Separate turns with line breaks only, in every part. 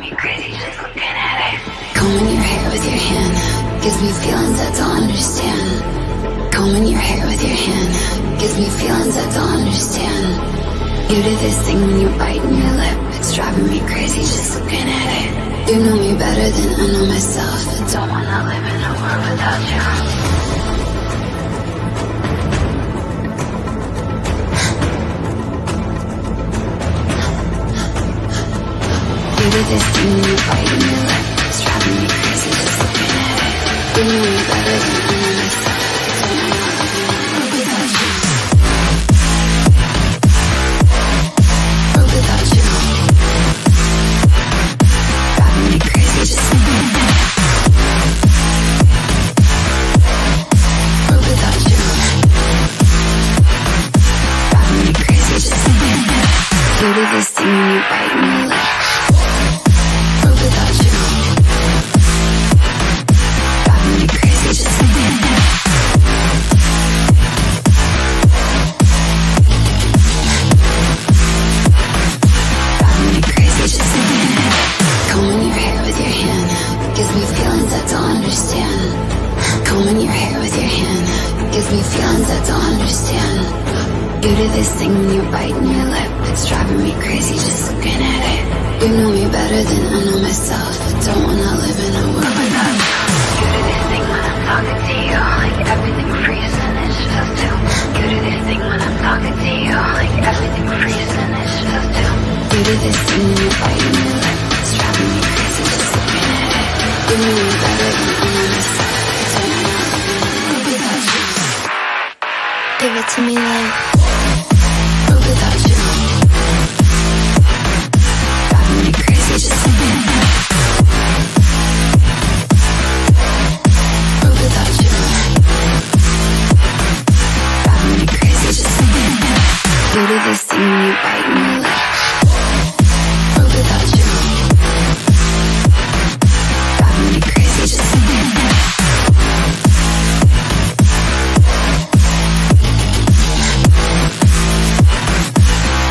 me crazy just looking at it. Combing your hair with your hand gives me feelings I don't understand. Combing your hair with your hand gives me feelings I don't understand. You do this thing when you're biting your lip. It's driving me crazy just looking at it. You know me better than I know myself. I don't wanna live in a world without you. You do this thing when you're biting your lip. It's driving me crazy just looking at it. You know me better than I know myself. I don't wanna live in a world without you. World without you. Driving me crazy just looking at it. World without you. Driving me crazy just looking at it. You do this thing when you're biting your lip. Without you, driving me crazy just looking at it. Driving me crazy just looking at it. Combing your hair with your hand gives me feelings I don't understand. Combing your hair with your hand gives me feelings I don't understand. You do this thing when you're biting your lip. It's driving me crazy just looking at it. You know me better than I know myself. I don't wanna live in a world without you. You do this thing when I'm talking to you, like everything freezes and it's just you. You do this thing when I'm talking to you, like everything freezes and it's just you. You do this thing when you're biting your lip. It's driving me crazy just looking at it. You know me better than I know myself. I don't wanna live in a world without you. Give it to me like world without you. Just looking at it. World without you. Driving me crazy just looking at it. You do this thing when you're biting your lip. World without you. Driving me crazy just looking at it.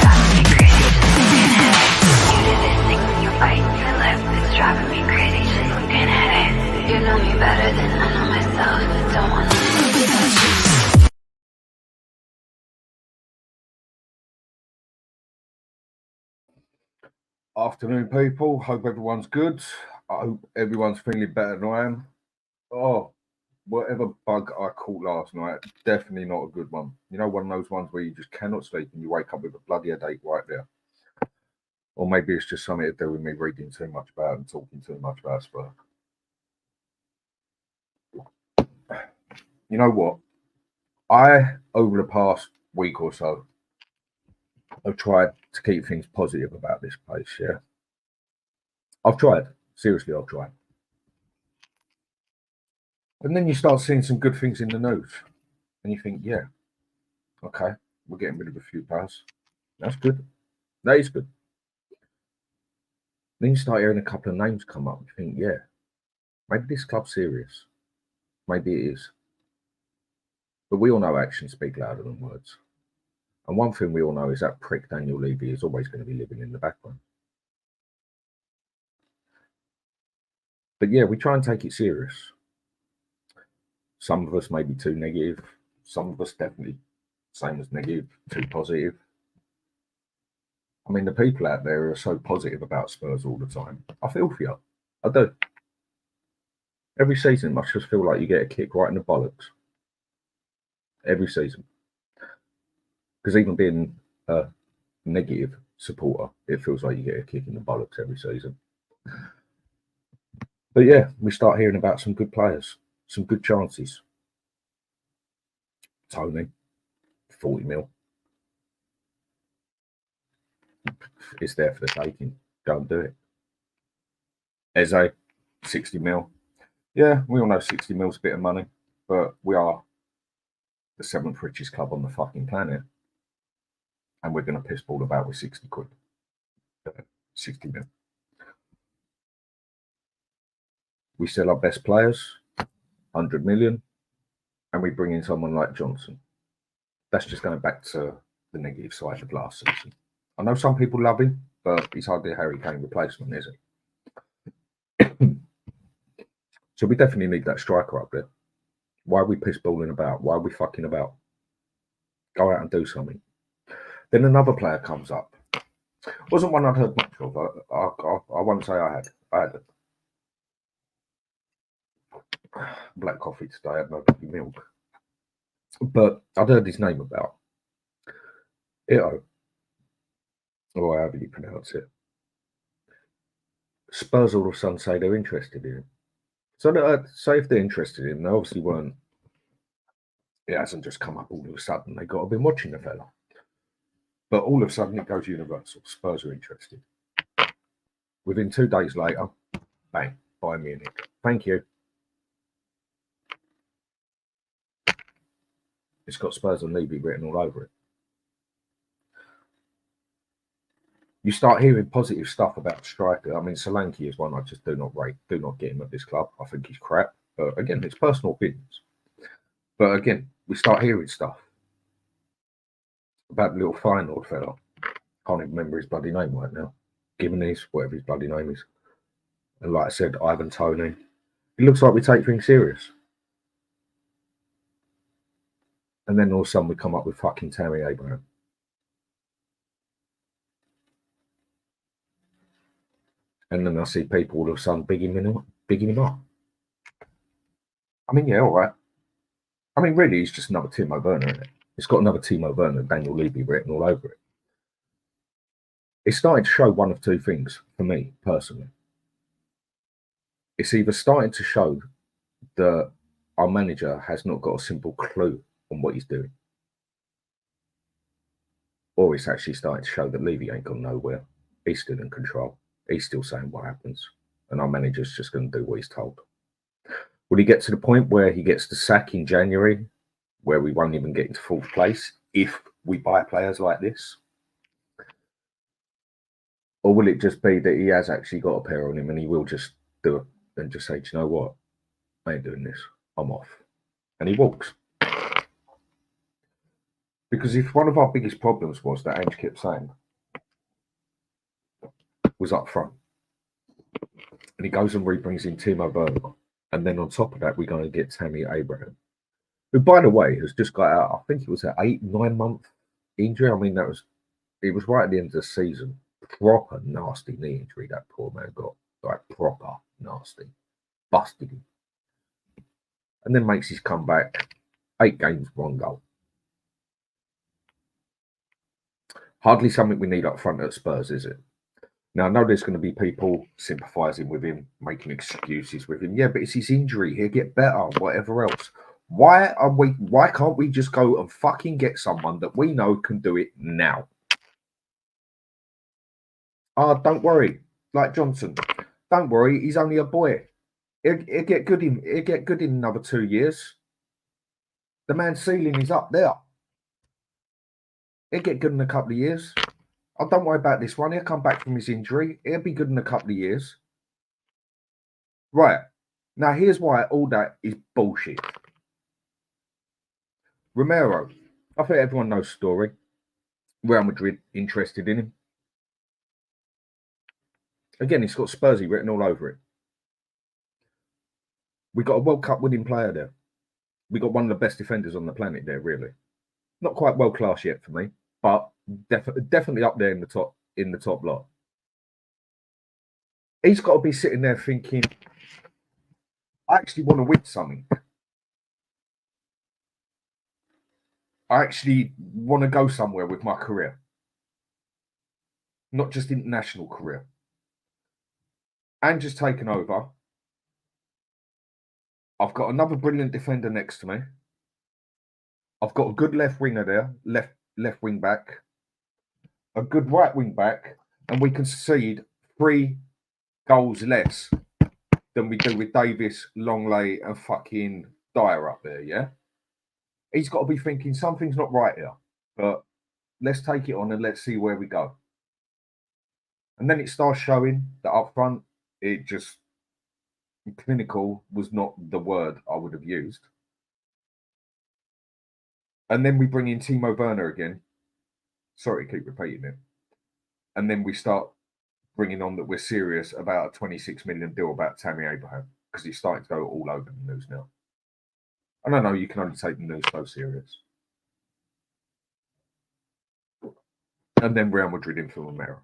Driving me crazy just looking at it. You do this thing when you're biting your lip. It's driving me crazy just looking at it. You know me better than I know myself. I don't wanna live without you.
Afternoon, people. Hope everyone's good. I hope everyone's feeling better than I am. Oh, whatever bug I caught last night, definitely not a good one. You know, one of those ones where you just cannot sleep and you wake up with a bloody headache right there. Or maybe it's just something to do with me reading too much about it and talking too much about Spurs. You know what? Over the past week or so, I've tried to keep things positive about this place, yeah? I've tried. Seriously, I've tried. And then you start seeing some good things in the news. And you think, yeah, okay, we're getting rid of a few players. That's good. That is good. Then you start hearing a couple of names come up. You think, yeah, maybe this club's serious. Maybe it is. But we all know actions speak louder than words. And one thing we all know is that prick Daniel Levy is always going to be living in the background. But yeah, we try and take it serious. Some of us may be too negative. Some of us definitely same as negative, too positive. I mean, the people out there are so positive about Spurs all the time. I feel for you. I do. Every season, I just feel like you get a kick right in the bollocks. Every season. Because even being a negative supporter, it feels like you get a kick in the bollocks every season. But yeah, we start hearing about some good players, some good chances. Tony, 40 mil. It's there for the taking. Go and do it. Eze, 60 mil. Yeah, we all know 60 mil's a bit of money, but we are the 7th richest club on the fucking planet. And we're going to piss ball about with 60 quid. 60 mil. We sell our best players, 100 million, and we bring in someone like Johnson. That's just going back to the negative side of last season. I know some people love him, but he's hardly a Harry Kane replacement, is he? So we definitely need that striker up there. Why are we piss balling about? Why are we fucking about? Go out and do something. Then another player comes up. Wasn't one I'd heard much of. I won't say I had. I had black coffee today. I had no bloody milk. But I'd heard his name about. Ito. Or however you pronounce it. Spurs all of a sudden say they're interested in him. So say if they're interested in him, they obviously weren't. It hasn't just come up all of a sudden. They got to be watching the fella. But all of a sudden it goes universal. Spurs are interested. Within 2 days later, bang, Bayern Munich. Thank you. It's got Spurs and Levy written all over it. You start hearing positive stuff about striker. I mean, Solanke is one I just do not rate. Do not get him at this club. I think he's crap. But again, it's personal opinions. But again, we start hearing stuff about the little Feyenoord fella. Can't even remember his bloody name right now. Gimenez, whatever his bloody name is. And like I said, Ivan Toney. It looks like we take things serious. And then all of a sudden we come up with fucking Tammy Abraham. And then I see people all of a sudden bigging him up. I mean, yeah, all right. I mean, really, he's just another Timo Werner, isn't it? It's got another Timo Werner, Daniel Levy written all over it. It's starting to show one of two things for me, personally. It's either starting to show that our manager has not got a simple clue on what he's doing, or it's actually starting to show that Levy ain't gone nowhere. He's still in control. He's still saying what happens, and our manager's just going to do what he's told. Will he get to the point where he gets the sack in January, where we won't even get into 4th place if we buy players like this? Or will it just be that he has actually got a pair on him and he will just do it and just say, do you know what? I ain't doing this. I'm off. And he walks. Because if one of our biggest problems was that Ange kept saying was up front, and he goes and rebrings in Timo Werner, and then on top of that, we're going to get Tammy Abraham, who, by the way, has just got out, I think it was an 8-9 month injury. I mean, it was right at the end of the season. Proper nasty knee injury that poor man got. Like, proper nasty. Busted him. And then makes his comeback. 8 games, 1 goal. Hardly something we need up front at Spurs, is it? Now, I know there's going to be people sympathising with him, making excuses with him. Yeah, but it's his injury. He'll get better, whatever else. Why can't we just go and fucking get someone that we know can do it now? Don't worry. Like Johnson. Don't worry, he's only a boy. He'll get good in another 2 years. The man's ceiling is up there. He'll get good in a couple of years. Oh, don't worry about this one. He'll come back from his injury. He'll be good in a couple of years. Right. Now, here's why all that is bullshit. Romero. I think everyone knows the story. Real Madrid interested in him. Again, it's got Spursy written all over it. We got a World Cup winning player there. We got one of the best defenders on the planet there, really. Not quite world class yet for me, but definitely up there in the top lot. He's got to be sitting there thinking, I actually want to win something. I actually want to go somewhere with my career. Not just international career. Ange's taken over. I've got another brilliant defender next to me. I've got a good left winger there, left wing back, a good right wing back, and we concede 3 goals less than we do with Davis, Longley, and fucking Dyer up there, yeah? He's got to be thinking something's not right here, but let's take it on and let's see where we go. And then it starts showing that up front, it just, clinical was not the word I would have used. And then we bring in Timo Werner again. Sorry to keep repeating it. And then we start bringing on that we're serious about a 26 million deal about Tammy Abraham. because it's starting to go all over the news now. And I know you can only take the news so serious. And then Real Madrid in for Romero.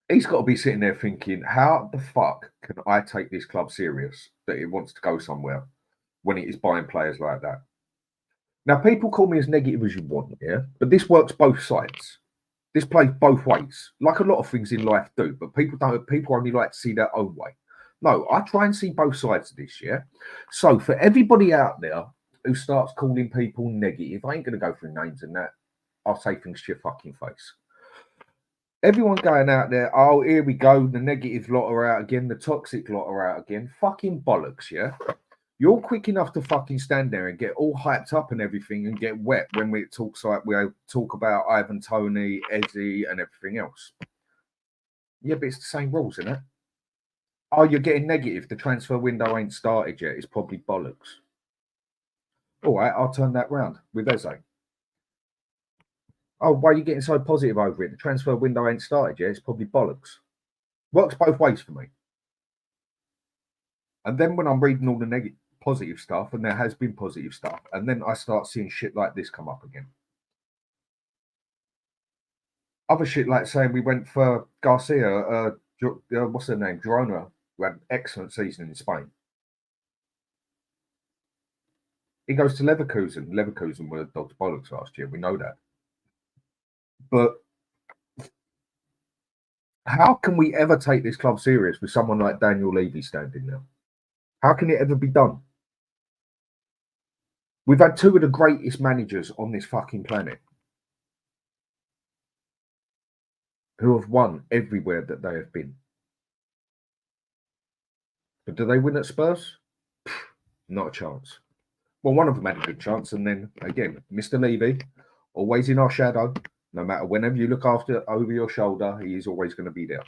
He's got to be sitting there thinking, how the fuck can I take this club serious that it wants to go somewhere when it is buying players like that? Now, people call me as negative as you want, yeah? But this works both sides. This plays both ways, like a lot of things in life do, but people don't. People only like to see their own way. No, I try and see both sides of this, yeah? So for everybody out there who starts calling people negative, I ain't going to go through names and that. I'll say things to your fucking face. Everyone going out there, oh, here we go, the negative lot are out again, the toxic lot are out again. Fucking bollocks, yeah? You're quick enough to fucking stand there and get all hyped up and everything and get wet when we talk about Ivan Toney, Ezzy, and everything else. Yeah, but it's the same rules, isn't it? Oh, you're getting negative. The transfer window ain't started yet. It's probably bollocks. All right, I'll turn that round with Eze. Oh, why are you getting so positive over it? The transfer window ain't started yet. It's probably bollocks. Works both ways for me. And then when I'm reading all the positive stuff, and there has been positive stuff, and then I start seeing shit like this come up again. Other shit like saying we went for Garcia, what's her name? Girona, who had an excellent season in Spain. He goes to Leverkusen. Leverkusen were the dog's bollocks last year. We know that. But how can we ever take this club serious with someone like Daniel Levy standing there? How can it ever be done? We've had two of the greatest managers on this fucking planet who have won everywhere that they have been. But do they win at Spurs? Not a chance. Well, one of them had a good chance, and then again, Mr. Levy, always in our shadow. No matter whenever you look over your shoulder, he is always going to be there.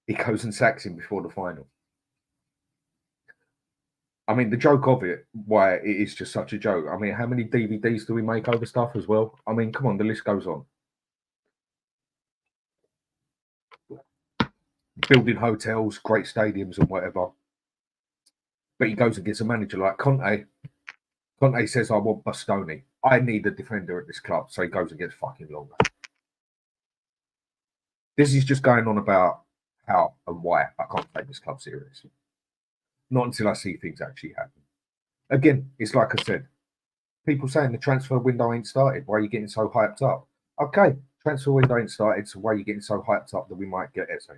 He goes and sacks him before the final. I mean, the joke of it, why it is just such a joke. I mean, how many DVDs do we make over stuff as well? I mean, come on, the list goes on. Building hotels, great stadiums and whatever. But he goes and gets a manager like Conte. Conte says, I want Bastoni. I need a defender at this club. So he goes and gets fucking longer. This is just going on about how and why I can't take this club seriously. Not until I see things actually happen. Again, it's like I said, people saying the transfer window ain't started. Why are you getting so hyped up? Okay, transfer window ain't started, so why are you getting so hyped up that we might get Eze?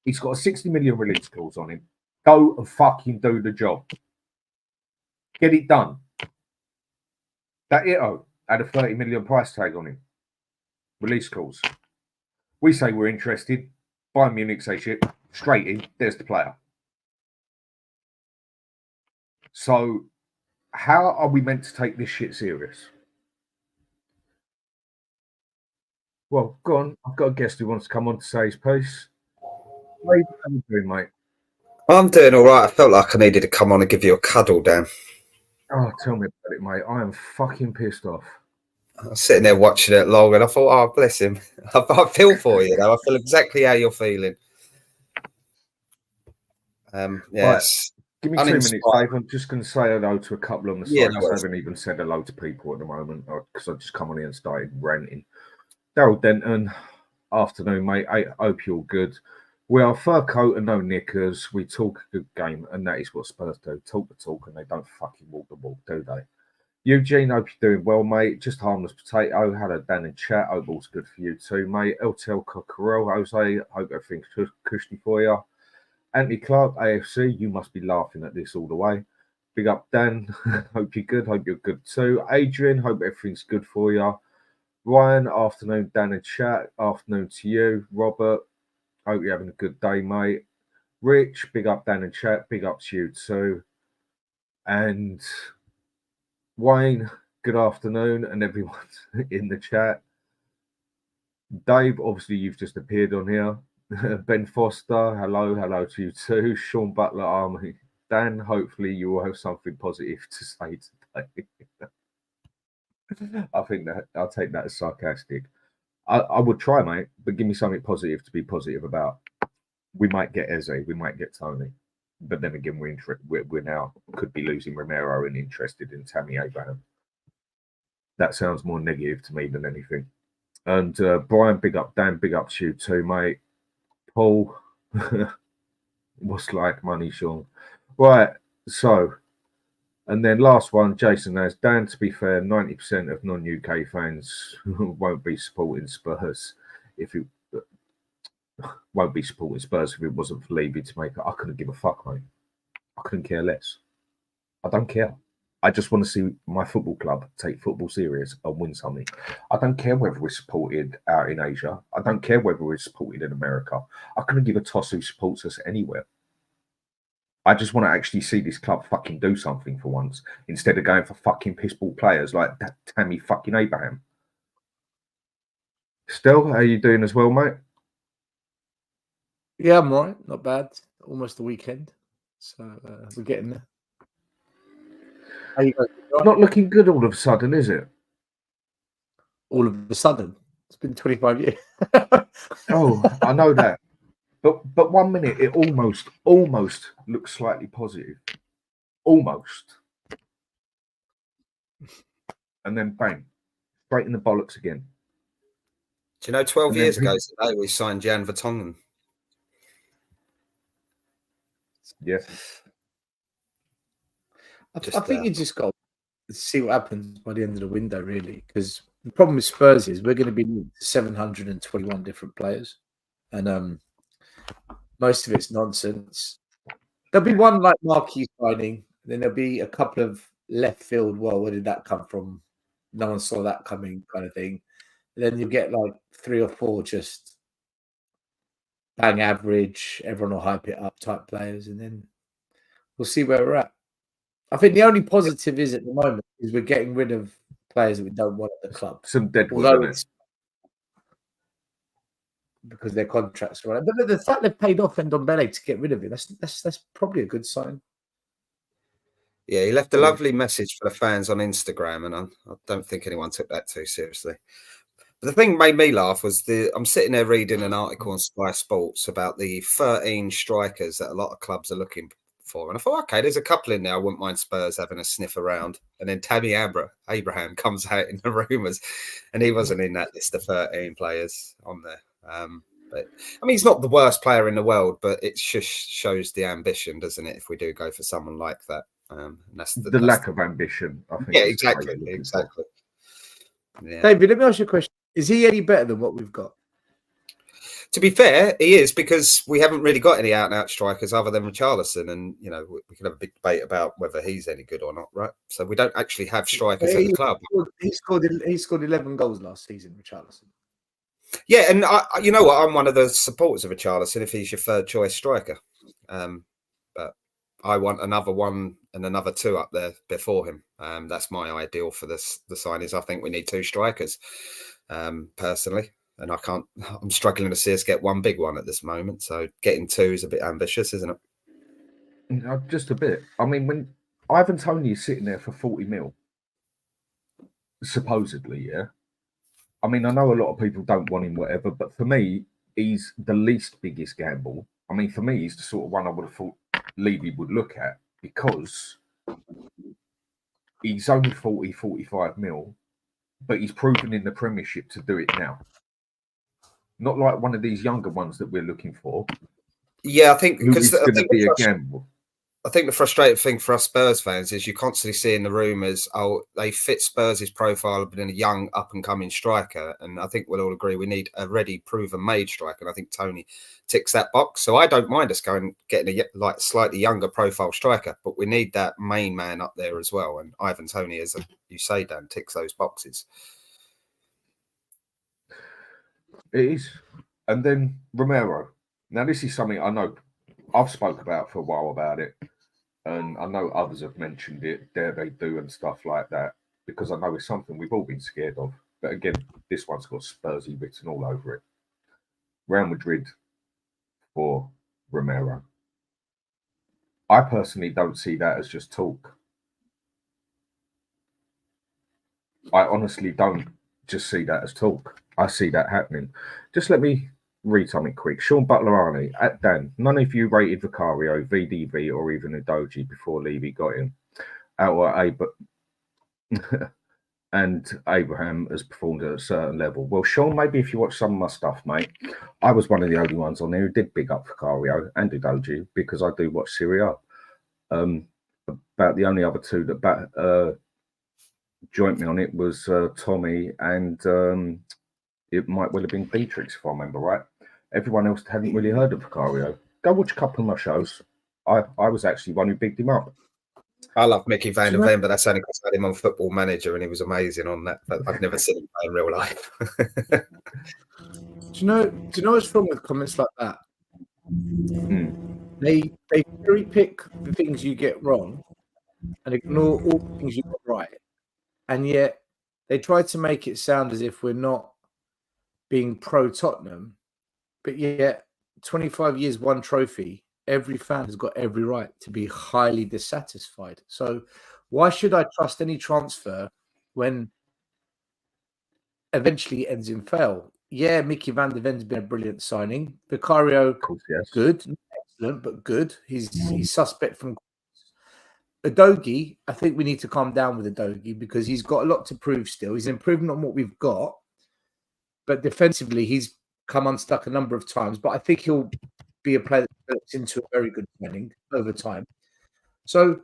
He's got a 60 million release clause on him. Go and fucking do the job. Get it done. That Ito had a 30 million price tag on him. Release clause. We say we're interested. Bayern Munich say shit. Straight in. There's the player. So how are we meant to take this shit serious? Well, go on. I've got a guest who wants to come on to say his piece. How are you doing, mate?
I'm doing all right. I felt like I needed to come on and give you a cuddle, Dan.
Oh, tell me about it, mate. I am fucking pissed off.
I was sitting there watching it long and I thought, oh, bless him. I feel for you, though. I feel exactly how you're feeling. Yes.
Give me 2 minutes, Dave. I'm just going to say hello to a couple on the side because I haven't even said hello to people at the moment because I just come on here and started ranting. Daryl Denton, afternoon, mate. I hope you're good. We are fur coat and no knickers. We talk a good game, and that is what Spurs do. Talk the talk, and they don't fucking walk the walk, do they? Eugin, hope you're doing well, mate. Just harmless potato. Hello, Dan and chat. Hope all's good for you too, mate. LTL Cockerel, Jose. Hope everything's cushy for you. Anthony Clark, AFC. You must be laughing at this all the way. Big up, Dan. Hope you're good. Hope you're good too. Adrian, hope everything's good for you. Ryan, afternoon, Dan and chat. Afternoon to you. Robert, hope you're having a good day, mate. Rich, big up, Dan and chat. Big up to you too. And Wayne, good afternoon, and everyone in the chat. Dave, obviously you've just appeared on here. Ben Foster, hello to you too. Sean Butler Army. Dan, hopefully you will have something positive to say today. I think that I'll take that as sarcastic. I would try, mate, but give me something positive to be positive about. we might get Eze, we might get Tony, but then again, we're now could be losing Romero and interested in Tammy Abraham. That sounds more negative to me than anything. And Brian, big up, Dan, big up to you too, mate. Paul, what's like money, Sean? Right, so, and then last one, Jason has, Dan, to be fair, 90% of non-UK fans won't be supporting Spurs if it wasn't for Levy to make it. I couldn't give a fuck, mate. I couldn't care less. I don't care. I just want to see my football club take football serious and win something. I don't care whether we're supported out in Asia. I don't care whether we're supported in America. I couldn't give a toss who supports us anywhere. I just want to actually see this club fucking do something for once instead of going for fucking pissball players like that Tammy fucking Abraham. Stel, how you doing as well, mate?
Yeah, I'm all right. Not bad. Almost the weekend. So we're getting there. How you guys?
Not looking good all of a sudden, is it?
All of a sudden. It's been 25 years.
Oh, I know that. But 1 minute it almost looks slightly positive. Almost. And then bang. Straight in the bollocks again.
Do you know 12 years ago today we signed Jan Vertonghen?
Yeah.
I think you just got to see what happens by the end of the window, really. Because the problem with Spurs is we're going to be 721 different players. And most of it's nonsense. There'll be one like marquee signing. Then there'll be a couple of left field. Well, where did that come from? No one saw that coming kind of thing. And then you get like 3 or 4 just bang average. Everyone will hype it up type players. And then we'll see where we're at. I think the only positive is at the moment is we're getting rid of players that we don't want at the club.
Some deadwood,
although it's because their contracts are right. But the fact they've paid off Ndombele to get rid of him, that's probably a good sign.
Yeah, he left a lovely message for the fans on Instagram, and I don't think anyone took that too seriously. But the thing that made me laugh was I'm sitting there reading an article on Sky Sports about the 13 strikers that a lot of clubs are looking for. And I thought, okay, there's a couple in there. I wouldn't mind Spurs having a sniff around. And then Tammy Abraham comes out in the rumours, and he wasn't in that list of 13 players on there. But I mean, he's not the worst player in the world, but it just shows the ambition, doesn't it? If we do go for someone like that, and that's the
lack of ambition. I think.
Yeah, exactly. Yeah.
David, let me ask you a question: is he any better than what we've got?
To be fair, he is, because we haven't really got any out-and-out strikers other than Richarlison, and we can have a big debate about whether he's any good or not, right? So we don't actually have strikers at the club.
He scored 11 goals last season, Richarlison.
Yeah, and you know what? I'm one of the supporters of Richarlison if he's your third choice striker, but I want another one and another 2 up there before him. That's my ideal for the signings. I think we need 2 strikers, personally. And I'm struggling to see us get one big one at this moment. So getting 2 is a bit ambitious, isn't it?
Just a bit. I mean, when Ivan Toney is sitting there for 40 mil, supposedly, yeah. I mean, I know a lot of people don't want him, whatever, but for me, he's the least biggest gamble. I mean, for me, he's the sort of one I would have thought Levy would look at, because he's only 40, 45 mil, but he's proven in the Premiership to do it now. Not like one of these younger ones that we're looking for.
Yeah, I think
because it's going to be a gamble.
I think the frustrating thing for us Spurs fans is you're constantly seeing the rumours, they fit Spurs' profile, but in a young, up-and-coming striker. And I think we'll all agree we need a ready, proven-made striker. And I think Toney ticks that box. So I don't mind us getting a slightly younger profile striker, but we need that main man up there as well. And Ivan Toney, as you say, Dan, ticks those boxes.
It is. And then Romero. Now, this is something I know I've spoke about for a while about it. And I know others have mentioned it, dare they do, and stuff like that, because I know it's something we've all been scared of. But again, this one's got Spursy written all over it. Real Madrid for Romero. I personally don't see that as just talk. I honestly don't just see that as talk. I see that happening. Just let me read something quick. Sean Butler-Arney at Dan. None of you rated Vicario, VDV, or even Udogie before Levy got him. And Abraham has performed at a certain level. Well, Sean, maybe if you watch some of my stuff, mate, I was one of the only ones on there who did big up Vicario and Udogie because I do watch Serie A. About the only other two that joined me on it was Tommy and it might well have been Beatrix, if I remember right. Everyone else hadn't really heard of Vicario. Go watch a couple of my shows. I was actually one who bigged him up.
I love Mickey Van der Ven, but that's only because I had him on Football Manager and he was amazing on that. But I've never seen him play in real life.
Do you know what's wrong with comments like that? They cherry pick the things you get wrong and ignore all the things you got right. And yet they try to make it sound as if we're not being pro Tottenham, but yet 25 years, one trophy. Every fan has got every right to be highly dissatisfied. So why should I trust any transfer when eventually it ends in fail? Yeah, Mickey Van der Ven's been a brilliant signing. Vicario, of course, yes. Good, excellent, but good. He's suspect from Udogie. I think we need to calm down with Udogie because he's got a lot to prove still. He's improving on what we've got, but defensively he's come unstuck a number of times. But I think he'll be a player that develops into a very good signing over time. So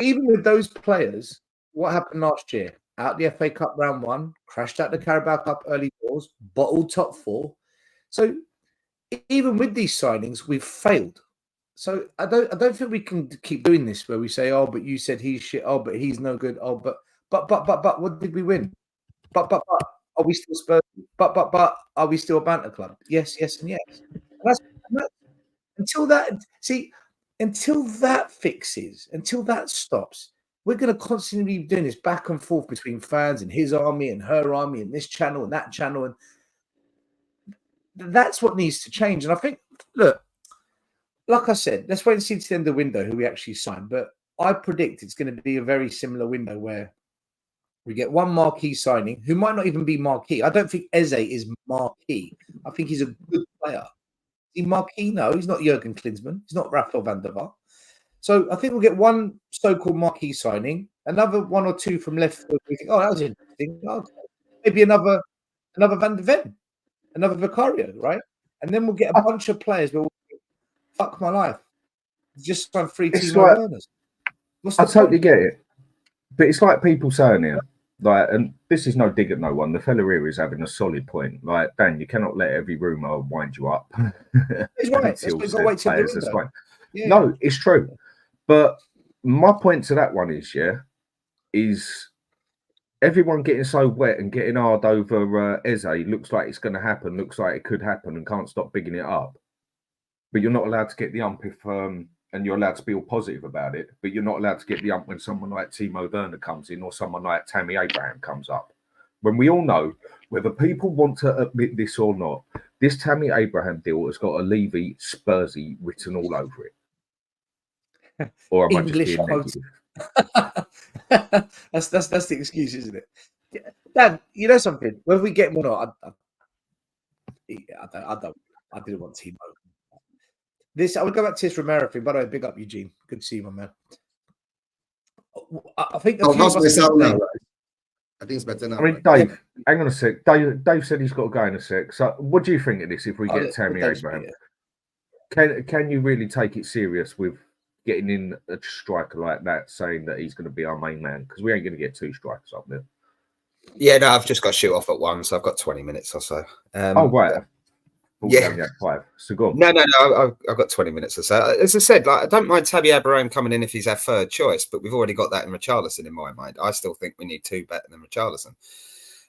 even with those players, what happened last year? Out the FA Cup round 1, crashed out the Carabao Cup early doors, bottled top 4. So even with these signings, we've failed. So I don't think we can keep doing this where we say, oh, but you said he's shit. Oh, but he's no good. Oh, but what did we win? But are we still Spurs? But are we still a banter club? Yes, and yes. And that's until that fixes, until that stops, we're going to constantly be doing this back and forth between fans and his army and her army and this channel and that channel. And that's what needs to change. And I think, look, like I said, let's wait and see to the end of the window who we actually sign. But I predict it's going to be a very similar window where we get one marquee signing who might not even be marquee. I don't think Eze is marquee. I think he's a good player. Is he marquee? No, he's not Jurgen Klinsmann. He's not Rafael van der Vaart. So I think we'll get one so-called marquee signing, another one or two from left field. We think, oh, that was interesting. Okay. Maybe another Van der Ven, another Vicario, right? And then we'll get a bunch of players. But we'll fuck my life. Just trying 3 team learners.
I totally get it, but it's like people saying here, like, and this is no dig at no one. The fella here is having a solid point. Like, Dan, you cannot let every rumor wind you up.
He's right. That's why he's got to wait till the window.
Yeah. No, it's true. But my point to that one is everyone getting so wet and getting hard over Eze looks like it's going to happen, looks like it could happen and can't stop bigging it up. But you're not allowed to get the ump if, and you're allowed to be all positive about it, but you're not allowed to get the ump when someone like Timo Werner comes in or someone like Tammy Abraham comes up. When we all know, whether people want to admit this or not, this Tammy Abraham deal has got a Levy Spursy written all over it. Or am
English
I just
that's the excuse, isn't it? Yeah. Dan, you know something? Whether we get him or not, I didn't want Timo. I would go back to this Romero thing. By the way, big up Eugene. Good to see you, my man. I think.
I think it's better now.
I mean, Dave, hang on a sec. Dave said he's got to go in a sec. So, what do you think of this? If we get Tammy Abraham, can you really take it serious with getting in a striker like that, saying that he's going to be our main man? Because we ain't going to get 2 strikers up there.
Yeah, no, I've just got to shoot off at 1, so I've got 20 minutes or so.
Oh, right. Yeah, 5. So go on.
No, I've got 20 minutes or so. As I said, like, I don't mind Tammy Abraham coming in if he's our third choice, but we've already got that in Richarlison in my mind. I still think we need 2 better than Richarlison.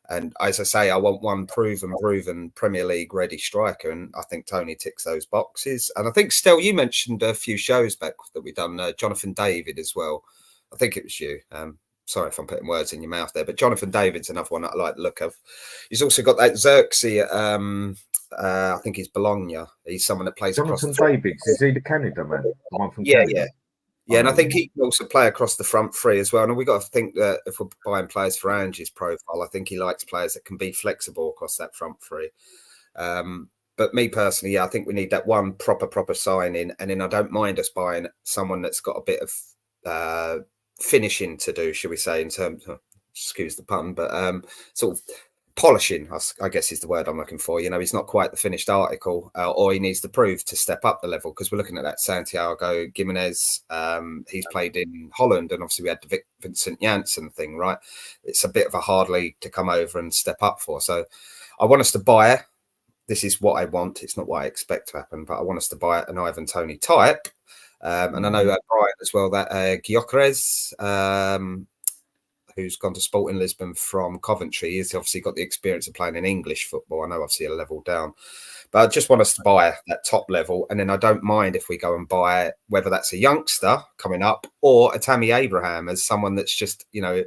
And as I say, I want one proven Premier League ready striker, and I think Tony ticks those boxes. And I think, Stel, you mentioned a few shows back that we've done, Jonathan David as well. I think it was you. Sorry if I'm putting words in your mouth there, but Jonathan David's another one that I like the look of. He's also got that Xerxes I think he's Bologna. He's someone that plays
Jonathan
across the
Davids, is he the Canada man? The one from Canada?
Yeah, and I think he can also play across the front 3 as well. And we've got to think that if we're buying players for Ange's profile, I think he likes players that can be flexible across that front 3. But me personally, yeah, I think we need that one proper signing, and then I don't mind us buying someone that's got a bit of finishing to do, should we say, in terms of, excuse the pun, but sort of polishing, I guess is the word I'm looking for. You know, he's not quite the finished article, or he needs to prove to step up the level, because we're looking at that Santiago Gimenez. He's played in Holland, and obviously we had the Vincent Janssen thing, right? It's a bit of a hard league to come over and step up for. So I want us to buy. This is what I want. It's not what I expect to happen, but I want us to buy an Ivan Toney type. And I know Brian as well, that Gyökeres, who's gone to Sporting Lisbon from Coventry. He's obviously got the experience of playing in English football. I know obviously a level down. But I just want us to buy that top level. And then I don't mind if we go and buy, whether that's a youngster coming up or a Tammy Abraham as someone that's just, you know,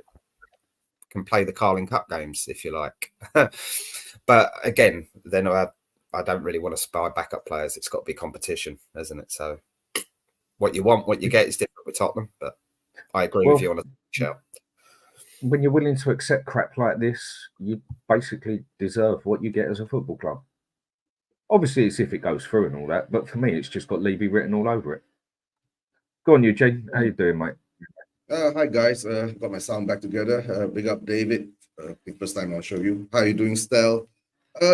can play the Carling Cup games, if you like. But again, then I don't really want to buy backup players. It's got to be competition, isn't it? So what you want, what you get is different with Tottenham. But I agree with you on a shout.
When you're willing to accept crap like this, you basically deserve what you get as a football club. Obviously, it's if it goes through and all that, but for me, it's just got Levy written all over it. Go on, Eugene. How you doing, mate?
Hi, guys. Got my sound back together. Big up, David. First time I'll show you. How you doing, Stel?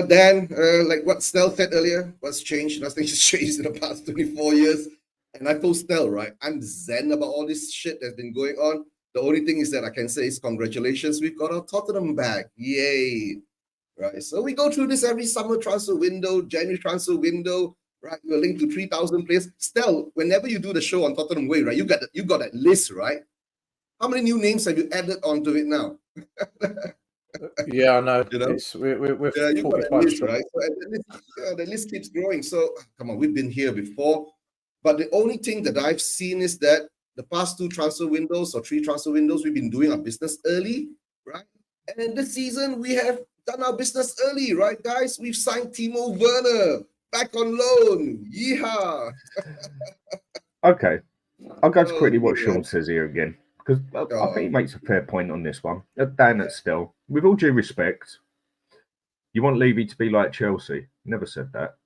Dan, like what Stel said earlier, what's changed? Nothing's changed in the past 24 years. And I told Stel, right, I'm zen about all this shit that's been going on. The only thing is that I can say is congratulations, we've got our Tottenham back. Yay. Right. So we go through this every summer transfer window, January transfer window, right? We're linked to 3,000 players. Stel, whenever you do the show on Tottenham Way, right, you got that list, right? How many new names have you added onto it now?
Yeah, I know.
You know?
We're
Yeah, you got that list,
strong.
right? So the list keeps growing. So come on, we've been here before. But the only thing that I've seen is that the past 2 transfer windows or 3 transfer windows, we've been doing our business early, right? And this season we have done our business early, right, guys? We've signed Timo Werner back on loan. Yeehaw!
Okay, I'll go to quickly what Sean says here again, because I think he makes a fair point on this one. Dan at Still, with all due respect, you want Levy to be like Chelsea. Never said that.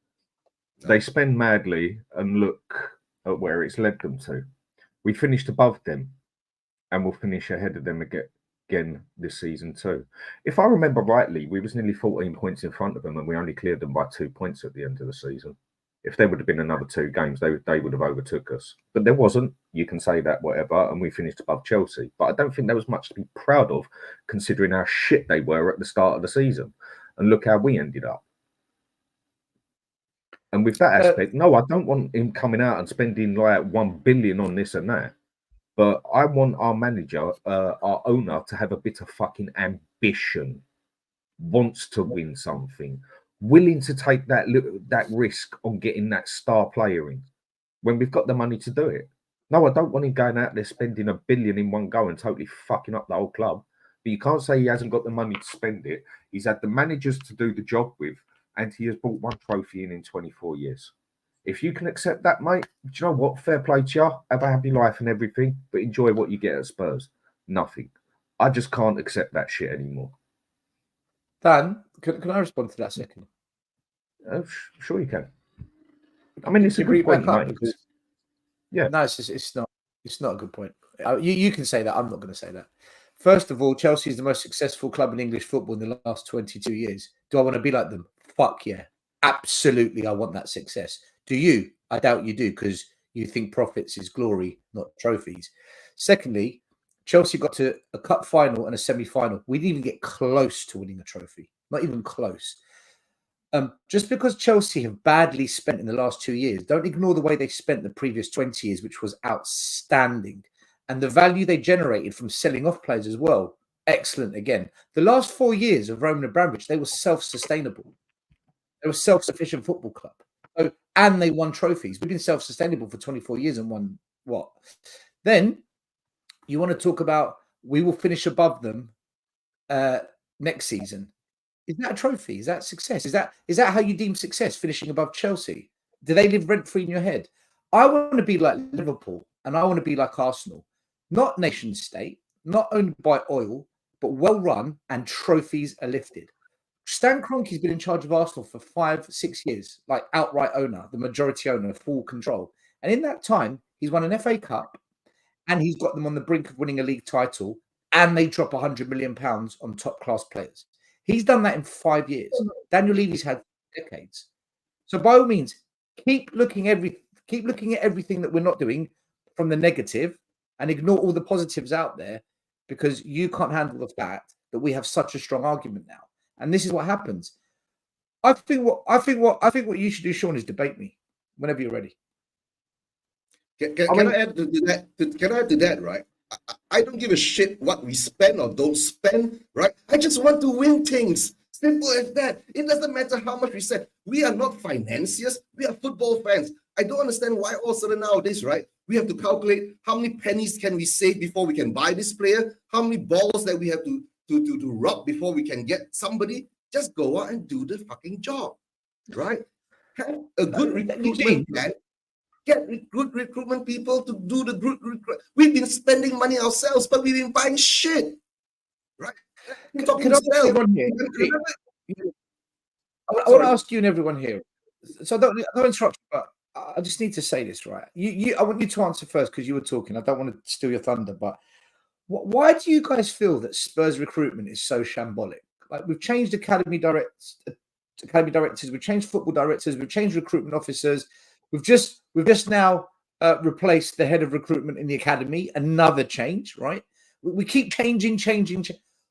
No. They spend madly and look at where it's led them to. We finished above them, and we'll finish ahead of them again this season too. If I remember rightly, we was nearly 14 points in front of them, and we only cleared them by 2 points at the end of the season. If there would have been another 2 games, they would have overtook us. But there wasn't. You can say that, whatever, and we finished above Chelsea. But I don't think there was much to be proud of, considering how shit they were at the start of the season. And look how we ended up. And with that aspect, no, I don't want him coming out and spending like 1 billion on this and that. But I want our manager, our owner, to have a bit of fucking ambition, wants to win something, willing to take that risk on getting that star player in when we've got the money to do it. No, I don't want him going out there spending 1 billion in one go and totally fucking up the whole club. But you can't say he hasn't got the money to spend it. He's had the managers to do the job with, and he has brought 1 trophy in 24 years. If you can accept that, mate, do you know what? Fair play to you. Have a happy life and everything, but enjoy what you get at Spurs. Nothing. I just can't accept that shit anymore.
Dan, can I respond to that second?
Sure you can. I mean, it's a good point, mate. Yeah.
No, it's not. It's not a good point. You can say that. I'm not going to say that. First of all, Chelsea is the most successful club in English football in the last 22 years. Do I want to be like them? Fuck yeah. Absolutely, I want that success. Do you? I doubt you do, because you think profits is glory, not trophies. Secondly, Chelsea got to a cup final and a semi-final. We didn't even get close to winning a trophy. Not even close. Just because Chelsea have badly spent in the last 2 years, don't ignore the way they spent the previous 20 years, which was outstanding. And the value they generated from selling off players as well. Excellent again. The last 4 years of Roman Abramovich, they were self-sustainable. They were a self-sufficient football club. So, and they won trophies. We've been self-sustainable for 24 years and won what? Then you want to talk about we will finish above them next season. Is that a trophy? Is that success? Is that how you deem success, finishing above Chelsea? Do they live rent-free in your head? I want to be like Liverpool and I want to be like Arsenal. Not nation state, not owned by oil, but well-run and trophies are lifted. Stan Kroenke's been in charge of Arsenal for 5-6 years, like outright owner, the majority owner, full control. And in that time, he's won an FA Cup and he's got them on the brink of winning a league title, and they drop £100 million on top class players. He's done that in 5 years. Daniel Levy's had decades. So by all means, keep looking at everything that we're not doing from the negative and ignore all the positives out there, because you can't handle the fact that we have such a strong argument now. And this is what happens. I think what you should do, Sean, is debate me whenever you're ready.
Can I add to that? Can I add to that? Right. I don't give a shit what we spend or don't spend. Right. I just want to win things. Simple as that. It doesn't matter how much we spend. We are not financiers. We are football fans. I don't understand why all of a sudden nowadays, right, we have to calculate how many pennies can we save before we can buy this player, how many balls that we have to rub before we can get somebody. Just go out and do the fucking job, right? Have a good recruitment plan. Get good recruitment people to do the good recruitment. We've been spending money ourselves, but we've been buying shit, right?
Can I ask everyone here? I want to ask you and everyone here. So I don't interrupt you, but I just need to say this, right? I want you to answer first because you were talking. I don't want to steal your thunder, but why do you guys feel that Spurs recruitment is so shambolic? Like, we've changed academy directors, we've changed football directors, we've changed recruitment officers. We've just now replaced the head of recruitment in the academy. Another change, right? We keep changing.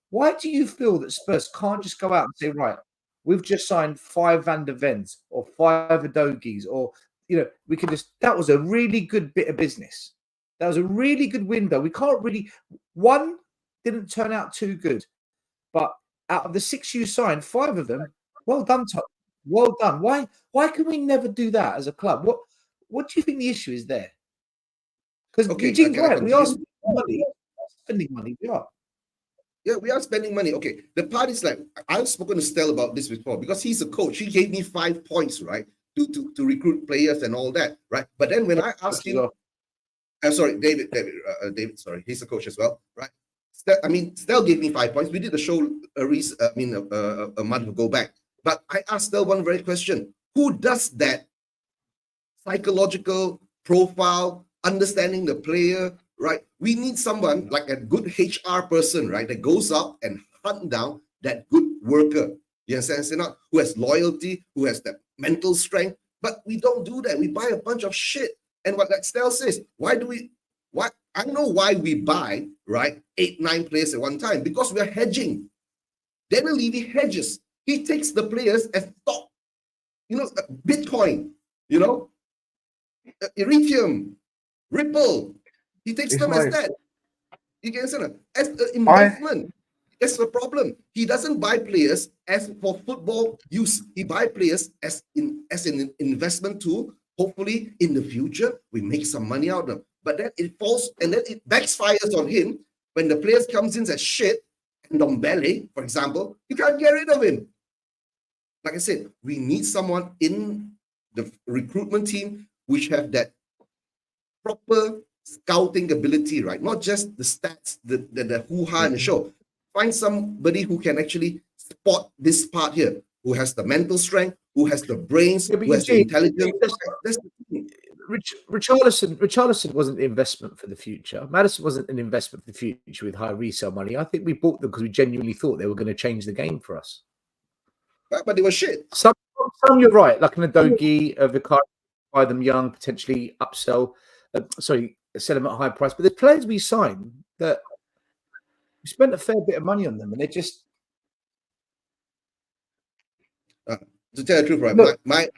Why do you feel that Spurs can't just go out and say, right, we've just signed 5 Van der Vens or 5 Adogis, or, we can just, that was a really good bit of business. That was a really good window. We can't really, one didn't turn out too good, but out of the 6 you signed, 5 of them, well done, Tom. Well done. Why can we never do that as a club? What do you think the issue is there? Because Eugene's right. We are spending money. We are.
Yeah, we are spending money. Okay, the part is like, I've spoken to Stel about this before because he's a coach. He gave me 5 points, right, to recruit players and all that, right? But then when I asked him, I'm sorry, David, sorry, he's a coach as well, right? Stel gave me 5 points. We did the show a month ago back. But I asked Stel one very question. Who does that psychological profile, understanding the player, right? We need someone like a good HR person, right, that goes out and hunt down that good worker. You understand? Who has loyalty, who has that mental strength. But we don't do that. We buy a bunch of shit. And what that Stel says, I know why we buy, right, 8-9 players at one time, because we are hedging. Daniel Levy hedges. He takes the players as stock, Bitcoin, Ethereum, Ripple. He takes them as that. You can say that as an investment. That's the problem. He doesn't buy players as for football use. He buys players as an investment tool. Hopefully, in the future, we make some money out of them. But then it falls, and then it backfires on him when the players comes in as shit. And Ndombele, for example, you can't get rid of him. Like I said, we need someone in the recruitment team which have that proper scouting ability, right? Not just the stats, the hoo-ha and the show. Find somebody who can actually spot this part here, who has the mental strength, who has the brains, who has the intelligence. That's the thing.
Richarlison wasn't the investment for the future. Maddison wasn't an investment for the future with high resale money. I think we bought them because we genuinely thought they were going to change the game for us.
But they were shit.
Some you're right, like an Adogi, Vicario, buy them young, potentially upsell. Sell them at a high price. But the players we signed that we spent a fair bit of money on them, and they just.
To tell the truth, right? Look, my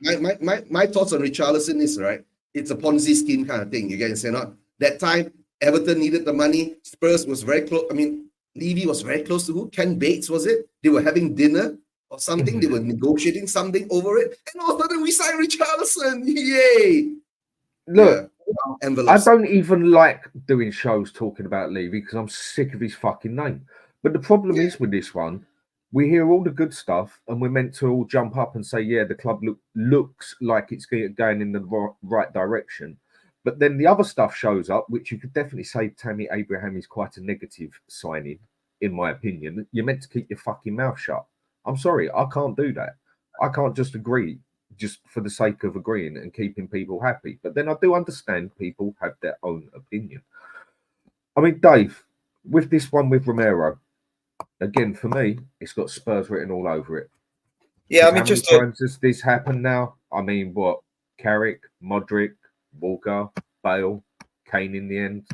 thoughts on Richarlison is, right, it's a Ponzi scheme kind of thing. You get it? Not that time. Everton needed the money. Spurs was very close. Levy was very close to who? Ken Bates, was it? They were having dinner or something. They were negotiating something over it. And all of a sudden we signed Richarlison. Yay.
Look,
yeah.
I don't even like doing shows talking about Levy because I'm sick of his fucking name. But the problem is with this one, we hear all the good stuff and we're meant to all jump up and say, yeah, the club looks like it's going in the right direction. But then the other stuff shows up, which you could definitely say Tammy Abraham is quite a negative signing, in my opinion. You're meant to keep your fucking mouth shut. I'm sorry, I can't do that. I can't just agree just for the sake of agreeing and keeping people happy. But then I do understand people have their own opinion. I mean, Dave, with this one with Romero, again, for me, it's got Spurs written all over it.
Yeah, I mean,
how many times has this happened now? I mean, what? Carrick, Modric, Walker, Bale, Kane in the end.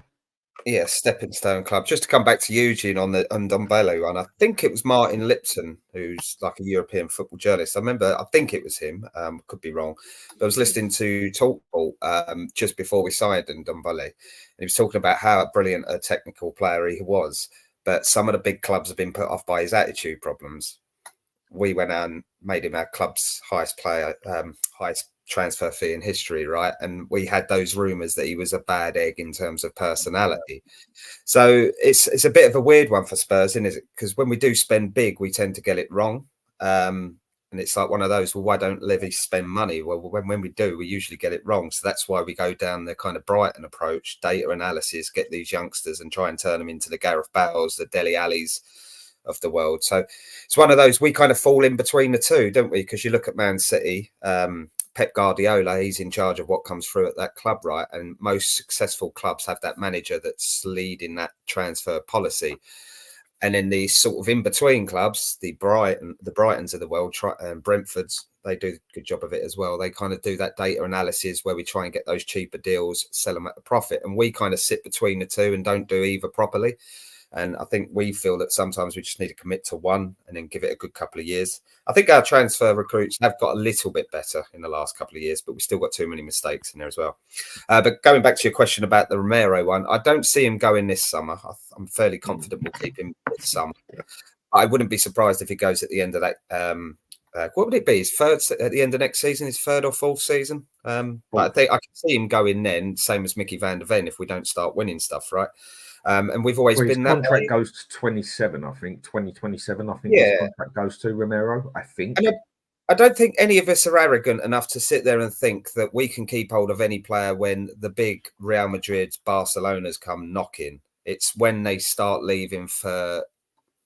Yeah, stepping stone club. Just to come back to Eugin on the Ndombele one, I think it was Martin Lipton, who's like a European football journalist. I think it was him. Could be wrong. But I was listening to Talkball just before we signed Ndombele, and he was talking about how brilliant a technical player he was. But some of the big clubs have been put off by his attitude problems. We went out and made him our club's highest player, highest transfer fee in history, right? And we had those rumours that he was a bad egg in terms of personality. So it's a bit of a weird one for Spurs, isn't it? Because when we do spend big, we tend to get it wrong. And it's like one of those, well, why don't Levy spend money? Well, when we do, we usually get it wrong. So that's why we go down the kind of Brighton approach, data analysis, get these youngsters and try and turn them into the Gareth Bales, the Dele Allis of the world. So it's one of those, we kind of fall in between the two, don't we? Because you look at Man City, Pep Guardiola, he's in charge of what comes through at that club, right? And most successful clubs have that manager that's leading that transfer policy. And in these sort of in-between clubs, the Brightons of the world, Brentford's, they do a good job of it as well. They kind of do that data analysis where we try and get those cheaper deals, sell them at a profit. And we kind of sit between the two and don't do either properly. And I think we feel that sometimes we just need to commit to one and then give it a good couple of years. I think our transfer recruits have got a little bit better in the last couple of years, but we've still got too many mistakes in there as well. But going back to your question about the Romero one, I don't see him going this summer. I'm fairly confident we'll keep him this summer. I wouldn't be surprised if he goes at the end of that. What would it be? His third at the end of next season, his third or fourth season? But I think I can see him going then, same as Mickey van der Ven, if we don't start winning stuff, right? And we've always been that
contract
way.
Goes to 27, I think. 2027, I think his contract goes to Romero, I think.
And I don't think any of us are arrogant enough to sit there and think that we can keep hold of any player when the big Real Madrids, Barcelonas come knocking. It's when they start leaving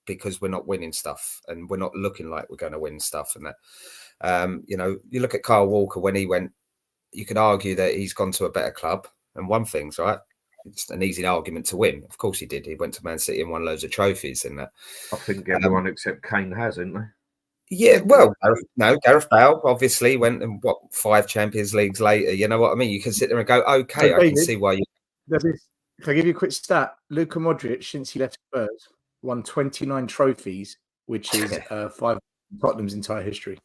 because we're not winning stuff and we're not looking like we're going to win stuff. And that, you look at Kyle Walker when he went, you could argue that he's gone to a better club. And one thing's right. It's an easy argument to win. Of course he did. He went to Man City and won loads of trophies in that.
I think everyone except Kane has, isn't they?
Yeah, well, no, Gareth Bale obviously went and 5 Champions Leagues later. You know what I mean? You can sit there and go, okay, I can see why you.
If I give you a quick stat, Luka Modric, since he left Spurs, won 29 trophies, which is 5 Tottenham's entire history.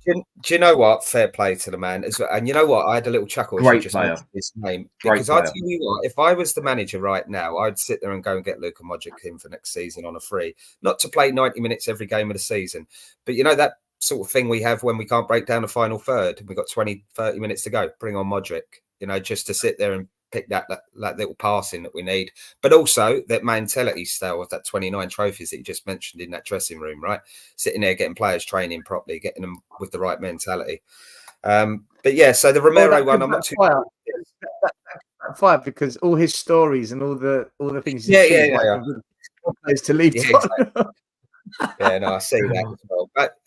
Do you know what? Fair play to the man. And you know what? I had a little chuckle as you just mentioned his name. Because I tell you what, if I was the manager right now, I'd sit there and go and get Luka Modric in for next season on a free. Not to play 90 minutes every game of the season. But you know that sort of thing we have when we can't break down the final third. We've got 20, 30 minutes to go. Bring on Modric, just to sit there and pick that little passing that we need. But also that mentality style of that 29 trophies that you just mentioned in that dressing room, right? Sitting there, getting players training properly, getting them with the right mentality. But yeah, so the Romero one, I'm not too...
Fire because all his stories and all the things
is
to leave.
Exactly. Yeah, no, I see that as well. But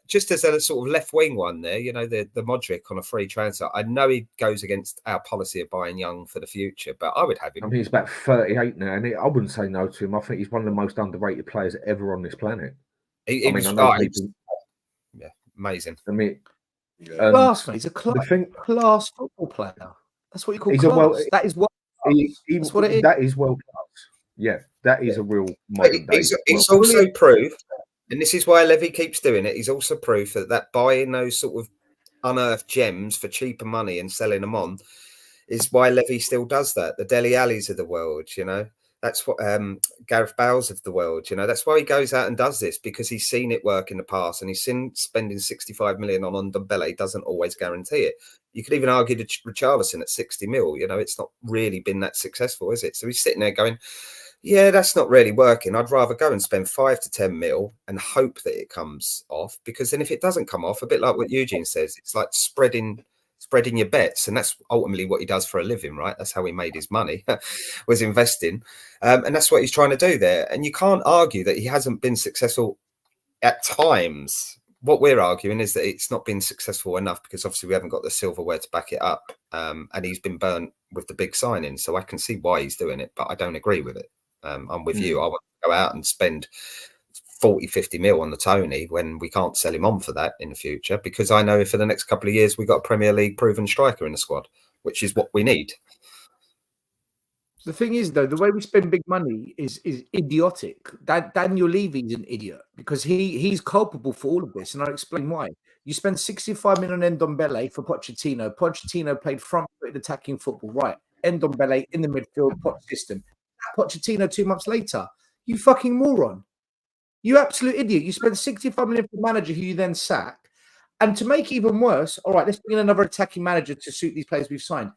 just as a sort of left wing one there, the Modric on a free transfer. I know he goes against our policy of buying young for the future, but I would have him.
I mean, he's about 38 now, and I wouldn't say no to him. I think he's one of the most underrated players ever on this planet.
Amazing.
I mean,
class, mate. He's a class football player. That's what you call class. That is what. That's what it is.
That is world class. Yeah, that is a real modern day.
It's also proof, and this is why Levy keeps doing it. He's also proof that buying those sort of unearthed gems for cheaper money and selling them on is why Levy still does that. The Dele Allis of the world, that's what Gareth Bales of the world, that's why he goes out and does this, because he's seen it work in the past and he's seen spending 65 million on Ndombele doesn't always guarantee it. You could even argue that Richarlison at 60 mil, it's not really been that successful, is it? So he's sitting there going, yeah, that's not really working. I'd rather go and spend 5 to 10 mil and hope that it comes off, because then if it doesn't come off, a bit like what Eugin says, it's like spreading your bets, and that's ultimately what he does for a living, right? That's how he made his money, was investing, and that's what he's trying to do there. And you can't argue that he hasn't been successful at times, what we're arguing is that it's not been successful enough because obviously we haven't got the silverware to back it up. And he's been burnt with the big signing. So I can see why he's doing it, but I don't agree with it. I'm with you. I want to go out and spend 40, 50 mil on the Tony when we can't sell him on for that in the future, because I know for the next couple of years we've got a Premier League proven striker in the squad, which is what we need.
The thing is, though, the way we spend big money is idiotic. Daniel Levy's an idiot because he's culpable for all of this, and I'll explain why. You spend 65 million on Ndombele for Pochettino. Pochettino played front-footed attacking football, right? Ndombele in the midfield, Poch system. Pochettino 2 months later. You fucking moron. You absolute idiot. You spend 65 million for a manager who you then sack. And to make it even worse, all right, let's bring in another attacking manager to suit these players we've signed.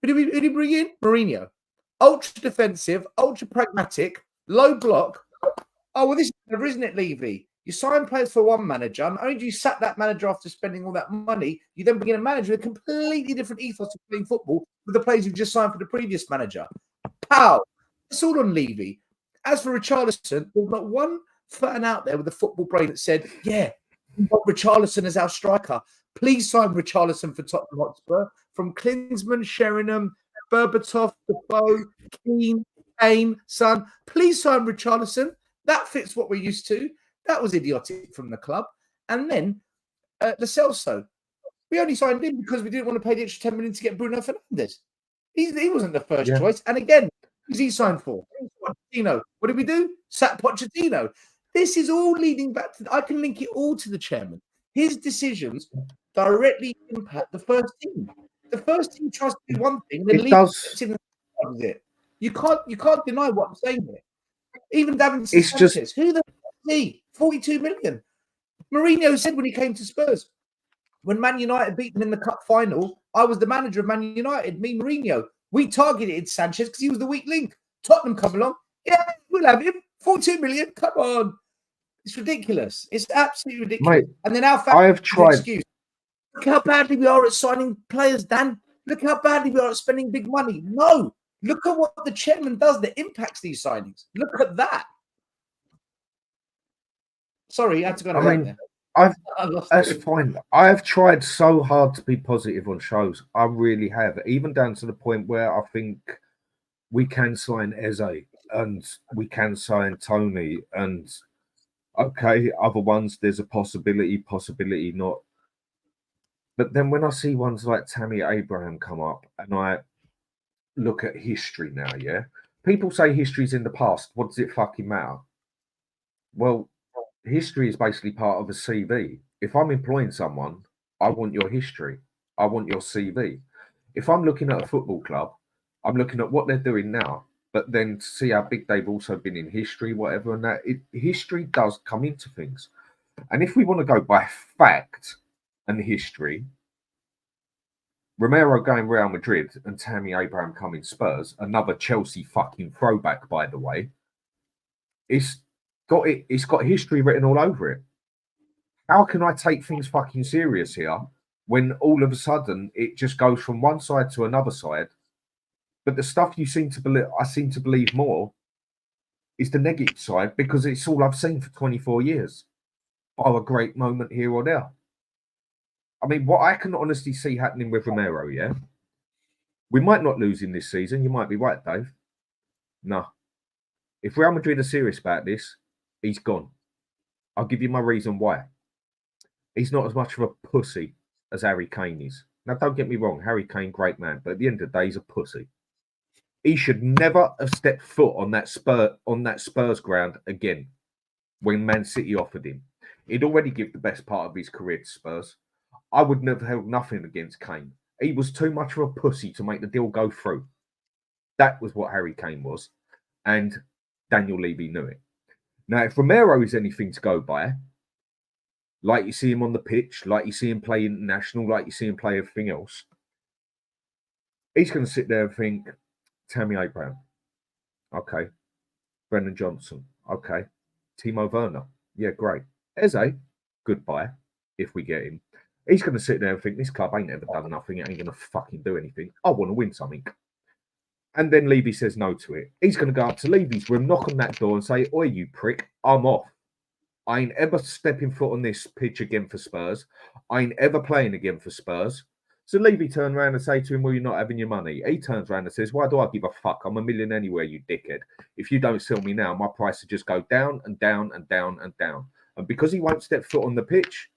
Who did we bring in? Mourinho. Ultra defensive, ultra pragmatic, low block. Oh, well, this is never, isn't it, Levy? You sign players for one manager, and only do you sack that manager after spending all that money, you then bring in a manager with a completely different ethos of playing football with the players you've just signed for the previous manager. Pow! It's all on Levy. As for Richarlison, there's not one fan out there with a football brain that said, yeah, we want Richarlison as our striker. Please sign Richarlison for Tottenham Hotspur. From Klinsmann, Sheringham, Berbatov, Defoe, Kane, Son. Please sign Richarlison. That fits what we're used to. That was idiotic from the club. And then Lo Celso. We only signed him because we didn't want to pay the extra 10 million to get Bruno Fernandes. He wasn't the first choice. And again, who's he signed for? Pochettino. What did we do? Sat Pochettino. This is all leading back to, I can link it all to the chairman. His decisions directly impact the first team. The first team tries to do one thing, then leaves it. You can't deny what I'm saying here. Even Davinson Sanchez, who the fuck is he? 42 million. Mourinho said when he came to Spurs, when Man United beat them in the cup final, I was the manager of Man United, me, Mourinho. We targeted Sanchez because he was the weak link. Tottenham come along. Yeah, we'll have him. 42 million. Come on. It's ridiculous. It's absolutely ridiculous. Mate, and then our fans have tried. Excuse. Look how badly we are at signing players, Dan. Look how badly we are at spending big money. No. Look at what the chairman does that impacts these signings. Look at that. Sorry, I had to go there.
That's fine. I've tried so hard to be positive on shows. I really have, even down to the point where I think we can sign Eze and we can sign Tony, and okay, other ones there's a possibility not. But then when I see ones like Tammy Abraham come up and I look at history now, yeah, people say history's in the past. What does it fucking matter? Well, history is basically part of a CV. If I'm employing someone, I want your history. I want your CV. If I'm looking at a football club, I'm looking at what they're doing now, but then to see how big they've also been in history, whatever, and that history does come into things. And if we want to go by fact and history, Romero going Real Madrid and Tammy Abraham coming Spurs, another Chelsea fucking throwback, by the way, it's got history written all over it. How can I take things fucking serious here when all of a sudden it just goes from one side to another side? But the stuff I seem to believe more is the negative side, because it's all I've seen for 24 years. Oh, a great moment here or there. I mean, what I can honestly see happening with Romero, yeah? We might not lose in this season. You might be right, Dave. No. If Real Madrid are serious about this, he's gone. I'll give you my reason why. He's not as much of a pussy as Harry Kane is. Now, don't get me wrong. Harry Kane, great man. But at the end of the day, he's a pussy. He should never have stepped foot on that Spurs ground again when Man City offered him. He'd already given the best part of his career to Spurs. I would never have held nothing against Kane. He was too much of a pussy to make the deal go through. That was what Harry Kane was. And Daniel Levy knew it. Now, if Romero is anything to go by, like you see him on the pitch, like you see him play international, like you see him play everything else, he's going to sit there and think, Tammy Abraham, okay. Brendan Johnson, okay. Timo Werner, yeah, great. Eze, goodbye, if we get him. He's going to sit there and think, this club ain't ever done nothing, it ain't going to fucking do anything. I want to win something. And then Levy says no to it. He's going to go up to Levy's room, knock on that door and say, oi, you prick, I'm off. I ain't ever stepping foot on this pitch again for Spurs. I ain't ever playing again for Spurs. So Levy turned around and say to him, well, you're not having your money. He turns around and says, why do I give a fuck? I'm a million anywhere, you dickhead. If you don't sell me now, my price will just go down and down and down and down. And because he won't step foot on the pitch,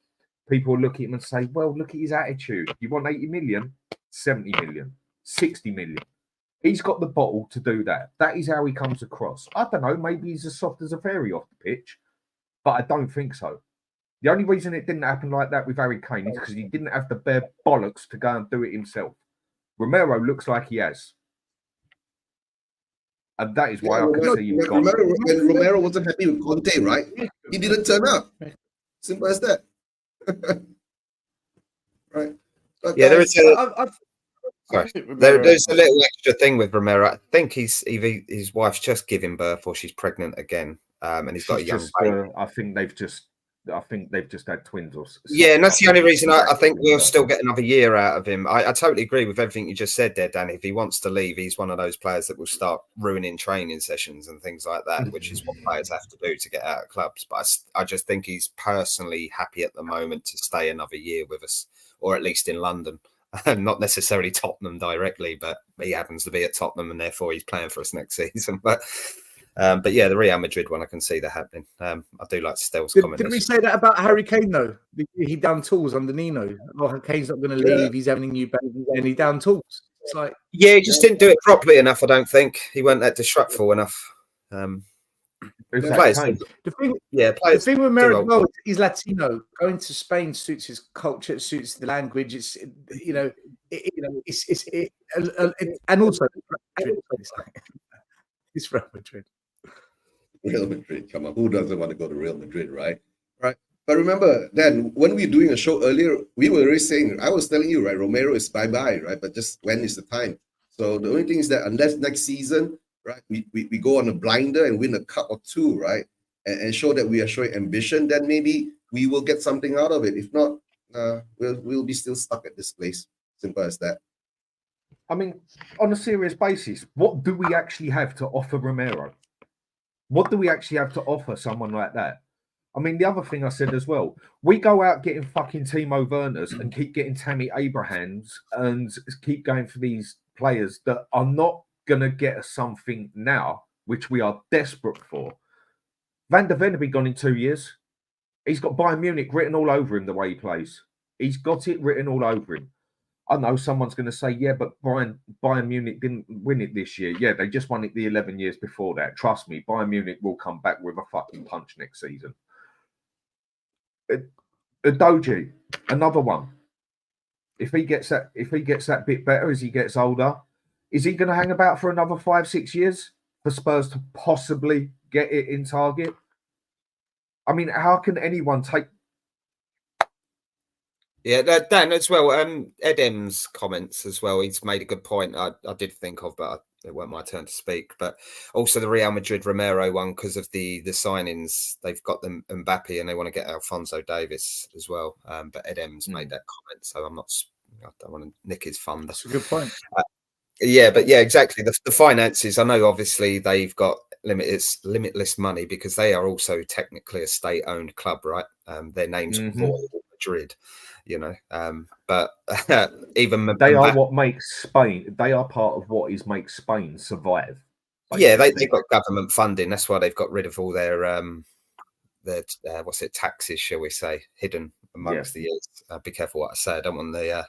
people will look at him and say, well, look at his attitude. You want 80 million, 70 million, 60 million. He's got the bottle to do that. That is how he comes across. I don't know, maybe he's as soft as a fairy off the pitch, but I don't think so. The only reason it didn't happen like that with Harry Kane is because he didn't have the bare bollocks to go and do it himself. Romero looks like he has. And that is why I can see him gone.
Romero wasn't happy with Conte, right? He didn't turn up. Simple as that. Right. But
yeah, there is there's a little extra thing with Romero. I think his wife's just giving birth, or she's pregnant again, and he's got a young baby.
I think they've just had twins.
Yeah, and that's the only reason I think we'll still get another year out of him. I totally agree with everything you just said there, Danny. If he wants to leave, he's one of those players that will start ruining training sessions and things like that, which is what players have to do to get out of clubs. But I just think he's personally happy at the moment to stay another year with us, or at least in London. Not necessarily Tottenham directly, but he happens to be at Tottenham and therefore he's playing for us next season. But yeah, the Real Madrid one, I can see that happening. I do like Stel's comment.
Did we say that about Harry Kane, though? He down tools under Nino. Oh, Kane's not going to leave. He's having a new baby and he down tools. It's like,
yeah, he just didn't do it properly enough, I don't think. He weren't that disruptful enough.
The thing with Merrick, well, he's Latino. Going to Spain suits his culture, it suits the language. It's and also it's Real Madrid.
Real Madrid, come on, who doesn't want to go to Real Madrid, right? Right. But remember, then when we were doing a show earlier, we were already saying, I was telling you, right, Romero is bye-bye, right? But just when is the time? So the only thing is that unless next season, right, we go on a blinder and win a cup or two, right, and show that we are showing ambition, then maybe we will get something out of it. If not, we'll be still stuck at this place. Simple as that.
I mean, on a serious basis, what do we actually have to offer Romero? What do we actually have to offer someone like that? I mean, the other thing I said as well, we go out getting fucking Timo Werners and keep getting Tammy Abrahams and keep going for these players that are not going to get us something now, which we are desperate for. Van der Ven will be gone in 2 years. He's got Bayern Munich written all over him the way he plays. He's got it written all over him. I know someone's going to say, yeah, but Bayern Munich didn't win it this year. Yeah, they just won it the 11 years before that. Trust me, Bayern Munich will come back with a fucking punch next season. Doji, another one. If he gets that bit better as he gets older, is he going to hang about for another 5-6 years for Spurs to possibly get it in target? I mean, how can anyone take...
Yeah, Dan, as well, Ed M's comments as well, he's made a good point I did think of, but it weren't my turn to speak. But also the Real Madrid Romero one, because of the signings, they've got them Mbappe and they want to get Alphonso Davies as well. But Ed M's made that comment, so I don't want to nick his thunder.
That's a good point.
Yeah, but yeah, exactly. The finances, I know obviously they've got limitless money because they are also technically a state-owned club, right? Their name's Royal Madrid, you know. But even
they are what makes Spain. They are part of what makes Spain survive.
Basically. Yeah, they've got government funding. That's why they've got rid of all their taxes, shall we say, hidden amongst the years. Be careful what I say. I don't want the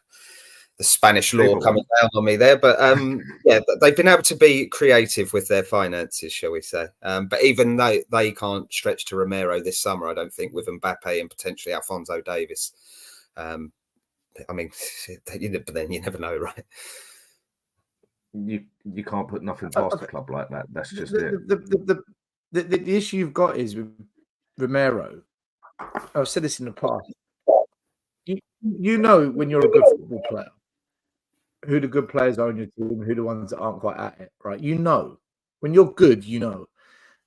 Spanish law coming down on me there, but yeah, they've been able to be creative with their finances, shall we say. But even though they can't stretch to Romero this summer, I don't think, with Mbappe and potentially Alphonso Davies. I mean, but then you never know, right?
You can't put nothing past a club like that. That's just it.
The issue you've got is with Romero. I've said this in the past. You know when you're a good football player, who the good players are on your team, who the ones that aren't quite at it, right? You know. When you're good, you know.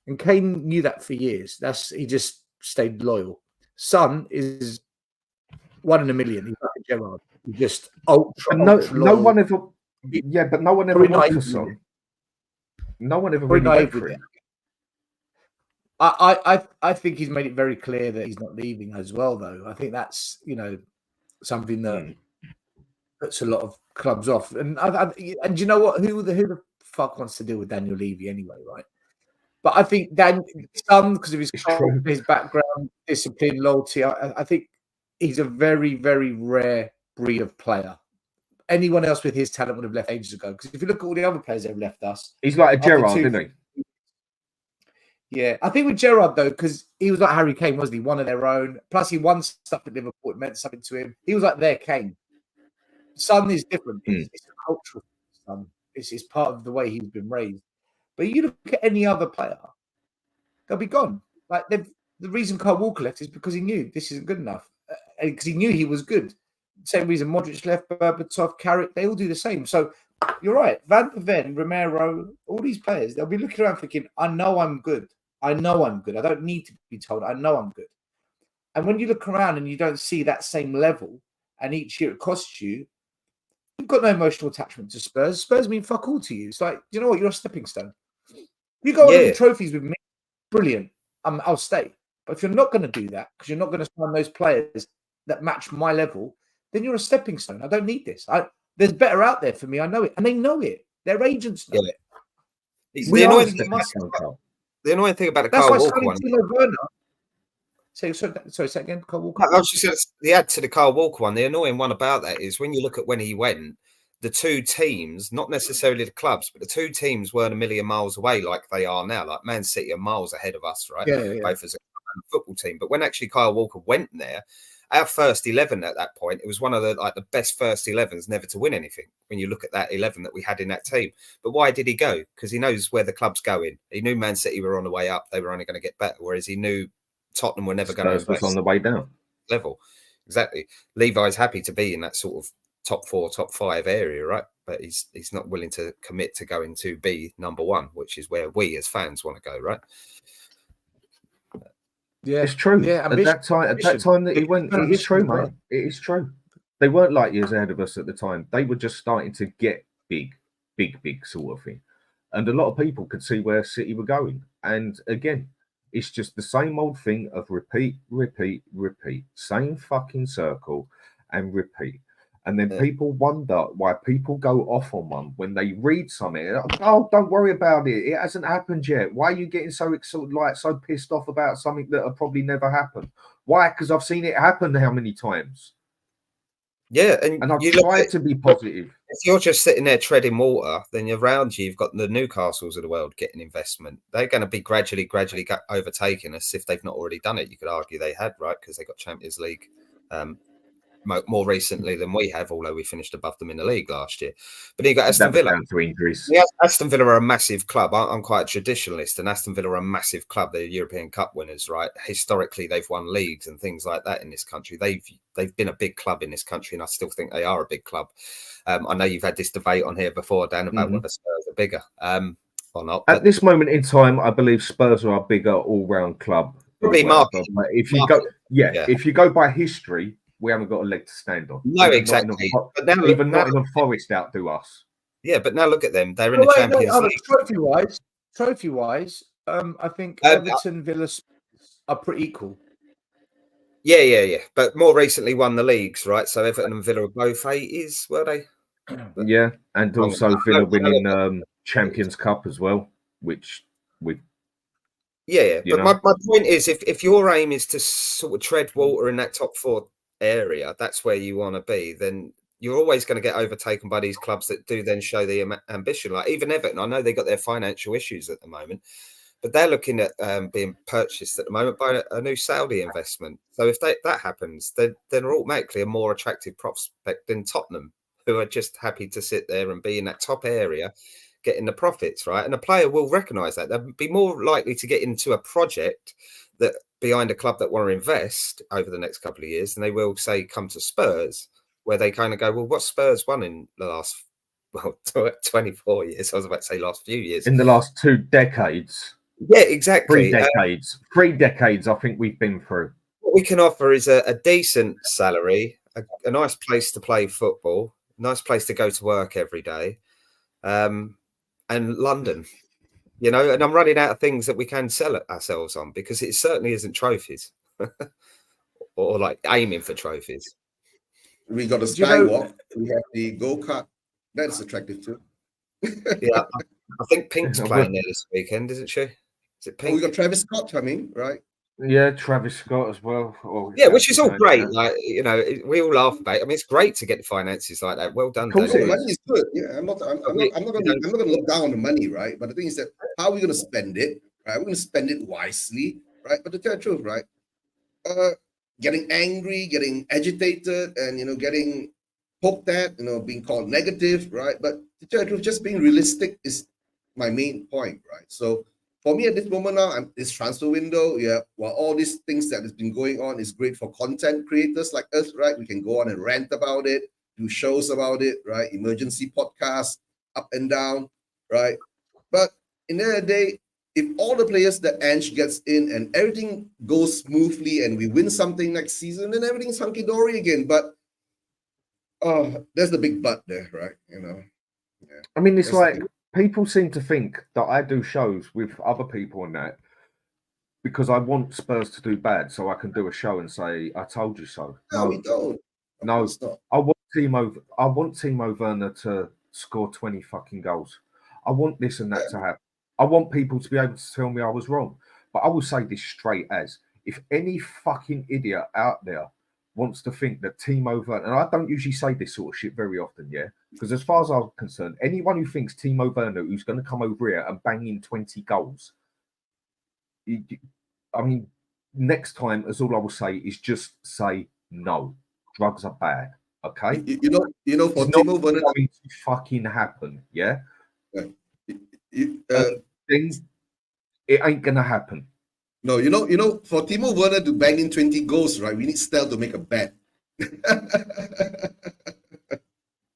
And Kane knew that for years. He just stayed loyal. Son is 1 in a million. He's like a Gerrard. He's just ultra
no one ever... Yeah, but no one ever went for Son. No one ever really went for him.
I think he's made it very clear that he's not leaving as well, though. I think that's something that puts a lot of clubs off. And and you know what? Who the fuck wants to deal with Daniel Levy anyway, right? But I think because of his background, discipline, loyalty, I think he's a very, very rare breed of player. Anyone else with his talent would have left ages ago. Because if you look at all the other players that have left us,
he's like a Gerrard, isn't he?
Yeah, I think with Gerrard though, because he was like Harry Kane, wasn't he? One of their own. Plus, he won stuff at Liverpool. It meant something to him. He was like their Kane. Son is different. It's a cultural son. It's part of the way he's been raised. But you look at any other player, they'll be gone. Like the reason Kyle Walker left is because he knew this isn't good enough. Because he knew he was good. Same reason Modric left, Berbatov, Carrick, they all do the same. So you're right. Van de Ven, Romero, all these players, they'll be looking around thinking, I know I'm good. I know I'm good. I don't need to be told. I know I'm good. And when you look around and you don't see that same level, and each year it costs you, you've got no emotional attachment to Spurs. Spurs mean fuck all to you. It's like, you know what? You're a stepping stone. You go on the trophies with me, brilliant. I'll stay. But if you're not going to do that, because you're not going to sign those players that match my level, then you're a stepping stone. I don't need this. There's better out there for me. I know it. And they know it. Their agents know it.
The annoying thing about the Kyle Walker one.
Sorry, say again, Kyle Walker.
I was just going to add to the Kyle Walker one. The annoying one about that is when you look at when he went, the two teams, not necessarily the clubs, but the two teams weren't a million miles away like they are now. Like Man City are miles ahead of us, right?
Yeah.
Both as a football team. But when actually Kyle Walker went there, our first 11 at that point, it was one of the best first 11s never to win anything. When you look at that 11 that we had in that team, but why did he go? Because he knows where the club's going. He knew Man City were on the way up; they were only going to get better. Whereas he knew Tottenham were never going to
was on the way down
level. Exactly. Levi's happy to be in that sort of top 4, top 5 area, right? But he's not willing to commit to going to be number 1, which is where we as fans want to go, right?
Yeah, it's true.
Yeah,
at that time that he went, it is true, mate. It is true. They weren't light years ahead of us at the time. They were just starting to get big sort of thing. And a lot of people could see where City were going. And again, it's just the same old thing of repeat, same fucking circle and repeat. And then people wonder why people go off on one when they read something. Oh, don't worry about it. It hasn't happened yet. Why are you getting so pissed off about something that will probably never happen? Why? Because I've seen it happen how many times?
Yeah,
and I've tried to be positive.
If you're just sitting there treading water, then around you've got the Newcastles of the world getting investment. They're going to be gradually overtaking us if they've not already done it. You could argue they had, right? Because they got Champions League more recently than we have, although we finished above them in the league last year. But you got Aston Villa.
Down to injuries.
Yeah, Aston Villa are a massive club. I'm quite a traditionalist, and Aston Villa are a massive club. They're European Cup winners, right? Historically, they've won leagues and things like that in this country. They've been a big club in this country, and I still think they are a big club. I know you've had this debate on here before, Dan, about whether Spurs are bigger or not.
At this moment in time, I believe Spurs are a bigger all-round club.
Probably market.
If you go by history, we haven't got a leg to stand on.
No, exactly.
But now, even Nottingham Forest outdo us.
Yeah, but now look at them. They're in the Champions League.
Trophy-wise, I think Everton, Villa are pretty equal.
Yeah. But more recently won the leagues, right? So Everton and Villa are both 80s, were they?
Yeah, and also Villa winning Champions Cup as well, which we...
Yeah. But my point is, if your aim is to sort of tread water in that top 4 area, that's where you want to be, then you're always going to get overtaken by these clubs that do then show the ambition. Like even Everton, I know they got their financial issues at the moment, but they're looking at being purchased at the moment by a new Saudi investment. So if that happens, then they're automatically a more attractive prospect than Tottenham, who are just happy to sit there and be in that top area, getting the profits, right? And a player will recognise that. They'll be more likely to get into a project that behind a club that want to invest over the next couple of years, and they will say come to Spurs, where they kind of go, well, what Spurs won in the last 24 years? I was about to say last few years.
In the last 2 decades.
Yeah, exactly.
3 decades. 3 decades, I think we've been through.
What we can offer is a decent salary, a nice place to play football, nice place to go to work every day, and London. You know, and I'm running out of things that we can sell ourselves on because it certainly isn't trophies or like aiming for trophies.
We got a
Do you know-
skywalk. We have the go-kart. That's attractive too.
Yeah, I think Pink's playing there this weekend, isn't she? Is it Pink?
We got Travis Scott coming, right?
Yeah, Travis Scott as well. Or
Yeah, which is all
yeah.
great. Like, you know, we all laugh about it. I mean, it's great to get the finances like that. Well done,
Of course
Danny.
it
Money is good. Yeah, I'm not going to look down on the money, right? But the thing is that how are we going to spend it, right? We're going to spend it wisely, right? But to tell the truth, right? Getting angry, getting agitated, and getting poked at, being called negative, right? But to tell the truth, just being realistic is my main point, right? So for me at this moment now, this transfer window, while all these things that has been going on is great for content creators like us, right? We can go on and rant about it, do shows about it, right? Emergency podcasts, up and down, right? But in the end of the day, if all the players that Ange gets in and everything goes smoothly and we win something next season, then everything's hunky-dory again. But there's the big but there, right? Yeah.
I mean, it's
That's
like
the
people seem to think that I do shows with other people and that because I want Spurs to do bad, so I can do a show and say, "I told you so."
No, we don't.
No,
It's not.
I want Timo Werner to score 20 fucking goals. I want this and that to happen. I want people to be able to tell me I was wrong. But I will say this straight as if any fucking idiot out there wants to think that Timo Werner, and I don't usually say this sort of shit very often, yeah, because as far as I'm concerned, anyone who thinks Timo Werner, who's going to come over here and bang in 20 goals, I mean, next time, as all I will say is just say no. Drugs are bad, okay?
You know, for
It's not
Timo Werner,
going to fucking happen, yeah? Things, it ain't gonna happen.
no, for Timo Werner to bang in 20 goals, right? We need Stel to make a bet.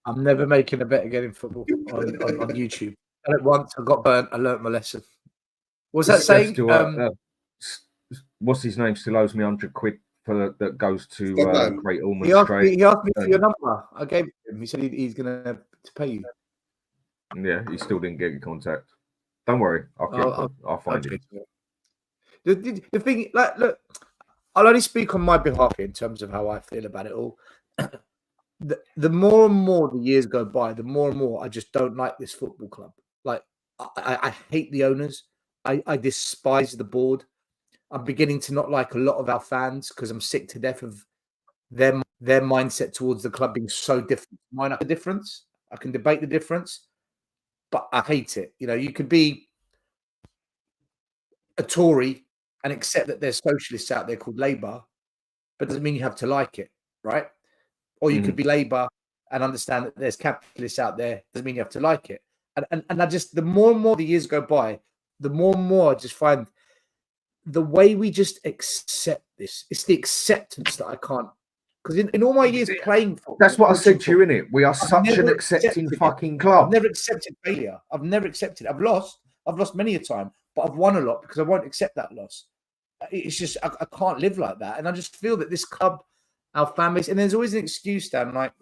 I'm never making a bet again in football on YouTube. I did it once. I got burnt. I learnt my lesson. What's that saying?
What's his name? Still owes me £100 for that goes to Great Ormond
He asked
Strait.
me for your number. I gave it to him. He said he's going to pay you.
Yeah, he still didn't get in contact. Don't worry, I'll find it.
The thing, like, look, I'll only speak on my behalf in terms of how I feel about it all. The more and more the years go by, the more and more I just don't like this football club. Like, I hate the owners. I despise the board. I'm beginning to not like a lot of our fans because I'm sick to death of their mindset towards the club being so different. Mine are the difference. I can debate the difference, but I hate it. You could be a Tory and accept that there's socialists out there called Labour, but doesn't mean you have to like it, right? Or you could be Labour and understand that there's capitalists out there, doesn't mean you have to like it. And I just, the more and more the years go by, the more and more I just find the way we just accept this, it's the acceptance that I can't, because in all my years playing football,
that's what I said to you, innit? We are such an accepting fucking club.
I've never accepted failure. I've never accepted. I've lost many a time, but I've won a lot because I won't accept that loss. It's just I can't live like that, and I just feel that this club, our families, and there's always an excuse, Dan. Like,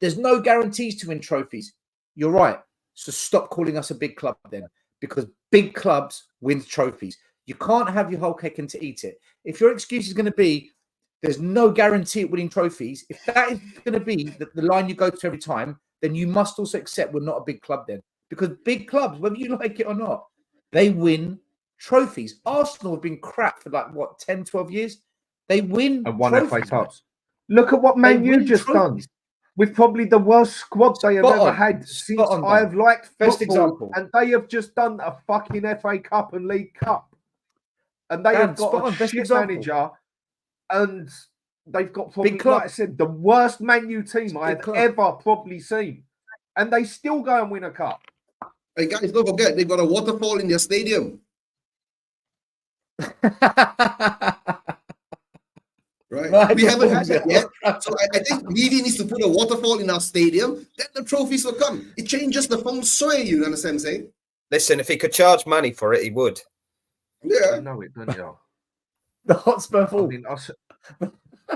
there's no guarantees to win trophies. You're right. So stop calling us a big club then, because big clubs win trophies. You can't have your whole cake and to eat it. If your excuse is going to be there's no guarantee at winning trophies, if that is going to be the line you go to every time, then you must also accept we're not a big club then. Because big clubs, whether you like it or not, they win trophies. Arsenal have been crap for 10, 12 years. They win
and won
trophies,
FA Cups. Look at what Man U just done. With probably the worst squad they have ever had since I've liked
Best
football,
example.
and they have just done a fucking FA Cup and League Cup, and they have got a shit manager, and they've got probably, like I said, the worst Man U team I've ever probably seen, and they still go and win a cup.
Hey guys, don't forget they've got a waterfall in their stadium. Right? We haven't had that yet. So I think Levy needs to put a waterfall in our stadium. Then the trophies will come. It changes the feng shui, you understand what I'm saying?
Listen, if he could charge money for it, he would.
Yeah.
You know it, don't you?
The Hotspur Hall.
I mean,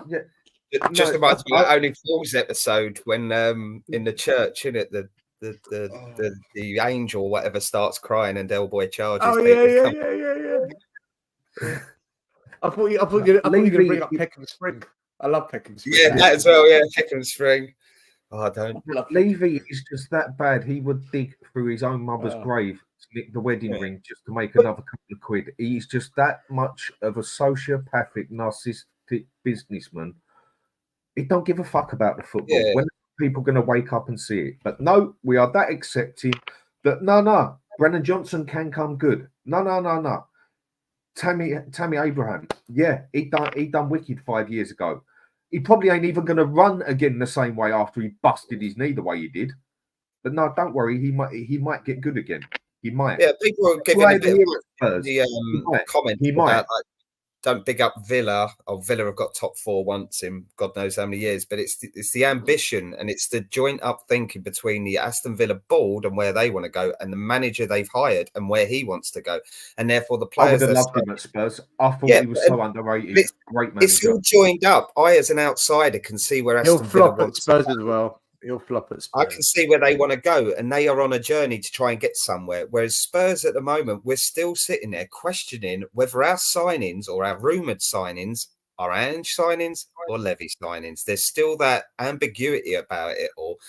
yeah.
It just reminds me of that Only Fools episode when in the church, innit, the Ange or whatever starts crying and Del Boy charges.
Oh yeah. I thought you were going to bring up Peckham Spring. I love Peckham Spring.
Yeah, that as well. Yeah, Peckham Spring. Oh, I don't.
Levy is just that bad. He would dig through his own mother's grave to nick the wedding ring just to make another couple of quid. He's just that much of a sociopathic, narcissistic businessman. He don't give a fuck about the football.
Yeah.
When are people going to wake up and see it? But no, we are that accepting that no, Brennan Johnson can come good. No. Tammy Abraham, yeah, he done wicked 5 years ago. He probably ain't even going to run again the same way after he busted his knee the way he did. But no, don't worry, he might get good again. He might.
Yeah, people are giving a bit of the comment about like, don't big up Villa. Or Villa have got top four once in God knows how many years. But it's the ambition and it's the joint up thinking between the Aston Villa board and where they want to go, and the manager they've hired and where he wants to go, and therefore the players.
I would have loved him at Spurs. I thought he was so underrated. Great manager.
It's all joined up. I, as an outsider, can see where Aston Villa wants
at Spurs as well. He'll flop at Spurs.
I can see where they want to go, and they are on a journey to try and get somewhere. Whereas Spurs at the moment, we're still sitting there questioning whether our signings or our rumoured signings are Ange signings or Levy signings. There's still that ambiguity about it all.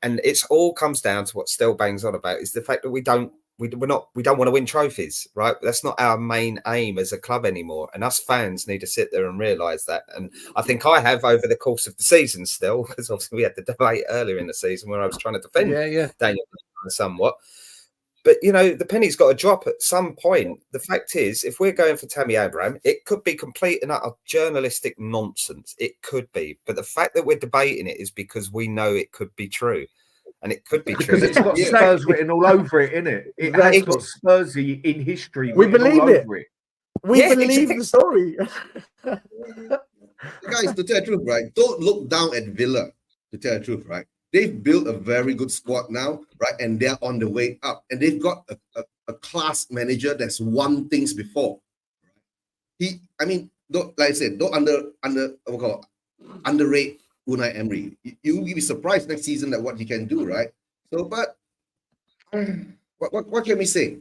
And it's all comes down to what Stel bangs on about is the fact that we don't want to win trophies, right? That's not our main aim as a club anymore. And us fans need to sit there and realise that. And I think I have over the course of the season still, because obviously we had the debate earlier in the season where I was trying to defend Daniel somewhat. But, you know, the penny's got to drop at some point. The fact is, if we're going for Tammy Abraham, it could be complete and utter journalistic nonsense. It could be. But the fact that we're debating it is because we know it could be true. And it could be
because
true.
It's got Spurs written all over it, innit? It has got Spursy in history.
We believe it. We believe the story.
Guys, to tell the truth, right? Don't look down at Villa, to tell the truth, right? They've built a very good squad now, right? And they're on the way up. And they've got a class manager that's won things before. Don't underrate Unai Emery. You'll be surprised next season at what he can do, right? So, but what can we say?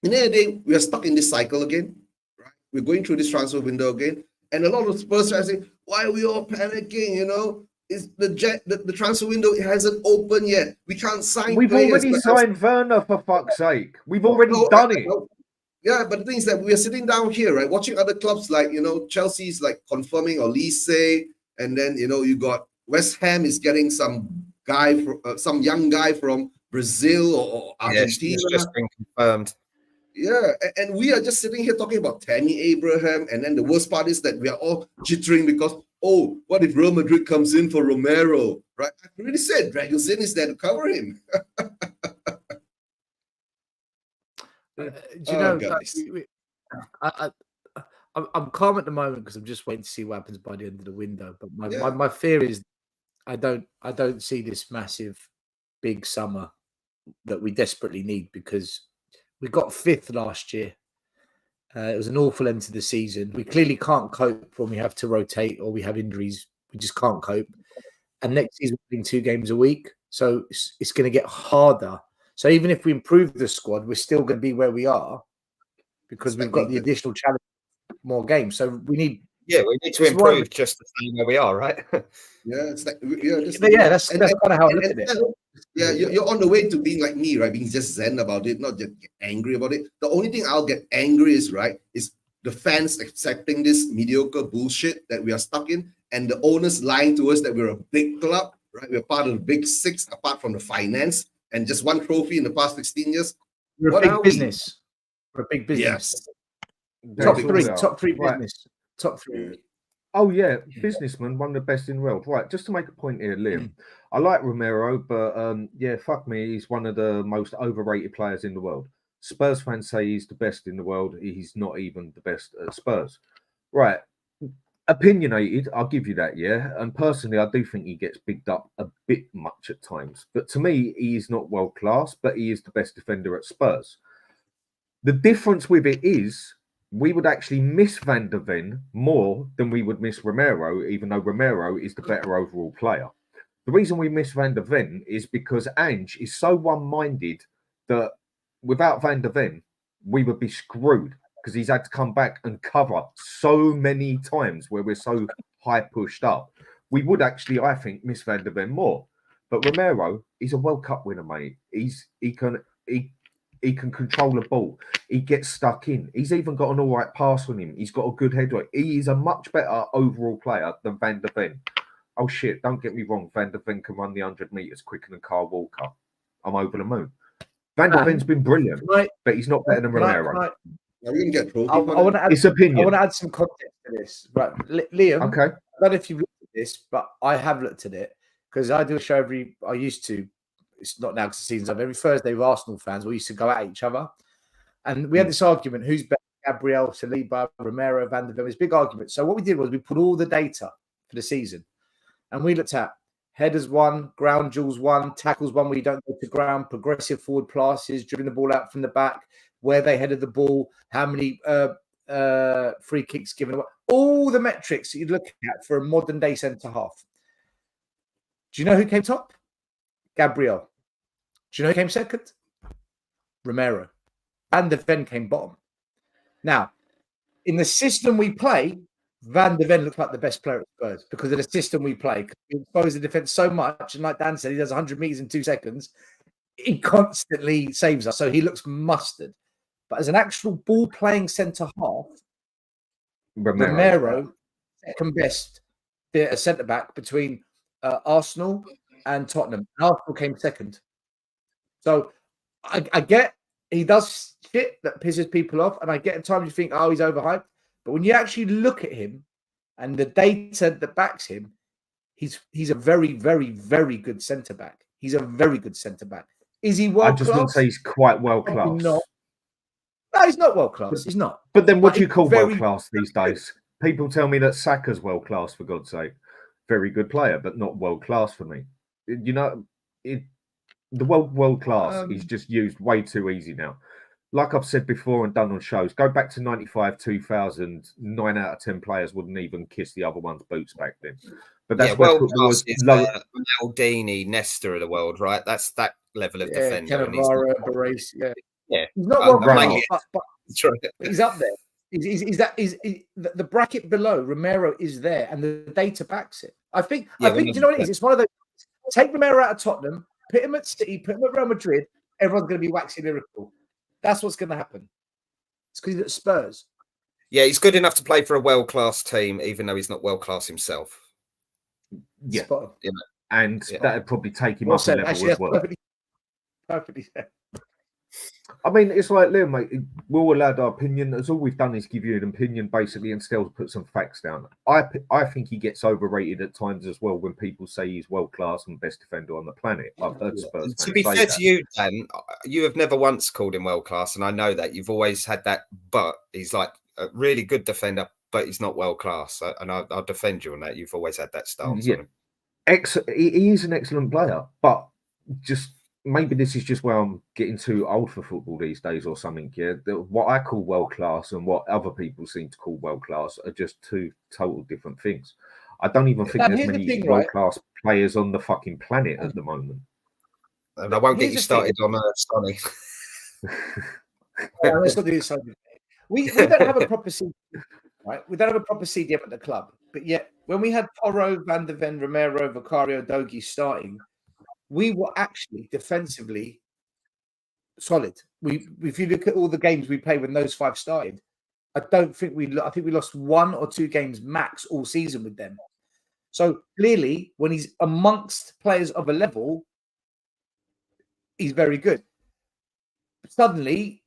In the end of the day, we are stuck in this cycle again, right? We're going through this transfer window again, and a lot of Spurs are saying, "Why are we all panicking?" You know, is the transfer window hasn't opened yet. We can't sign.
We've already signed Werner, for fuck's sake. We've already done it.
Yeah, but the thing is that we are sitting down here, right, watching other clubs like Chelsea's like confirming Olise. And then, you got West Ham is getting some young guy from Brazil or Argentina.
It's just been confirmed.
Yeah, and we are just sitting here talking about Tammy Abraham. And then the worst part is that we are all jittering because, what if Real Madrid comes in for Romero, right? I already said Dragusin is there to cover him.
Do you know, guys? I'm calm at the moment because I'm just waiting to see what happens by the end of the window. But my fear is I don't see this massive big summer that we desperately need because we got fifth last year. It was an awful end to the season. We clearly can't cope when we have to rotate or we have injuries. We just can't cope. And next season we're playing 2 games a week. So it's going to get harder. So even if we improve the squad, we're still going to be where we are because we've got the additional challenge. More games, so we need
to improve just to see where we are, right?
That's kind
of how I look at it.
Yeah, you're on the way to being like me, right? Being just zen about it, not just get angry about it. The only thing I'll get angry is the fans accepting this mediocre bullshit that we are stuck in, and the owners lying to us that we're a big club, right? We're part of the big 6, apart from the finance and just 1 trophy in the past 16 years.
We're a big business. We're a big business.
Yes.
Top three business. Top 3.
Oh yeah, businessman, one of the best in the world. Right, just to make a point here, Liam. I like Romero, but fuck me, he's one of the most overrated players in the world. Spurs fans say he's the best in the world. He's not even the best at Spurs. Right, opinionated, I'll give you that, yeah. And personally, I do think he gets bigged up a bit much at times. But to me, he is not world class, but he is the best defender at Spurs. The difference with it is we would actually miss Van der Ven more than we would miss Romero, even though Romero is the better overall player. The reason we miss Van der Ven is because Ange is so one-minded that without Van der Ven, we would be screwed because he's had to come back and cover so many times where we're so high pushed up. We would actually, I think, miss Van der Ven more. But Romero, he's a World Cup winner, mate. He can control the ball. He gets stuck in. He's even got an all right pass on him. He's got a good head. He is a much better overall player than Van der Ven. Oh shit! Don't get me wrong. Van der Ven can run the 100 meters quicker than Kyle Walker. I'm over the moon. Van der Ven's been brilliant, but he's not better than Romero.
Are we going to get trophy?
I want to add
his opinion.
I want to add some context to this. Right, Liam.
Okay.
I don't know if you've looked at this, but I have looked at it because I do a show I used to. It's not now because the season's over. Every Thursday with Arsenal fans, we used to go at each other, and we had this argument: who's better, Gabriel, Saliba, Romero, Van der Ven? It was a big argument. So what we did was we put all the data for the season, and we looked at headers 1, ground duels 1, tackles 1 where you don't go to ground, progressive forward passes, dribbling the ball out from the back, where they headed the ball, how many free kicks given away, all the metrics that you'd look at for a modern day centre half. Do you know who came top? Gabriel. Do you know who came second? Romero. And the Ven came bottom. Now, in the system we play, Van der Ven looks like the best player at Spurs because of the system we play. We expose the defence so much, and like Dan said, he does 100 metres in 2 seconds. He constantly saves us, so he looks mustard. But as an actual ball-playing centre-half, Romero, second best centre-back between Arsenal and Tottenham. Arsenal came second. So I get he does shit that pisses people off, and I get at times you think, oh, he's overhyped. But when you actually look at him and the data that backs him, he's a very, very, very good centre back. He's a very good centre back. Is he world class?
I just wouldn't say he's quite world class.
No, he's not world class. He's not.
But then, what do you call world class these days? People tell me that Saka's world class, for God's sake. Very good player, but not world class for me. You know, the world class is just used way too easy now. Like I've said before and done on shows, go back to 95, 2000, 9 out of 10 players wouldn't even kiss the other one's boots back then. But that's where
world class is Maldini, Nesta of the world, right? That's that level of defender.
Yeah. He's not world class, but he's up there. The bracket below Romero is there, and the data backs it. I think do you know what it is? It's one of those. Take Romero out of Tottenham, put him at City, put him at Real Madrid. Everyone's going to be waxing lyrical. That's what's going to happen. It's because he's at Spurs.
Yeah, he's good enough to play for a world-class team, even though he's not world-class himself.
Yeah, and that'd probably take him up a level as well.
Perfectly said.
I mean, it's like, Liam, mate, we're all allowed our opinion. That's all we've done is give you an opinion, basically, and still put some facts down. I think he gets overrated at times as well when people say he's world-class and best defender on the planet. I've heard Spurs
to be fair to you, Dan, you have never once called him world-class, and I know that. You've always had that, but he's like a really good defender, but he's not world-class. And I'll defend you on that. You've always had that stance on him.
He is an excellent player, but just... maybe this is just where I'm getting too old for football these days or something. Yeah, what I call world class and what other people seem to call world class are just two total different things. I don't even think there's many world class players on the fucking planet at the moment.
And I won't get you started on Sonny.
Let's not do this. We don't have a proper CDM, right? We don't have a proper CDM at the club, but yet when we had Porro, Van der Ven, Romero, Vicario, Dogi starting. We were actually defensively solid. If you look at all the games we played when those 5 started, I think we lost 1 or 2 games max all season with them. So clearly, when he's amongst players of a level, he's very good. Suddenly,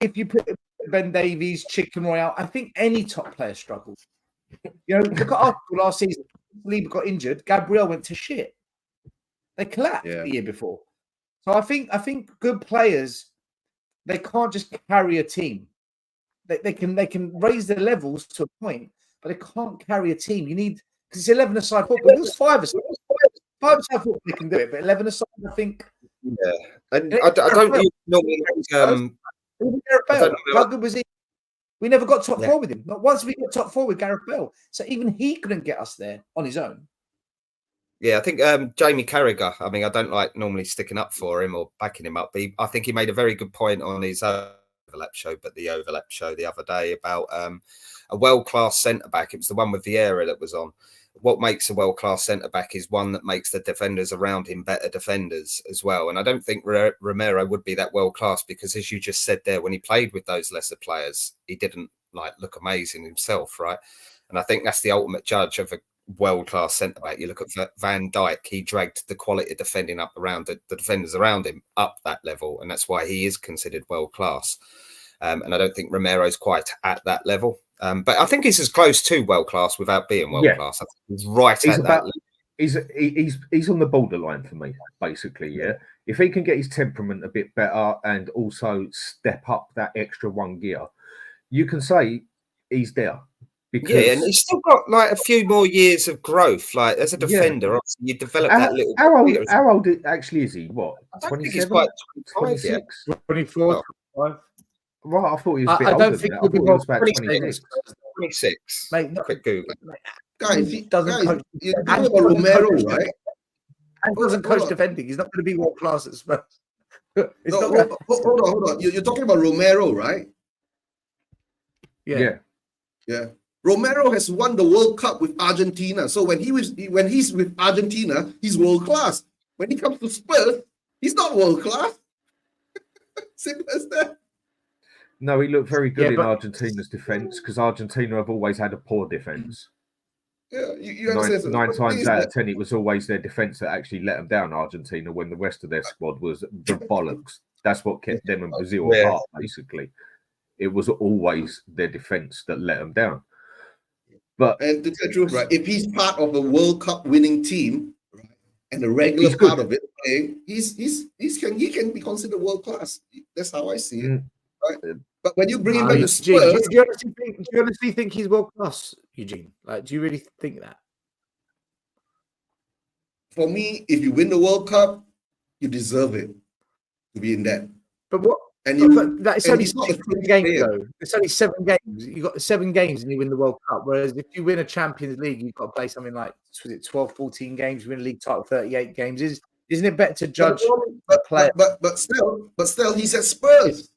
if you put Ben Davies, Chicken Royale, I think any top player struggles. You know, look at Arsenal last season. Saliba got injured. Gabriel went to shit. They collapsed the year before. So I think good players, they can't just carry a team. They can raise their levels to a point, but they can't carry a team. You need, because it's 11-a-side football. It was 5-a-side. 5-a-side football, they can do it, but 11-a-side, I think.
Yeah. And I don't normally...
How good was he? We never got top 4 with him. Not once we got top 4 with Gareth Bale. So even he couldn't get us there on his own.
Yeah, I think Jamie Carragher, I mean, I don't like normally sticking up for him or backing him up, but I think he made a very good point on his overlap show the other day about a world-class centre-back. It was the one with Vieira that was on. What makes a world-class centre-back is one that makes the defenders around him better defenders as well. And I don't think Romero would be that world-class because, as you just said there, when he played with those lesser players, he didn't look amazing himself, right? And I think that's the ultimate judge of a world-class centre-back. You look at Van Dijk, he dragged the quality of defending up around the defenders around him up that level, and that's why he is considered world-class. And I don't think Romero's quite at that level. But I think he's as close to world-class without being world-class. I think he's right at that level.
He's on the borderline for me, basically, yeah. If he can get his temperament a bit better and also step up that extra one gear, you can say he's there.
Yeah, and he's still got a few more years of growth. As a defender, obviously, you develop that little.
How old actually is he? What? 27? 26?
24, 25.
Right, I thought he was a bit older. I don't think he was about 26.
26.
Mate,
quick Google.
Guys,
he doesn't coach.
You're talking about Romero, right?
And doesn't coach defending. He's not going to be world class at Spurs.
Hold on. You're talking about Romero, right?
Yeah.
Romero has won the World Cup with Argentina. So when he's with Argentina, he's world class. When he comes to Spurs, he's not world class. Simple as that.
No, he looked very good in Argentina's defence because Argentina have always had a poor defence.
Yeah, you understand.
Nine times out of 10, it was always their defence that actually let them down, Argentina, when the rest of their squad was the bollocks. That's what kept them and Brazil apart, basically. It was always their defence that let them down. And
to tell the truth, right, if he's part of a World Cup winning team, right, and a regular part of it, he can be considered world class. That's how I see it. Right? But when you bring him back to Spurs,
do you honestly think he's world class, Eugene? Do you really think that?
For me, if you win the World Cup, you deserve it to be in that.
But what?
And
that's only 7 games, though. It's only 7 games. You got 7 games and you win the World Cup. Whereas if you win a Champions League, you've got to play something like 12, 14 games. You win a league title, 38 games. Isn't it better to judge a player?
But still, he's at Spurs.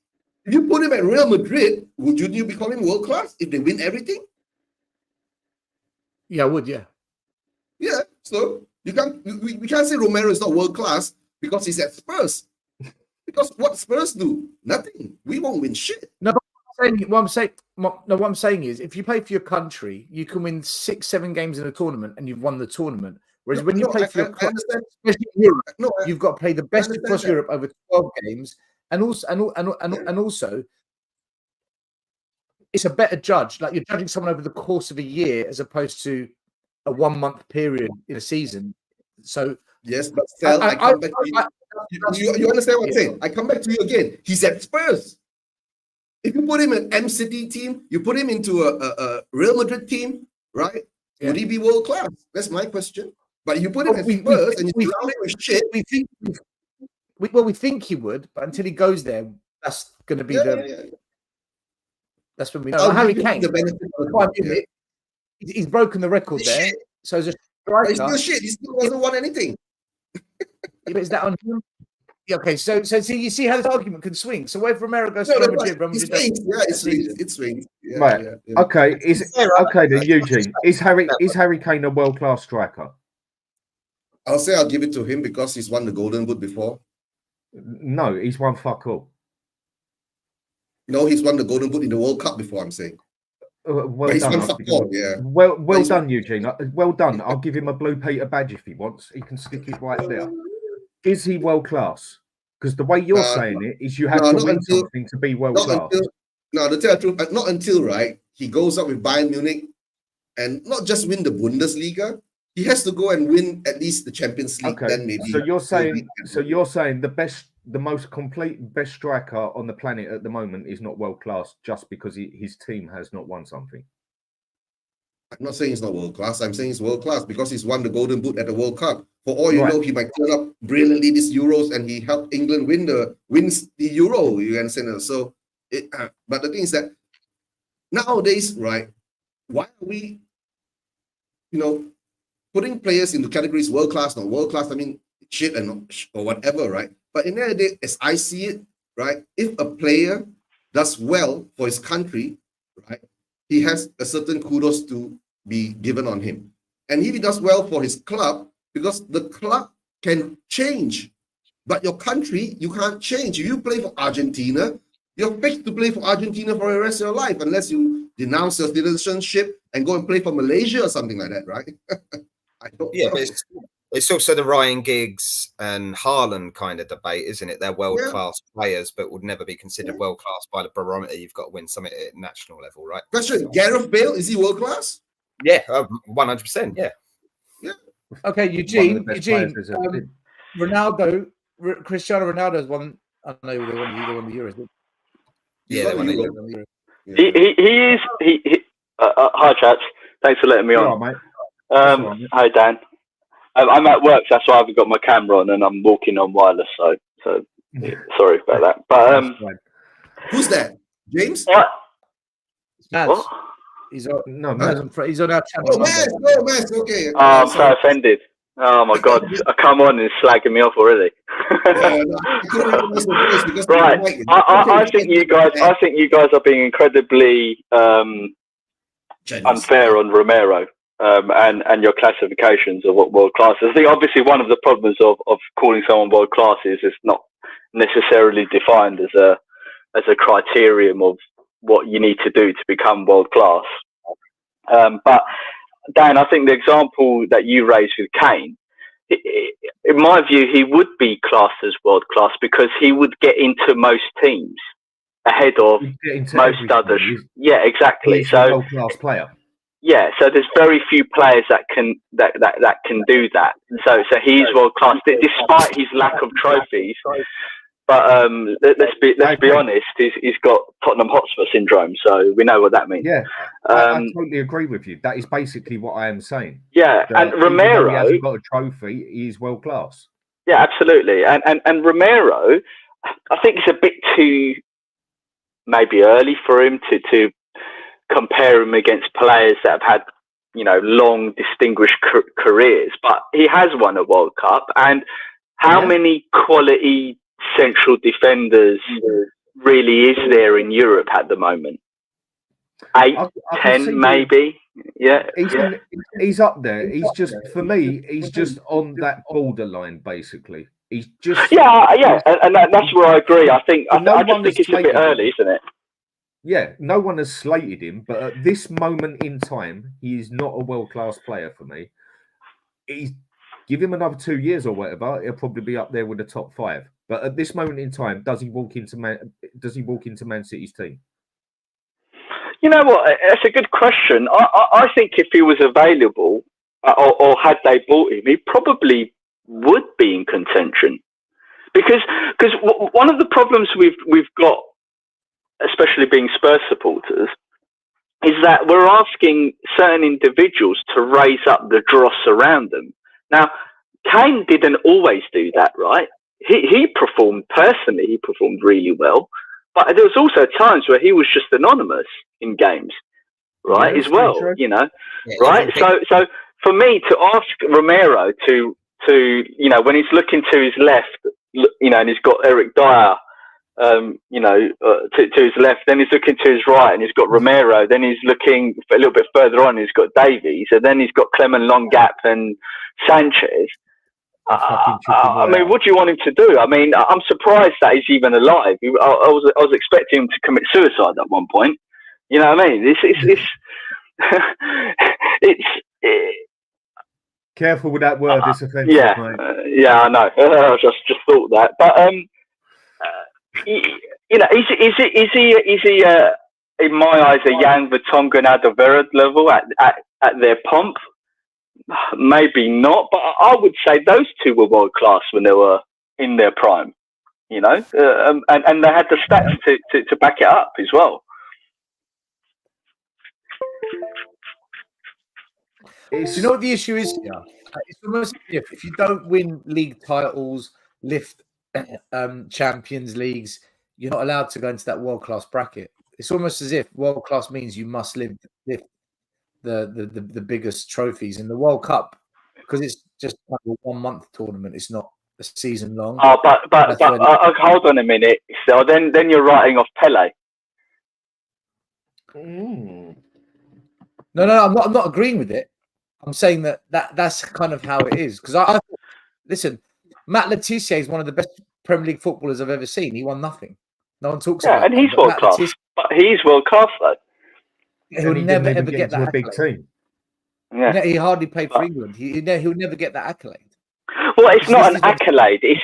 If you put him at Real Madrid, would you be calling him world class if they win everything?
Yeah, I would. Yeah.
Yeah. So we can't say Romero is not world class because he's at Spurs. Because what Spurs do? Nothing. We won't win shit.
No, but what I'm saying is, if you play for your country, you can win 6, 7 games in a tournament, and you've won the tournament. Whereas when you play for your club, especially in Europe, you've got to play the best across Europe over 12 games, and also, it's a better judge. You're judging someone over the course of a year as opposed to a 1-month period in a season. So
yes, but still, I come back to you. You understand what I'm saying? I come back to you again. He's at Spurs. If you put him in an M City team, you put him into a Real Madrid team, right? Yeah. Would he be world class? That's my question. But you put him at Spurs and you surround him with shit.
We think he would, but until he goes there, that's going to be That's when we know. Harry Kane, he's broken the record there. Shit. So as a striker,
he's still shit. He still hasn't won anything.
Is that on him? Yeah, okay, so you see how this argument can swing. So whether Romero goes to Real Madrid,
it swings. Yeah,
right. Yeah. Okay. Okay then, Eugene. Is Harry Kane a world-class striker?
I'll give it to him because he's won the Golden Boot before.
No, he's won fuck all.
No, he's won the Golden Boot in the World Cup before, I'm saying.
Well done. Well done, Eugene. Well done. I'll give him a Blue Peter badge if he wants. He can stick it right there. Is he world class? Because the way you're saying it is you have to win something to be world class.
To tell the truth, not until he goes up with Bayern Munich and not just win the Bundesliga. He has to go and win at least the Champions League.
Okay.
Then maybe.
So you're saying the most complete best striker on the planet at the moment is not world class just because his team has not won something.
I'm not saying he's not world class. I'm saying he's world class because he's won the Golden Boot at the World Cup. For all you know, he might turn up brilliantly this Euros and he helped England wins the Euro. You understand? So, but the thing is that nowadays, right? Why are we, putting players into categories world class, not world class. I mean, shit or whatever, right? But in the end of the day, as I see it, right, if a player does well for his country, right, he has a certain kudos to be given on him. And if he does well for his club, because the club can change, but your country, you can't change. If you play for Argentina, you're fixed to play for Argentina for the rest of your life, unless you denounce your citizenship and go and play for Malaysia or something like that, right? I don't know.
But it's also the Ryan Giggs and Haaland kind of debate, isn't it? They're world-class players, but would never be considered world-class by the barometer. You've got to win something at national level, right?
Question, Gareth Bale, is he world-class?
Yeah, 100%, yeah.
Okay, Eugin, Ronaldo, Cristiano Ronaldo's won. I know they won the Euros.
Yeah, they won the Euros.
He is. Hi, chaps. Thanks for letting me on.
Right, mate.
Hi, Dan. I'm at work, so that's why I haven't got my camera on, and I'm walking on wireless. So sorry about that. But
who's that? James?
What? He's on. No, he's on our channel.
Oh, Max. Okay.
I'm so offended. Oh my God! I come on and slagging me off already. Right. I think you guys. I think you guys are being incredibly unfair on Romero. And your classifications of what world class is. I think obviously one of the problems of calling someone world class is it's not necessarily defined as a criterion of what you need to do to become world class. But Dan, I think the example that you raised with Kane, in my view, he would be classed as world class because he would get into most teams ahead of most others. Yeah, exactly.
He's a world class player.
Yeah, so there's very few players that can do that. So he's world class despite his lack of trophies. But let's be honest, he's got Tottenham Hotspur syndrome, so we know what that means.
Yeah, I totally agree with you. That is basically what I am saying.
Yeah, and Romero,
he hasn't got a trophy, he's world class.
Yeah, absolutely. And Romero, I think it's a bit too maybe early for him to compare him against players that have had, long, distinguished careers. But he has won a World Cup. And how many quality central defenders really is there in Europe at the moment? 8, 10, maybe? Yeah.
He's up there. He's just, for me, he's just on that borderline, basically. He's just...
Yeah. And that's where I agree. I think it's a bit early, isn't it?
Yeah, no one has slated him, but at this moment in time, he is not a world-class player for me. Give him another 2 years or whatever, he'll probably be up there with the top 5. But at this moment in time, does he walk into Man City's team?
You know what? That's a good question. I think if he was available or had they bought him, he probably would be in contention. Because one of the problems we've got, especially being Spurs supporters, is that we're asking certain individuals to raise up the dross around them. Now, Kane didn't always do that, right? He performed really well, but there was also times where he was just anonymous in games, right? As well, right? So for me to ask Romero to when he's looking to his left, and he's got Eric Dyer, to his left, then he's looking to his right and he's got Romero, then he's looking a little bit further on, he's got Davies, and then he's got Clement Longap and Sanchez. I mean, what do you want him to do? I mean, I'm surprised that he's even alive. I was expecting him to commit suicide at one point. You know what I mean? It's
careful with that word. It's offensive.
Yeah, I know. I just thought that, but is he in my eyes a Jan Vertonghen Alderweireld level at their pomp? Maybe not, but I would say those two were world class when they were in their prime, and they had the stats to back it up as well.
Do you know what the issue is here? It's almost if you don't win league titles, lift Champions Leagues, you're not allowed to go into that world class bracket. It's almost as if world class means you must lift the biggest trophies. In the World Cup, because it's just like a 1 month tournament. It's not a season long.
Oh, but hold on a minute. So then you're writing off Pele.
Mm.
No, I'm not agreeing with it. I'm saying that's kind of how it is. Because I listen, Matt Letizia is one of the best Premier League footballers I've ever seen. He won nothing. No one talks about
and he's world class. But he's world class though.
He'll never ever get that
a big team.
Yeah,
he hardly played for England. He'll never get that accolade.
Well, it's not an accolade. It's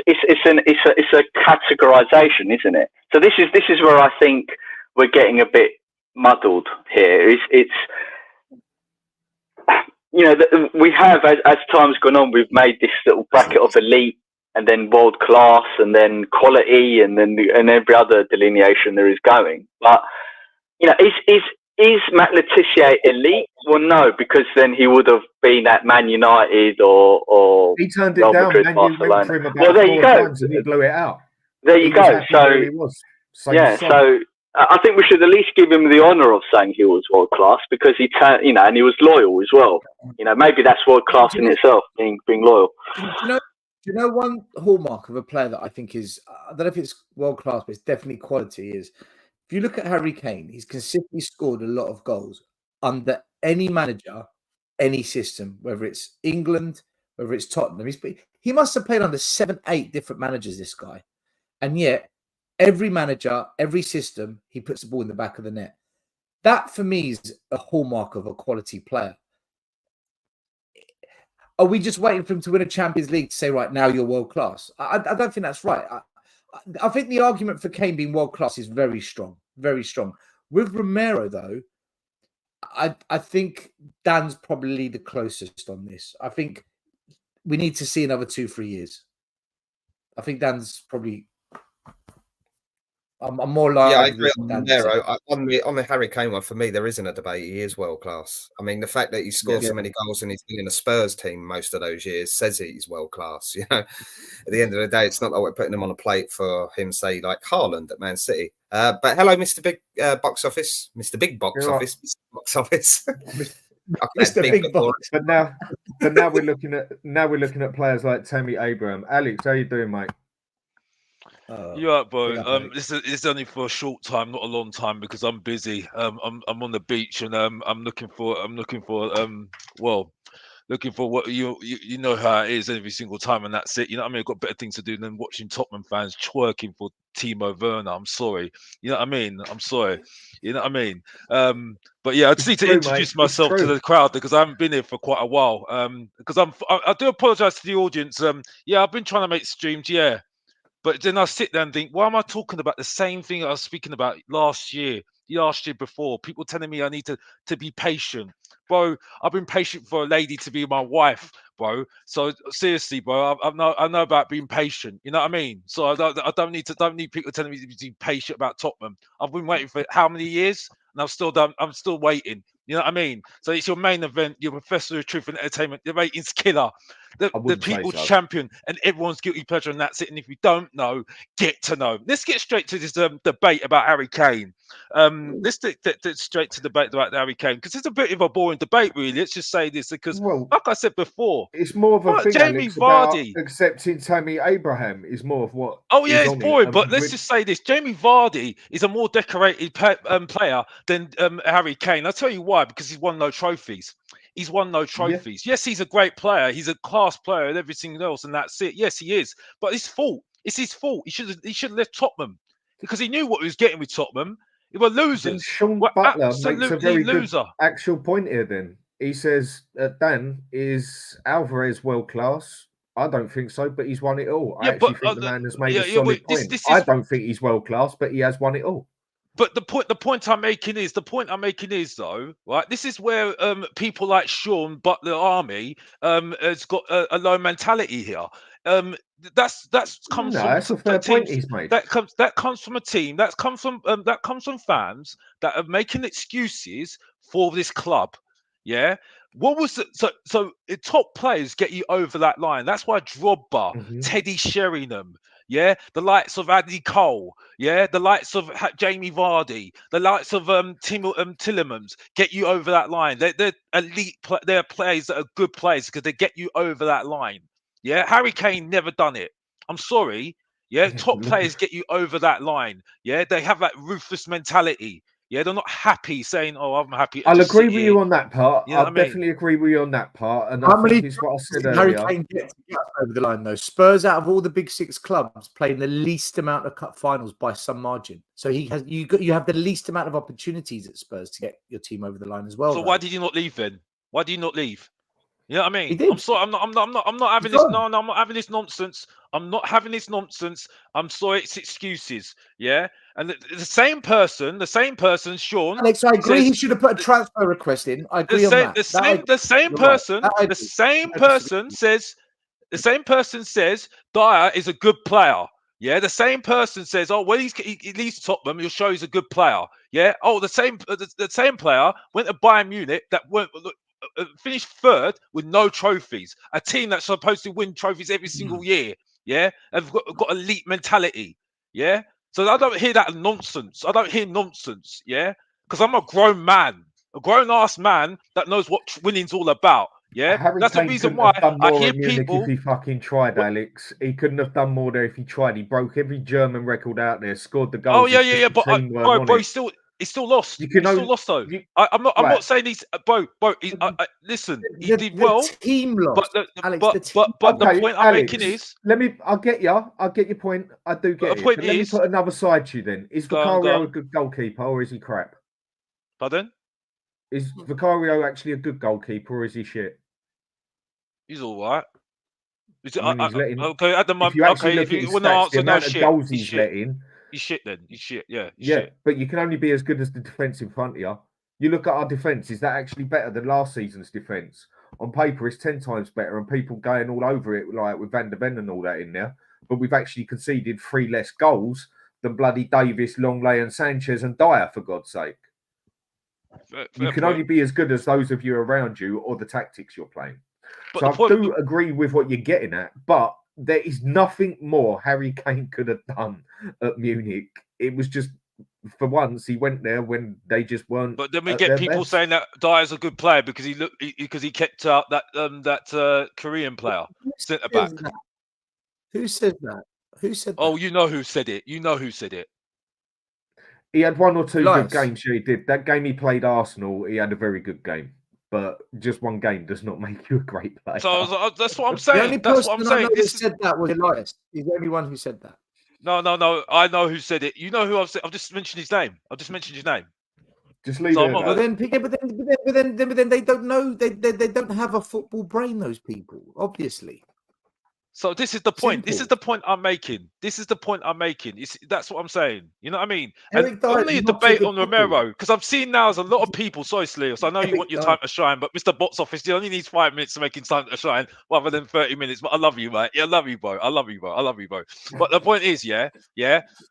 a categorization, isn't it? So this is where I think we're getting a bit muddled here. It's we have as time's gone on, we've made this little bracket of elite and then world class and then quality and every other delineation there is going. But is Matt Letizia elite? Well, no, because then he would have been at Man United or
he turned it down.
Madrid,
Barcelona. For him about
there you go.
And he blew it out.
There you go. So I think we should at least give him the honour of saying he was world class because he turned, and he was loyal as well. Maybe that's world class in itself, being loyal.
Do you know one hallmark of a player that I think is, I don't know if it's world class, but it's definitely quality, is if you look at Harry Kane, he's consistently scored a lot of goals under any manager, any system, whether it's England, whether it's Tottenham. He must have played under 7-8 different managers, this guy. And yet, every manager, every system, he puts the ball in the back of the net. That, for me, is a hallmark of a quality player. Are we just waiting for him to win a Champions League to say, right, now you're world class? I don't think that's right. I think the argument for Kane being world class is very strong, very strong. With Romero, though, I think Dan's probably the closest on this. I think we need to see another 2-3 years. I think Dan's probably... I'm more likely.
Yeah, I agree on Romero. On the Harry Kane one, for me, there isn't a debate. He is world class. I mean, the fact that he scored so many goals and he's been in a Spurs team most of those years says he's world class. At the end of the day, it's not like we're putting him on a plate for him, say, like Haaland at Man City. But hello, Mr. Big Box Office, Mr. Big Box Office, Mr. Box Office.
Mr. Big Box.
But now we're looking at players like Tammy Abraham. Alex, how you doing, mate?
You're right, bro. This is only for a short time, not a long time, because I'm busy. I'm on the beach and I'm looking for what you know how it is every single time, and that's it. I've got better things to do than watching Tottenham fans twerking for Timo Werner. I'm sorry. I'm sorry. But yeah, I just need to introduce myself to the crowd because I haven't been here for quite a while. Because I do apologize to the audience. I've been trying to make streams. Yeah. But then I sit there and think, why am I talking about the same thing I was speaking about last year before? People telling me I need to be patient. Bro, I've been patient for a lady to be my wife, bro. So seriously, bro, I know about being patient. You know what I mean? So I don't need people telling me to be patient about Tottenham. I've been waiting for how many years? And I'm still waiting. You know what I mean? So it's your main event, your professor of truth and entertainment, the ratings killer, the people's champion, and everyone's guilty pleasure, and that's it. And if you don't know, get to know. Let's get straight to this debate about Harry Kane. Let's get straight to the debate about Harry Kane, because it's a bit of a boring debate, really. Let's just say this, because, like I said before,
it's more of a thing,
Jamie
Alex,
Vardy
about accepting Tammy Abraham is more of what.
Oh yeah, it's boring, but let's just say this: Jamie Vardy is a more decorated player than Harry Kane. I'll tell you why, because he's won no trophies. He's won no trophies. Yeah. Yes, he's a great player. He's a class player and everything else, and that's it. Yes, he is. But it's fault. It's his fault. He should have left Tottenham because he knew what he was getting with Tottenham. They were losers.
And Sean Butler makes a very good actual point here. Then he says, "Dan, is Alvarez world class? I don't think so, but he's won it all. I actually think the man has made a solid point. I don't think he's world class, but he has won it all."
But the point I'm making is though, right? This is where people like Sean Butler Army has got a low mentality here. That's comes from
that's a fair point he's made.
That comes from a team that comes from fans that are making excuses for this club. Yeah. What was so top players get you over that line? That's why Drogba, Teddy Sheringham, yeah, the likes of Andy Cole, yeah, the likes of Jamie Vardy, the likes of Tillemans get you over that line. They're elite. They're players that are good players because they get you over that line. Yeah, Harry Kane never done it. I'm sorry. Yeah, top players get you over that line. Yeah, they have that ruthless mentality. Yeah, they're not happy saying, "Oh, I'm happy."
I'll agree with you on that part.
You know
I'll definitely agree with you on that part. And
How
I
many
think it's what I said
times did
earlier.
Harry Kane get over the line, though? Spurs, out of all the big six clubs, playing the least amount of cup finals by some margin. So you have the least amount of opportunities at Spurs to get your team over the line as well.
So
though.
why did you not leave then? Why did you not leave? You know what I mean?
He did.
I'm sorry. I'm not having this. No, I'm not having this nonsense. I'm not having this nonsense. I'm sorry. It's excuses. Yeah. And the same person, Sean.
Alex, I agree.
Says,
He should have put a transfer request in. I agree on that.
The same person says Dyer is a good player. Yeah, the same person says, "Oh, well, he leaves Tottenham. He'll show he's a good player." Yeah. Oh, the same player went to Bayern Munich that finished third with no trophies. A team that's supposed to win trophies every single year. Yeah, have got elite mentality. Yeah. So I don't hear that nonsense. I don't hear nonsense. Yeah, because I'm a grown man, a grown-ass man that knows what winning's all about. Yeah,
Harry
that's
Kane
the reason
couldn't
why
have done
I
more
hear
in Munich
people.
if he fucking tried, Alex. He couldn't have done more there if he tried. He broke every German record out there, scored the goals.
Oh yeah. But bro, he's still lost. He's still lost though. I'm not saying he's bro. Listen, he did well.
The team lost.
But
Alex,
the point I'm making is,
I'll get you. I'll get your point. I do get it. But let me put another side to you then. Is Vicario a good goalkeeper or is he crap?
Pardon?
Is Vicario actually a good goalkeeper or is he shit?
He's all right.
Okay,
at the moment.
If you want to answer, the amount of goals he's letting,
he's shit. Then he's shit. Yeah,
shit. But you can only be as good as the defense in front of you. You look at our defense. Is that actually better than last season's defense? On paper, it's 10 times better, and people going all over it, like with Van der Ven and all that in there. But we've actually conceded 3 less goals than bloody Davis, Longley, and Sanchez and Dyer. For God's sake, you can only be as good as those of you around you or the tactics you're playing. So I do agree with what you're getting at, but there is nothing more Harry Kane could have done at Munich. It was just, for once, he went there when they just weren't.
But then we get people saying that Dyer's a good player because he kept out that Korean player centre back.
Who said that? Who said that?
Oh, you know who said it.
He had 1 or 2 good games. He did. That game he played Arsenal, he had a very good game. But just one game does not make you a great player.
So that's what I'm saying. That's what I'm saying.
Who said that was Elias. He's the only one who said that.
No. I know who said it. You know who I've said. I've just mentioned his name. Just leave it.
But then they don't know. They don't have a football brain. Those people, obviously.
So this is the point.
Simple.
This is the point I'm making. That's what I'm saying. You know what I mean? And only a debate on Romero, because I'm seeing now there's a lot of people. Sorry, Stelios, I know you want your time to shine, but Mr. Box Office, he only needs 5 minutes to make his time to shine rather than 30 minutes. But I love you, mate. Yeah, I love you, bro. But the point is, yeah,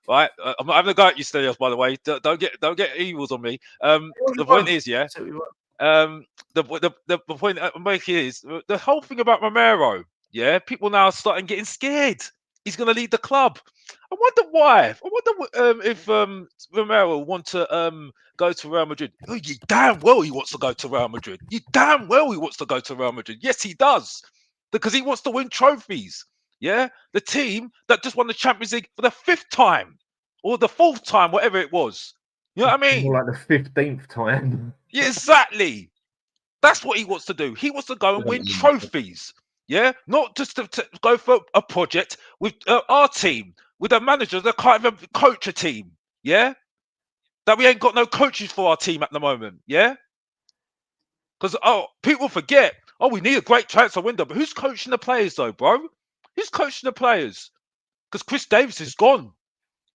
right. I'm not having a go at you, Stelios, by the way. Don't get evils on me. The point is, yeah. The point I'm making is the whole thing about Romero. Yeah, people now are starting getting scared. He's going to lead the club. I wonder why. I wonder if Romero want to go to Real Madrid. Oh, you damn well he wants to go to Real Madrid. Yes, he does. Because he wants to win trophies. Yeah, the team that just won the Champions League for the 5th time or the 4th time, whatever it was. You know what I mean?
More like the 15th time.
Yeah, exactly. That's what he wants to do. He wants to go and win trophies. Yeah, not just to go for a project with our team, with a manager that can't even coach a team. Yeah, that we ain't got no coaches for our team at the moment. Yeah, because people forget. Oh, we need a great transfer window, but who's coaching the players though, bro? Who's coaching the players? Because Chris Davis is gone.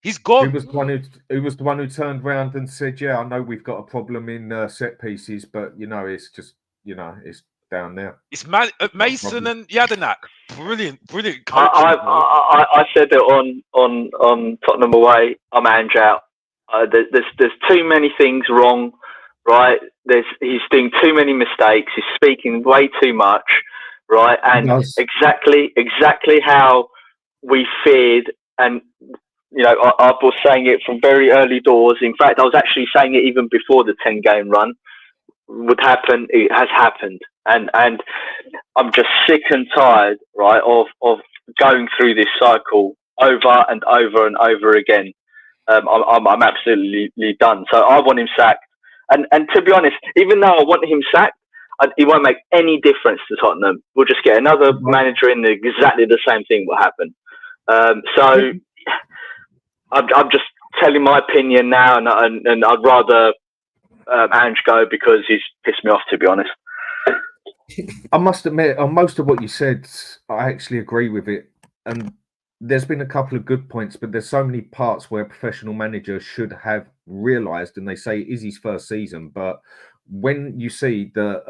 He's gone.
Who was the one who turned around and said, "Yeah, I know we've got a problem in set pieces, but it's just it's." Down there,
it's Mason and Jadanak. Brilliant coaching.
I said it on Tottenham away. I'm Ange out. There's too many things wrong, right? He's doing too many mistakes. He's speaking way too much, right? And exactly how we feared and I was saying it from very early doors. In fact, I was actually saying it even before the 10-game run would happen. It has happened, and I'm just sick and tired, right, of going through this cycle over and over and over again. I'm absolutely done. So I want him sacked, and to be honest, even though I want him sacked, it won't make any difference to Tottenham. We'll just get another manager in, exactly the same thing will happen. So I'm just telling my opinion now, and I'd rather Ange go because he's pissed me off, to be honest.
I must admit, on most of what you said, I actually agree with it. And there's been a couple of good points, but there's so many parts where a professional manager should have realised, and they say it is his first season, but when you see that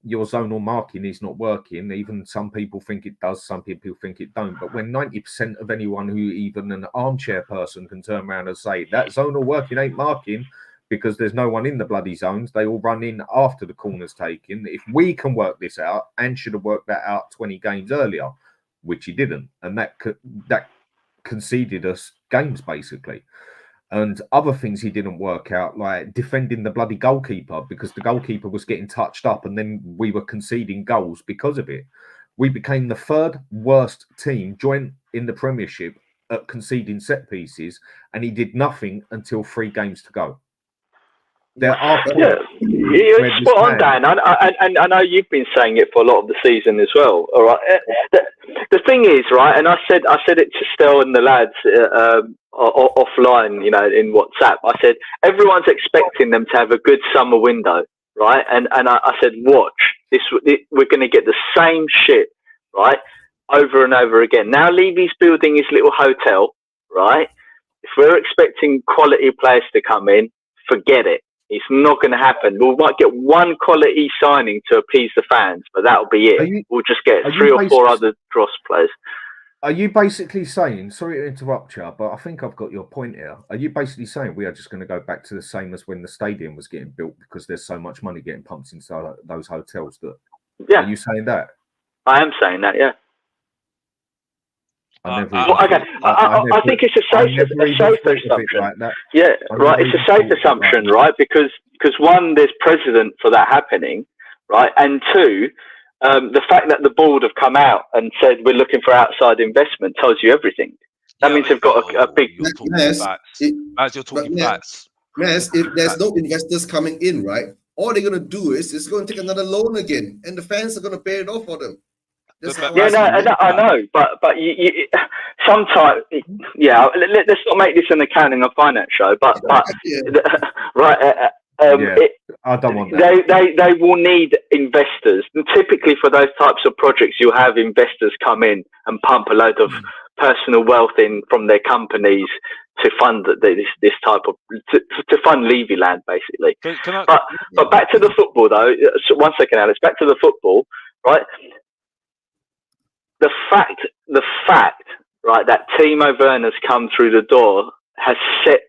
your zonal marking is not working, even some people think it does, some people think it don't. But when 90% of anyone who even an armchair person can turn around and say that zonal working ain't marking because there's no one in the bloody zones, they all run in after the corner's taken. If we can work this out, and should have worked that out 20 games earlier, which he didn't, and that conceded us games basically. And other things he didn't work out, like defending the bloody goalkeeper, because the goalkeeper was getting touched up and then we were conceding goals because of it. We became the third worst team joint in the Premiership at conceding set pieces, and he did nothing until 3 games to go. There are
you're spot on, Dan. I know you've been saying it for a lot of the season as well. All right. The thing is, right, and I said it to Stel and the lads offline, in WhatsApp. I said everyone's expecting them to have a good summer window, right? And I said, watch this. We're going to get the same shit, right, over and over again. Now Levy's building his little hotel, right? If we're expecting quality players to come in, forget it. It's not going to happen. We might get one quality signing to appease the fans, but that'll be it. We'll just get 3 or 4 other dross players.
Are you basically saying, sorry to interrupt you, but I think I've got your point here. Are you basically saying we are just going to go back to the same as when the stadium was getting built because there's so much money getting pumped inside those hotels? Are you saying that?
I am saying that, yeah.
I
think it's a safe assumption.
Like that.
Yeah, right. It's a safe assumption, right? Because one, there's precedent for that happening, right? And 2, the fact that the board have come out and said we're looking for outside investment tells you everything. That means they've got a big.
As you're talking facts.
Yes, if there's no investors coming in, right? All they're going to do is it's going to take another loan again, and the fans are going to pay it off for them.
I know, but you sometimes, let's not make this an accounting or finance show, but right,
I don't want that.
They will need investors, and typically for those types of projects, you have investors come in and pump a load of personal wealth in from their companies to fund this type of to fund Levy land, basically. But back to the football, though. So 1 second, Alex. Back to the football, right? The fact, right, that Timo Werner's come through the door has set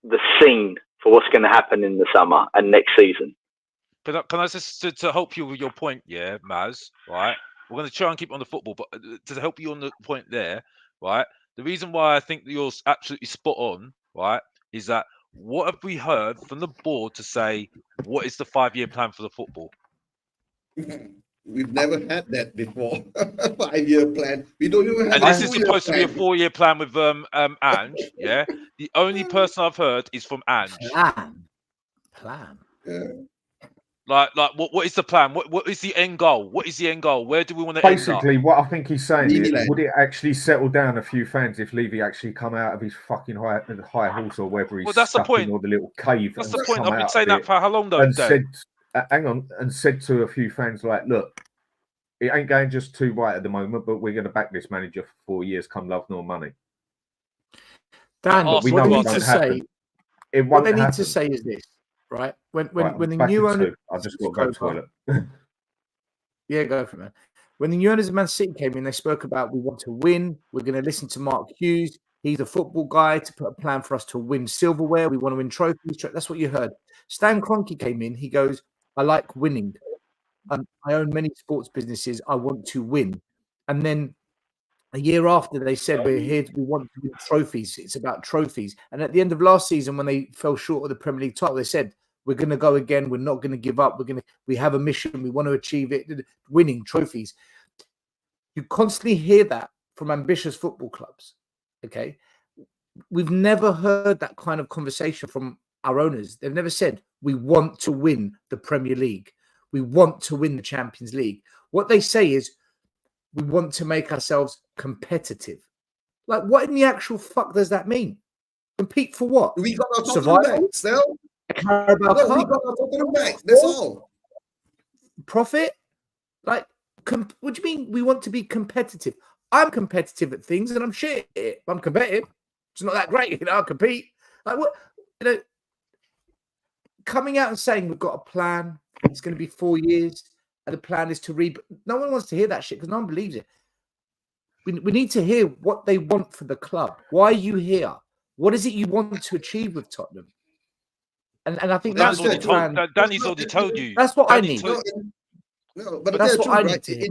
the scene for what's going to happen in the summer and next season.
Can I just to help you with your point, Maz, right? We're going to try and keep on the football, but to help you on the point there, right? The reason why I think that you're absolutely spot on, right, is that what have we heard from the board to say what is the 5-year plan for the football?
We've never had that before. 5-year plan. We don't even have.
And this is supposed to be a 4-year plan with Ange. Yeah. The only person I've heard is from Ange.
Plan.
Yeah.
Like what is the plan? What is the end goal? What is the end goal? Where do we want to
basically
end up?
what I think he's saying is, would it actually settle down a few fans if Levy actually come out of his fucking high horse or whether he's
that's the
stuck
point.
in or the little cave?
That's the point. I've been saying that for how long though?
And said to a few fans, like, look, it ain't going just too right at the moment, but we're going to back this manager for 4 years, come love nor money.
Dan, what they need to say, what they need to
happen.
Say is this, right? When the new owner,
I just got to go to the toilet.
Yeah, go for it, man. When the new owners of Man City came in, they spoke about we want to win. We're going to listen to Mark Hughes. He's a football guy to put a plan for us to win silverware. We want to win trophies. That's what you heard. Stan Kroenke came in. He goes, I like winning. I own many sports businesses. I want to win. And then A year after, they said we want to win trophies. It's about trophies. And at the end of last season, when they fell short of the Premier League title, they said we're going to go again. We're not going to give up. We have a mission. We want to achieve it. Winning trophies. You constantly hear that from ambitious football clubs. Okay, we've never heard that kind of conversation from our owners. They've never said we want to win the Premier League. We want to win the Champions League. What they say is we want to make ourselves competitive. Like, what in the actual fuck does that mean? Compete for what?
We got our Tottenham back, still. We got our Tottenham back. That's all.
Profit? Like, what do you mean we want to be competitive? I'm competitive at things and I'm shit at it. I'm competitive. It's not that great, I compete. Like, what? Coming out and saying we've got a plan, it's going to be 4 years, and the plan is to no one wants to hear that shit because no one believes it. We need to hear what they want for the club. Why are you here? What is it you want to achieve with Tottenham? And I think that's what
Danny's already told you.
That's what I need.
No, but
that's what I
right?
need to hear.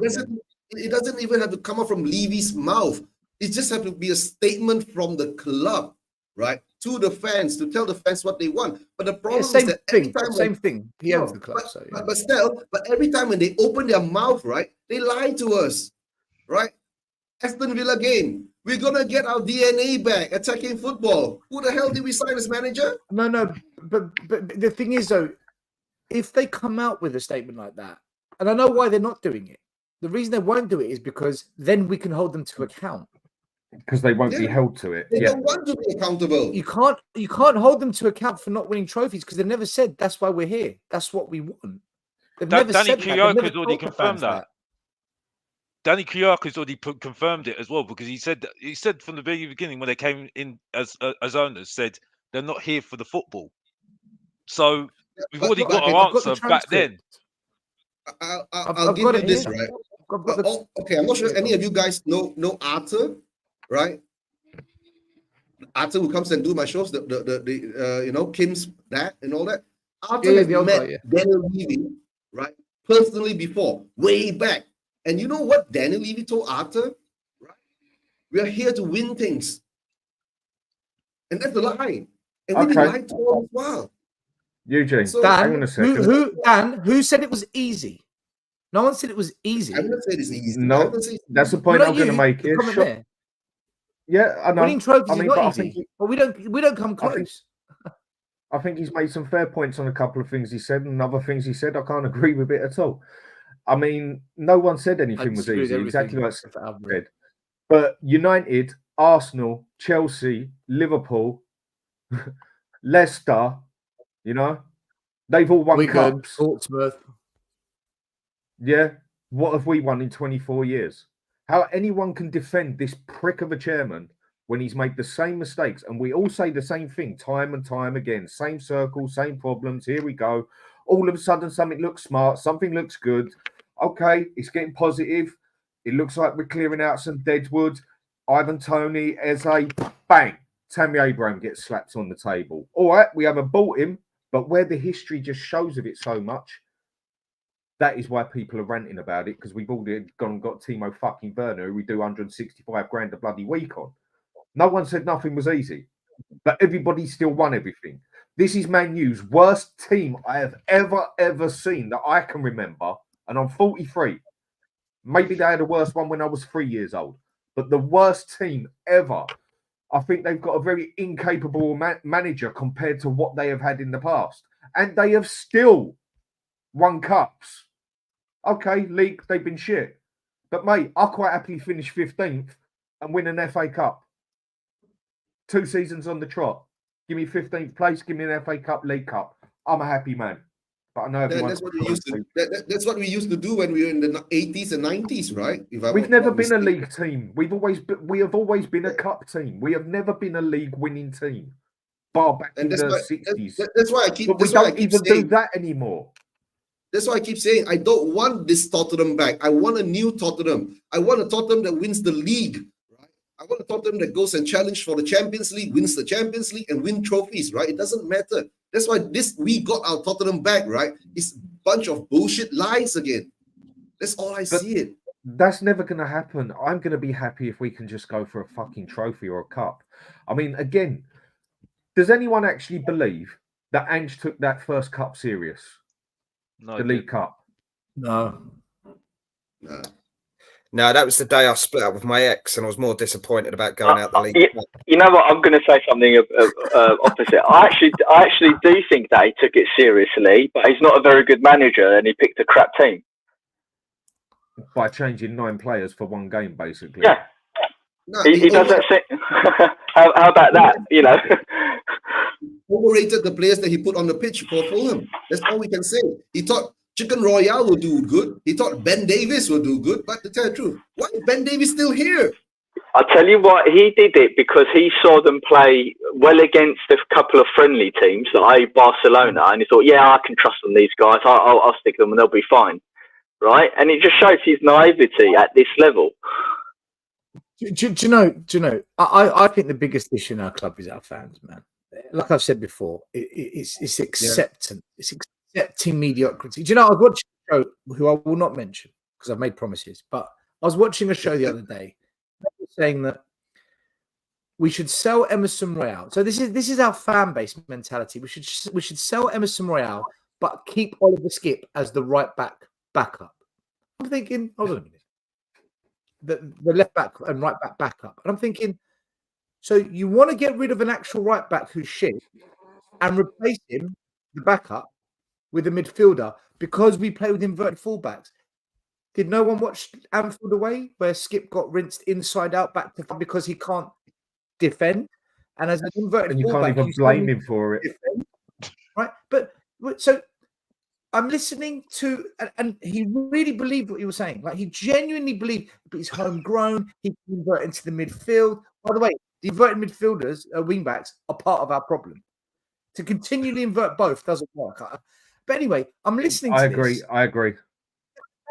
It doesn't even have to come out from Levy's mouth. It just have to be a statement from the club, right, to the fans, to tell the fans what they want. But the problem is that
same thing. He owns the club,
but every time when they open their mouth, right, they lie to us, right? Aston Villa game, we're gonna get our DNA back, attacking football. Who the hell did we sign as manager?
No, but the thing is though, if they come out with a statement like that, and I know why they're not doing it. The reason they won't do it is because then we can hold them to account.
Because they won't be held to it.
They don't want to be accountable.
You can't hold them to account for not winning trophies because they've never said that's why we're here. That's what we want.
Danny Kyoko's already confirmed that. Danny Kyoko's already confirmed it as well because he said from the very beginning when they came in as owners, said they're not here for the football. So we've already got our answer back then.
I'll give you this, right? Okay, I'm not sure any of you guys know Arthur, right? Arthur who comes and do my shows, the Kim's dad and all that. Arthur has met Daniel Levy, right? Personally before, way back. And you know what Daniel Levy told Arthur? Right? We are here to win things. And that's the line. And we lied to him as well.
Eugene,
hang on a second. Who said it was easy? No one said it was easy.
I wouldn't say it's easy.
No, that's the point I'm going to make. Yeah, I know.
Winning trophies is not easy, but we don't come close.
I think he's made some fair points on a couple of things he said, and other things he said I can't agree with it at all. I mean, no one said anything was easy. Exactly like I said. But United, Arsenal, Chelsea, Liverpool, Leicester. They've all won cups.
Portsmouth.
Yeah. What have we won in 24 years? How anyone can defend this prick of a chairman when he's made the same mistakes, and we all say the same thing time and time again. Same circle, same problems. Here we go. All of a sudden, something looks smart. Something looks good. Okay, it's getting positive. It looks like we're clearing out some deadwood. Ivan Toney, Eze, bang. Tammy Abraham gets slapped on the table. All right, we haven't bought him. But where the history just shows of it so much, that is why people are ranting about it, because we've already gone and got Timo fucking Werner, who we do 165 grand a bloody week on. No one said nothing was easy, but everybody still won everything. This is Man U's worst team I have ever seen that I can remember, and I'm 43. Maybe they had a worse one when I was 3 years old, but the worst team ever. I think they've got a very incapable manager compared to what they have had in the past. And they have still won cups. Okay, league, they've been shit. But, mate, I'll quite happily finish 15th and win an FA Cup. 2 seasons on the trot. Give me 15th place, give me an FA Cup, League Cup. I'm a happy man. But I know
that's what we used to. That's what we used to do when we were in the 80s and 90s, right?
We've never been a league team. We have always been a cup team. We have never been a league winning team, bar back in the 60s.
That's why I keep.
But we don't even do that anymore.
That's why I keep saying I don't want this Tottenham back. I want a new Tottenham. I want a Tottenham that wins the league. Right? I want a Tottenham that goes and challenges for the Champions League, wins the Champions League, and win trophies. Right? It doesn't matter. That's why we got our Tottenham back, right? It's a bunch of bullshit lies again. That's all I see it.
That's never going to happen. I'm going to be happy if we can just go for a fucking trophy or a cup. I mean, again, does anyone actually believe that Ange took that first cup serious?
No,
The League Cup?
No.
No, that was the day I split up with my ex, and I was more disappointed about going out the league.
You know what? I'm going to say something opposite. I actually do think that he took it seriously, but he's not a very good manager, and he picked a crap team
By changing 9 players for one game, basically.
Yeah,
No,
he doesn't. How about that? You know,
overrated the players that he put on the pitch for Fulham. That's all we can say. He thought Chicken Royale will do good. He thought Ben Davies will do good. But to tell the truth, why is Ben Davies still here?
I'll tell you what, he did it because he saw them play well against a couple of friendly teams, like Barcelona, and he thought, yeah, I can trust on these guys. I'll stick them and they'll be fine, right? And it just shows his naivety at this level.
Do you know? I think the biggest issue in our club is our fans, man. Like I've said before, it's acceptance. It's accepting mediocrity. Do you know? I was watching a show who I will not mention because I've made promises, but I was watching a show the other day saying that we should sell Emerson Royale. So this is our fan base mentality. We should sell Emerson Royale, but keep Oliver Skip as the right backup. I'm thinking, hold on a minute. The left back and right back backup. And I'm thinking, so you want to get rid of an actual right back who's shit and replace him, the backup, with a midfielder because we play with inverted fullbacks. Did no one watch Anfield away where Skip got rinsed inside out back to because he can't defend? And as an inverted
And you
fullback,
can't even blame him for it.
Defend, right? But so I'm listening to, and he really believed what he was saying. Like he genuinely believed, but he's homegrown. He can invert into the midfield. By the way, the inverted midfielders, wingbacks, are part of our problem. To continually invert both doesn't work. But anyway, I'm listening to this.
I agree.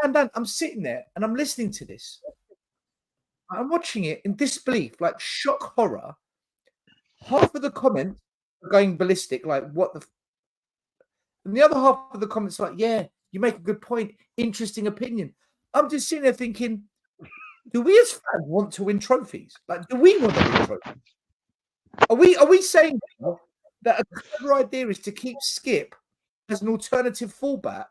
And then I'm sitting there and I'm listening to this. I'm watching it in disbelief, like shock horror. Half of the comments are going ballistic, like what the. And the other half of the comments are like, yeah, you make a good point. Interesting opinion. I'm just sitting there thinking, do we as fans want to win trophies? Like, do we want to win trophies? Are we saying that a clever idea is to keep Skip as an alternative fullback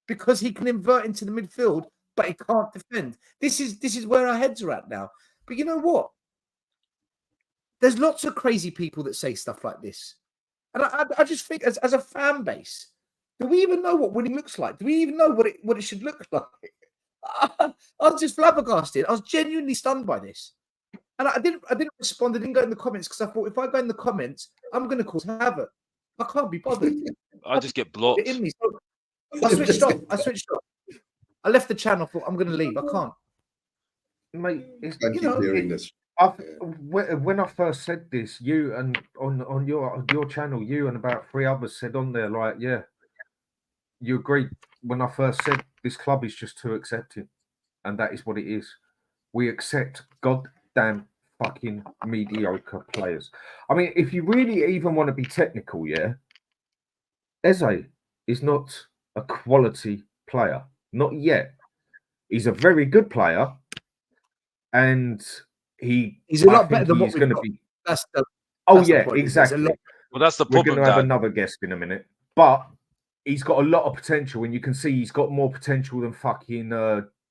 because he can invert into the midfield, but he can't defend? This is where our heads are at now. But you know what? There's lots of crazy people that say stuff like this. And I just think as a fan base, do we even know what winning looks like? Do we even know what it should look like? I was just flabbergasted. I was genuinely stunned by this. And I didn't respond. I didn't go in the comments because I thought if I go in the comments, I'm going to cause havoc. I can't be bothered.
I just get blocked.
In me. So I switched off. I left the channel. Thought I'm going to leave. I can't.
Mate,
I keep hearing this.
When I first said this, you and on your channel, you and about 3 others said on there, like, yeah, you agreed when I first said this club is just too accepting, and that is what it is. We accept goddamn fucking mediocre players. I mean, if you really even want to be technical, yeah, Eze is not a quality player, not yet. He's a very good player, and he's
a lot better than what
he's going to
got.
be.
That's
Exactly.
Well, that's the
We're
problem.
going to have
Dan.
another guest in a minute, but he's got a lot of potential, and you can see he's got more potential than fucking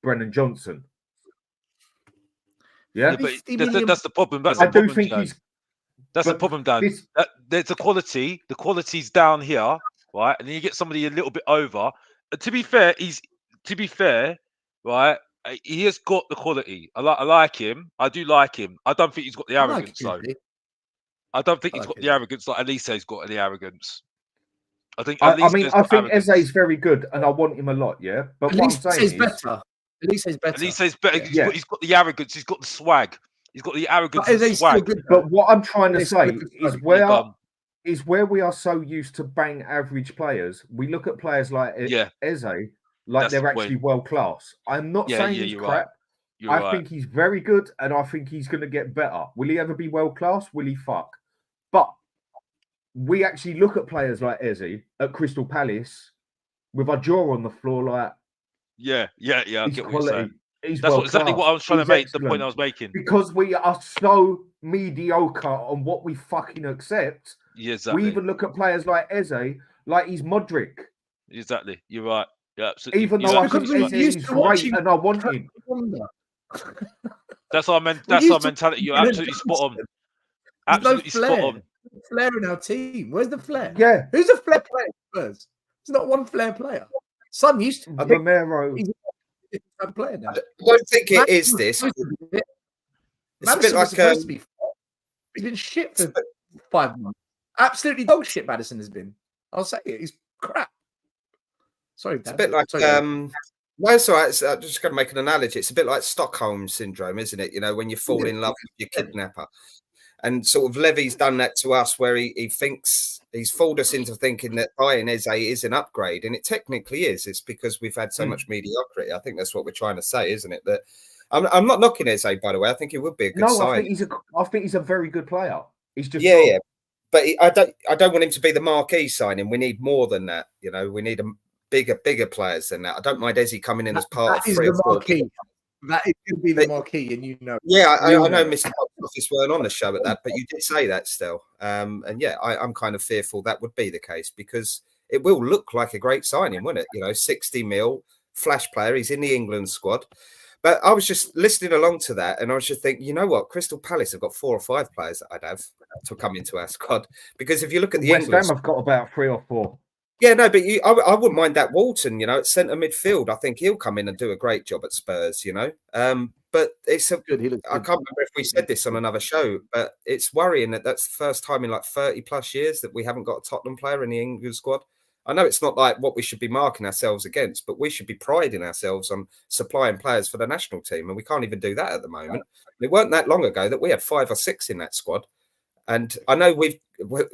Brennan Johnson. Yeah,
but that's the problem. That's
I
the problem,
do think
Dan.
he's.
That's the problem, Dan. There's a quality. The quality's down here, right? And then you get somebody a little bit over. To be fair, right? He has got the quality. I like him. I do like him. I don't think he's got the arrogance, though. I don't think he's got the arrogance like Elise's got any arrogance. I think
Eze is very good, and I want him a lot. Yeah, but what I'm saying is
better. Elise's better.
Elise's better.
Yeah.
He's got the arrogance. He's got the swag. He's got the arrogance
But
and swag.
But what I'm trying to say is where we are so used to bang average players, we look at players like Eze like they're actually world class. I'm not saying he's crap.
Right.
I think he's very good, and I think he's going to get better. Will he ever be world class? Will he fuck? But we actually look at players like Eze at Crystal Palace with our jaw on the floor, like
yeah. I get what you're saying.
He's
That's
world
exactly
class.
what I was trying to
He's
make. The
excellent.
point I was making.
Because we are so mediocre on what we fucking accept.
Yeah, exactly.
We even look at players like Eze, like he's Modric.
Exactly. You're right. Yeah, absolutely.
Even
You're
though I
absolutely
think
right.
Eze is great and I want him.
That's our mentality. You're absolutely spot on. Absolutely spot on.
Flair in our team. Where's the flair?
Yeah.
Who's a flair player? Spurs? There's not one flair player. Son used to.
Romero.
He's a different player now.
I don't think it is this. It's a bit like
supposed to be. He's been shit for 5 months. Absolutely dog shit. Madison has been. I'll say it. He's crap. Sorry,
it's a bit like no, it's all right. I'm just going to make an analogy. It's a bit like Stockholm syndrome, isn't it? You know, when you fall in love with your kidnapper. And sort of Levy's done that to us where he thinks he's fooled us into thinking that buying Eze is an upgrade. And it technically is. It's because we've had so much mediocrity. I think that's what we're trying to say, isn't it? That I'm not knocking Eze, by the way. I think he would be a good sign.
I think he's a very good player. He's just
yeah. But I don't want him to be the marquee signing. We need more than that. You know, we need a bigger players than that. I don't mind Eze coming in as part of 3 or 4.
That is going to be the marquee, and you know.
Yeah, I know Mr. Office weren't on the show at that, but you did say that still. And yeah, I'm kind of fearful that would be the case because it will look like a great signing, wouldn't it? You know, 60 mil, flash player. He's in the England squad. But I was just listening along to that, and I was just thinking, you know what? Crystal Palace have got 4 or 5 players that I'd have to come into our squad. Because if you look at the
West
England
Ham have got about 3 or 4.
Yeah, no, but I wouldn't mind that Walton, you know, at centre midfield. I think he'll come in and do a great job at Spurs, you know. But it's I can't remember if we said this on another show, but it's worrying that that's the first time in like 30 plus years that we haven't got a Tottenham player in the England squad. I know it's not like what we should be marking ourselves against, but we should be priding ourselves on supplying players for the national team, and we can't even do that at the moment. It weren't that long ago that we had 5 or 6 in that squad. And I know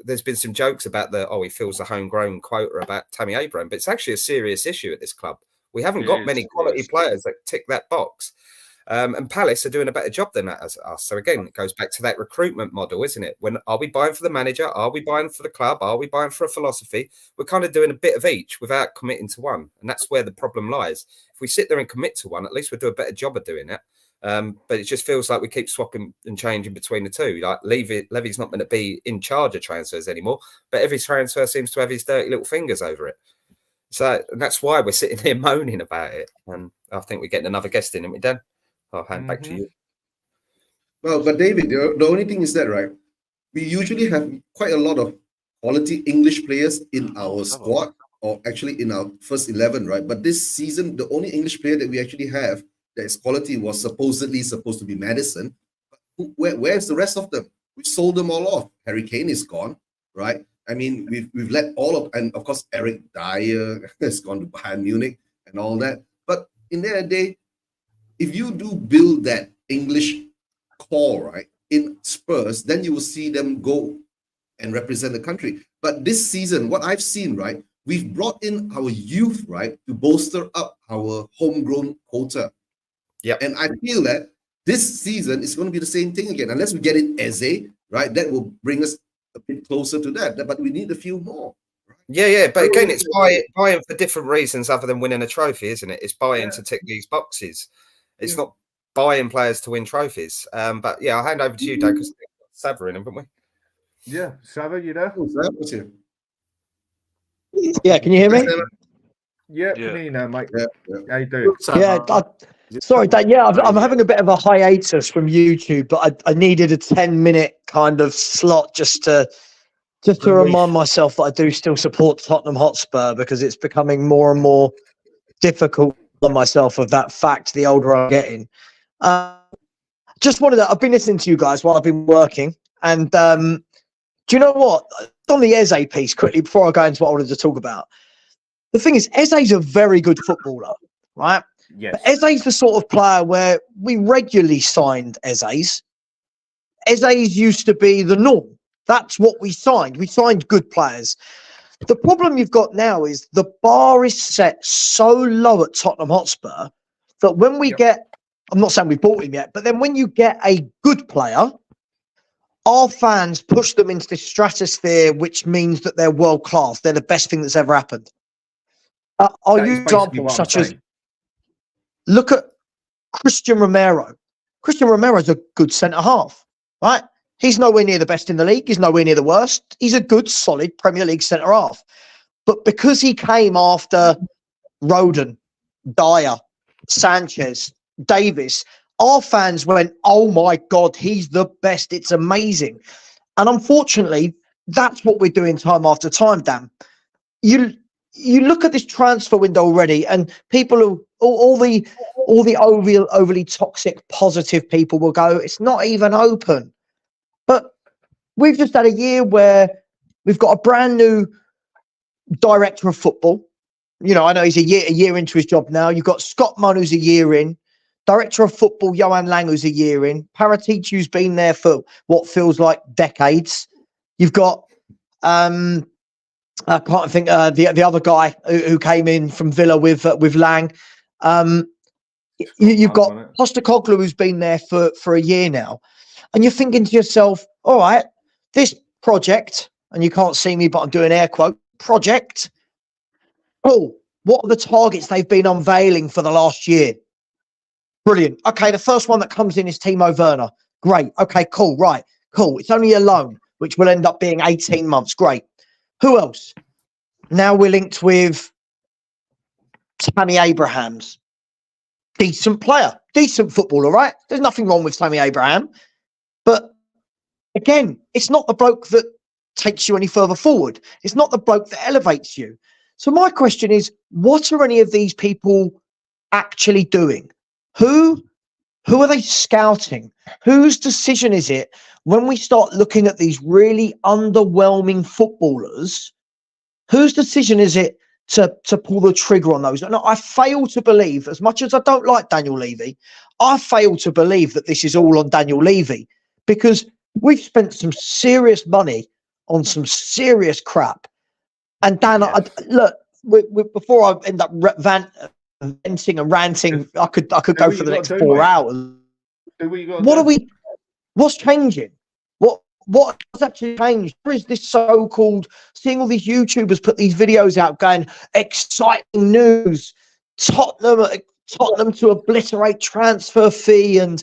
there's been some jokes about he fills the homegrown quota about Tammy Abraham, but it's actually a serious issue at this club. We haven't got many quality players that tick that box. And Palace are doing a better job than that as us. So again, it goes back to that recruitment model, isn't it? Are we buying for the manager? Are we buying for the club? Are we buying for a philosophy? We're kind of doing a bit of each without committing to one. And that's where the problem lies. If we sit there and commit to one, at least we'll do a better job of doing it. But it just feels like we keep swapping and changing between the two. Like Levy's not going to be in charge of transfers anymore, but every transfer seems to have his dirty little fingers over it. So that's why we're sitting here moaning about it. And I think we're getting another guest in, aren't we, Dan? I'll hand back to you.
Well, but David, the only thing is that, right, we usually have quite a lot of quality English players in our squad, or actually in our first 11, right? But this season, the only English player that we actually have that is quality was supposedly supposed to be Maddison. Where's the rest of them? We sold them all off. Harry Kane is gone, right? I mean, we've let and of course Eric Dyer has gone to Bayern Munich and all that. But in the end of the day, if you do build that English core, right, in Spurs, then you will see them go and represent the country. But this season, what I've seen, right, we've brought in our youth, right, to bolster up our homegrown quota.
Yeah, and
I feel that this season is going to be the same thing again, unless we get in Eze, right? That will bring us a bit closer to that. But we need a few more. Right?
Yeah. But again, it's buying for different reasons other than winning a trophy, isn't it? It's buying to tick these boxes. It's not buying players to win trophies. But yeah, I'll hand over to you, Dan, because Savva in, haven't we?
Yeah, Savva, you there?
Savva's here.
Yeah, can you hear me?
Yeah, can hear you now, mate.
Yeah.
How you doing?
Yeah, sorry, Dan. Yeah, I'm having a bit of a hiatus from YouTube, but I needed a 10-minute kind of slot just to remind myself that I do still support Tottenham Hotspur, because it's becoming more and more difficult on myself of that fact the older I'm getting. Just wanted to, I've been listening to you guys while I've been working, and do you know what? On the Eze piece, quickly, before I go into what I wanted to talk about, the thing is, Eze's a very good footballer, right?
Yes.
But Eze's the sort of player where we regularly signed Eze's. Eze's used to be the norm. That's what we signed. We signed good players. The problem you've got now is the bar is set so low at Tottenham Hotspur that when we get, I'm not saying we bought him yet, but then when you get a good player, our fans push them into this stratosphere, which means that they're world class. They're the best thing that's ever happened. I'll use examples such as look at Christian Romero. Christian Romero's a good centre-half, right? He's nowhere near the best in the league. He's nowhere near the worst. He's a good, solid Premier League centre-half. But because he came after Rodon, Dyer, Sanchez, Davis, our fans went, oh my God, he's the best. It's amazing. And unfortunately, that's what we're doing time after time, Dan. You look at this transfer window already, and people who all the overly toxic, positive people will go, it's not even open. But we've just had a year where we've got a brand new director of football. You know, I know he's a year into his job now. You've got Scott Munn, who's a year in. Director of football, Johan Lang, who's a year in. Paratici, who's been there for what feels like decades. You've got, I can't think, the other guy who came in from Villa with Lang. You've got Postecoglou, who's been there for a year now. And you're thinking to yourself, all right, this project, and you can't see me, but I'm doing air quote, project. Oh, what are the targets they've been unveiling for the last year? Brilliant. Okay, the first one that comes in is Timo Werner. Great. Okay, cool. Right. Cool. It's only a loan, which will end up being 18 months. Great. Who else? Now we're linked with Tammy Abrahams. Decent player. Decent footballer, right? There's nothing wrong with Tammy Abraham. But again, it's not the bloke that takes you any further forward. It's not the bloke that elevates you. So my question is, what are any of these people actually doing? Who are they scouting? Whose decision is it when we start looking at these really underwhelming footballers? Whose decision is it to pull the trigger on those? And I fail to believe, as much as I don't like Daniel Levy, I fail to believe that this is all on Daniel Levy, because we've spent some serious money on some serious crap. And Dan, look, before I end up venting and ranting, I could go for the next 4 hours. What's changing? What has actually changed? There is this so-called, seeing all these YouTubers put these videos out going, exciting news, Tottenham to obliterate transfer fee, and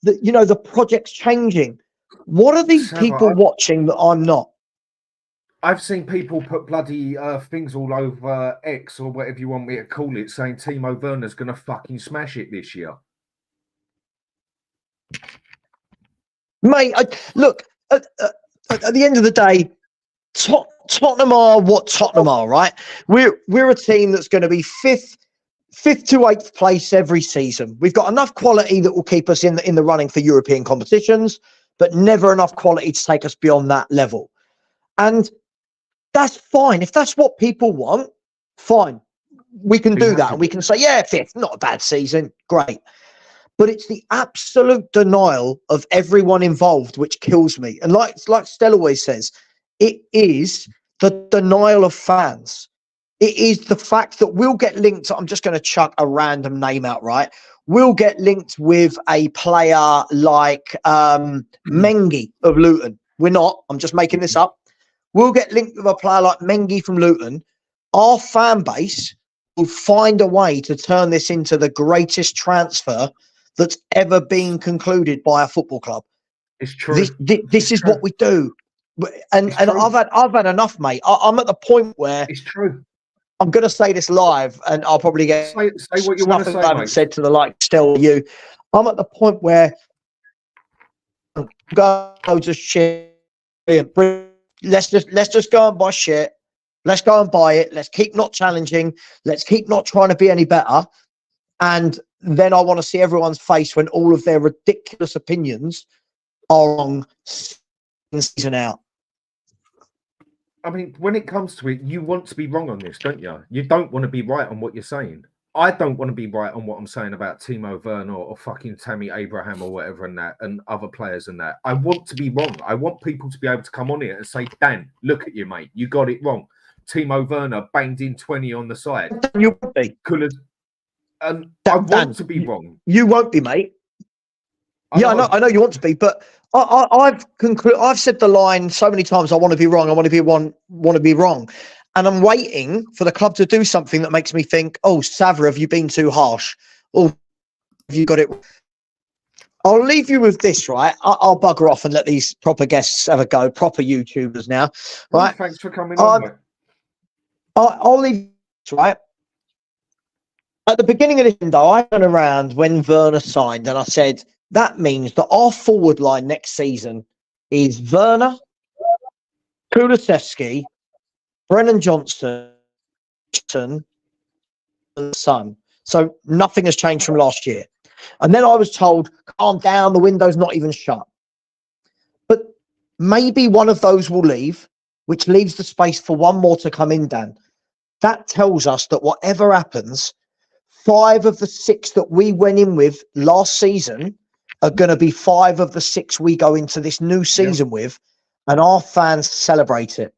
the project's changing. What are these people watching that I'm not?
I've seen people put bloody things all over X or whatever you want me to call it, saying Timo Werner's going to fucking smash it this year.
Mate, look, at the end of the day, Tottenham are what Tottenham are, right? We're a team that's going to be fifth to eighth place every season. We've got enough quality that will keep us in the running for European competitions, but never enough quality to take us beyond that level. And that's fine. If that's what people want, fine. We can do that. And we can say, yeah, fifth, not a bad season. Great. But it's the absolute denial of everyone involved which kills me. And like Stella always says, it is the denial of fans. It is the fact that we'll get linked. I'm just going to chuck a random name out, right? We'll get linked with a player like Mengi of Luton. We're not. I'm just making this up. We'll get linked with a player like Mengi from Luton. Our fan base will find a way to turn this into the greatest transfer that's ever been concluded by a football club.
It's true.
This is what we do. And I've had enough, mate. I'm at the point where
it's true.
I'm going to say this live, and I'll probably get
say what you want to say.
I haven't said to the like still you. I'm at the point where go to shit. Let's just go and buy shit. Let's go and buy it. Let's keep not challenging. Let's keep not trying to be any better. And then I want to see everyone's face when all of their ridiculous opinions are wrong season out.
I mean, when it comes to it, you want to be wrong on this, don't you? You don't want to be right on what you're saying. I don't want to be right on what I'm saying about Timo Werner or fucking Tammy Abraham or whatever and other players and that. I want to be wrong. I want people to be able to come on here and say, Dan, look at you, mate. You got it wrong. Timo Werner banged in 20 on the side.
You won't be.
I want to be wrong.
You won't be, mate. I know you want to be, but I've said the line so many times. I want to be wrong. I want to be wrong, and I'm waiting for the club to do something that makes me think, "Oh, Savva, have you been too harsh? Oh, you got it? I'll leave you with this, right? I'll bugger off and let these proper guests have a go, proper YouTubers now, right?
Thanks for coming on, mate.
I'll leave this, right? At the beginning of this window, I went around when Werner signed and I said, that means that our forward line next season is Werner, Kulusevski, Brennan Johnson, and Son. So nothing has changed from last year. And then I was told, calm down, the window's not even shut. But maybe one of those will leave, which leaves the space for one more to come in, Dan. That tells us that whatever happens, 5 of the 6 that we went in with last season are going to be 5 of the 6 we go into this new season with, and our fans celebrate it.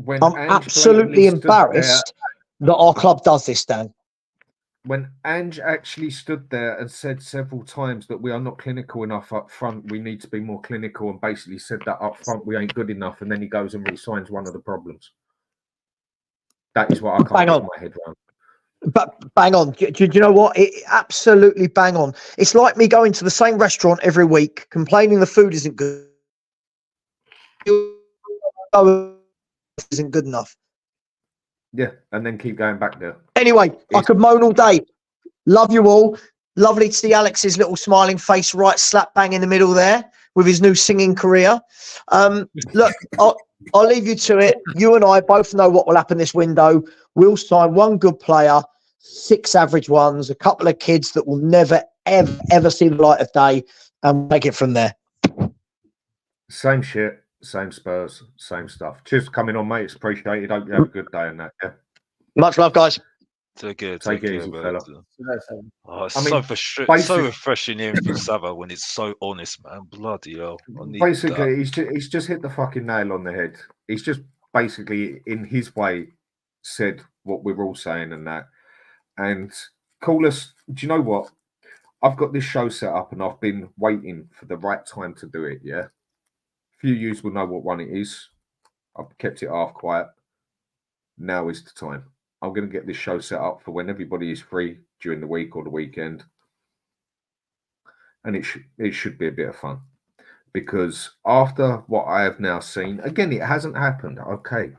I'm absolutely embarrassed that our club does this, Dan.
When Ange actually stood there and said several times that we are not clinical enough up front, we need to be more clinical, and basically said that up front we ain't good enough, and then he goes and re-signs one of the problems. That is what I can't get my head around.
But bang on. Do you know what? It absolutely bang on. It's like me going to the same restaurant every week, complaining the food isn't good. Isn't good enough.
Yeah, and then keep going back there.
Anyway, I could moan all day. Love you all. Lovely to see Alex's little smiling face right slap bang in the middle there with his new singing career. Look, I'll leave you to it. You and I both know what will happen this window. We'll sign one good player, 6 average ones, a couple of kids that will never, ever see the light of day, and take it from there.
Same shit. Same Spurs, same stuff. Cheers for coming on, mate. It's appreciated. Hope you have a good day on that. Yeah.
Much love, guys.
Take it
easy, fella.
Oh, it's so refreshing hearing from Savva when it's so honest, man. Bloody hell.
Basically, he's just hit the fucking nail on the head. He's just basically, in his way, said what we're all saying and that. And call us. Do you know what? I've got this show set up and I've been waiting for the right time to do it. Yeah. Few of you will know what one it is. I've kept it half quiet. Now is the time. I'm going to get this show set up for when everybody is free during the week or the weekend. And it should be a bit of fun. Because after what I have now seen, again, it hasn't happened. Okay.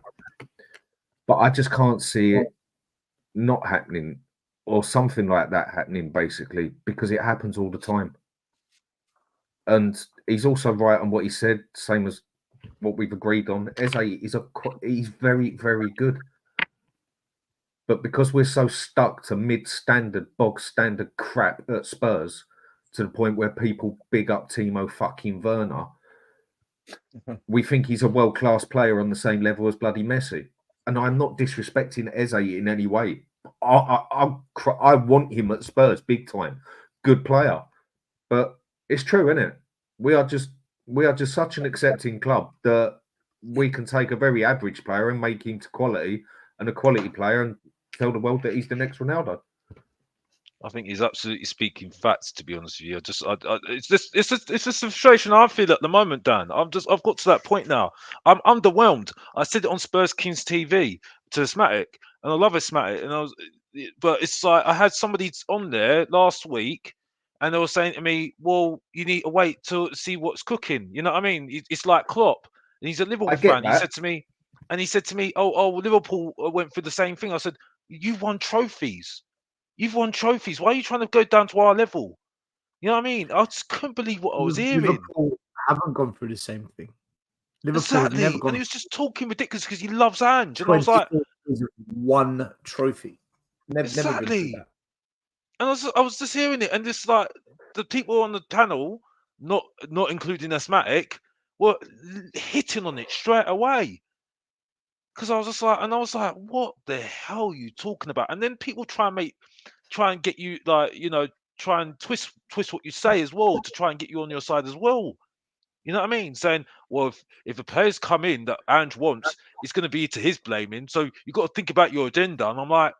But I just can't see it not happening or something like that happening, basically, because it happens all the time. And he's also right on what he said, same as what we've agreed on. Eze he's very, very good. But because we're so stuck to mid-standard, bog-standard crap at Spurs, to the point where people big up Timo fucking Werner, we think he's a world-class player on the same level as bloody Messi. And I'm not disrespecting Eze in any way. I want him at Spurs, big time. Good player. But it's true, isn't it? We are just such an accepting club that we can take a very average player and make him to quality, and a quality player, and tell the world that he's the next Ronaldo.
I think he's absolutely speaking facts, to be honest with you. It's a frustration I feel at the moment, Dan. I've got to that point now. I'm underwhelmed. I said it on Spurs Kings TV to Smatic, and I love Smatic, but it's like I had somebody on there last week, and they were saying to me, "Well, you need to wait to see what's cooking." You know what I mean? It's like Klopp, and he's a Liverpool fan. He said to me, "Oh, Liverpool went through the same thing." I said, "You've won trophies. You've won trophies. Why are you trying to go down to our level?" You know what I mean? I just couldn't believe what I was hearing.
Liverpool haven't gone through the same thing. Liverpool have never gone.
And he was just talking ridiculous because he loves Ange. And I was like,
one trophy. Never
exactly. And I was just hearing it, and this like the people on the panel, not including Asthmatic, were hitting on it straight away. Because I was like, what the hell are you talking about? And then people try and get you, like, you know, try and twist what you say as well to try and get you on your side as well. You know what I mean? Saying, well, if the players come in that Ange wants, it's going to be to his blaming. So you've got to think about your agenda. And I'm like,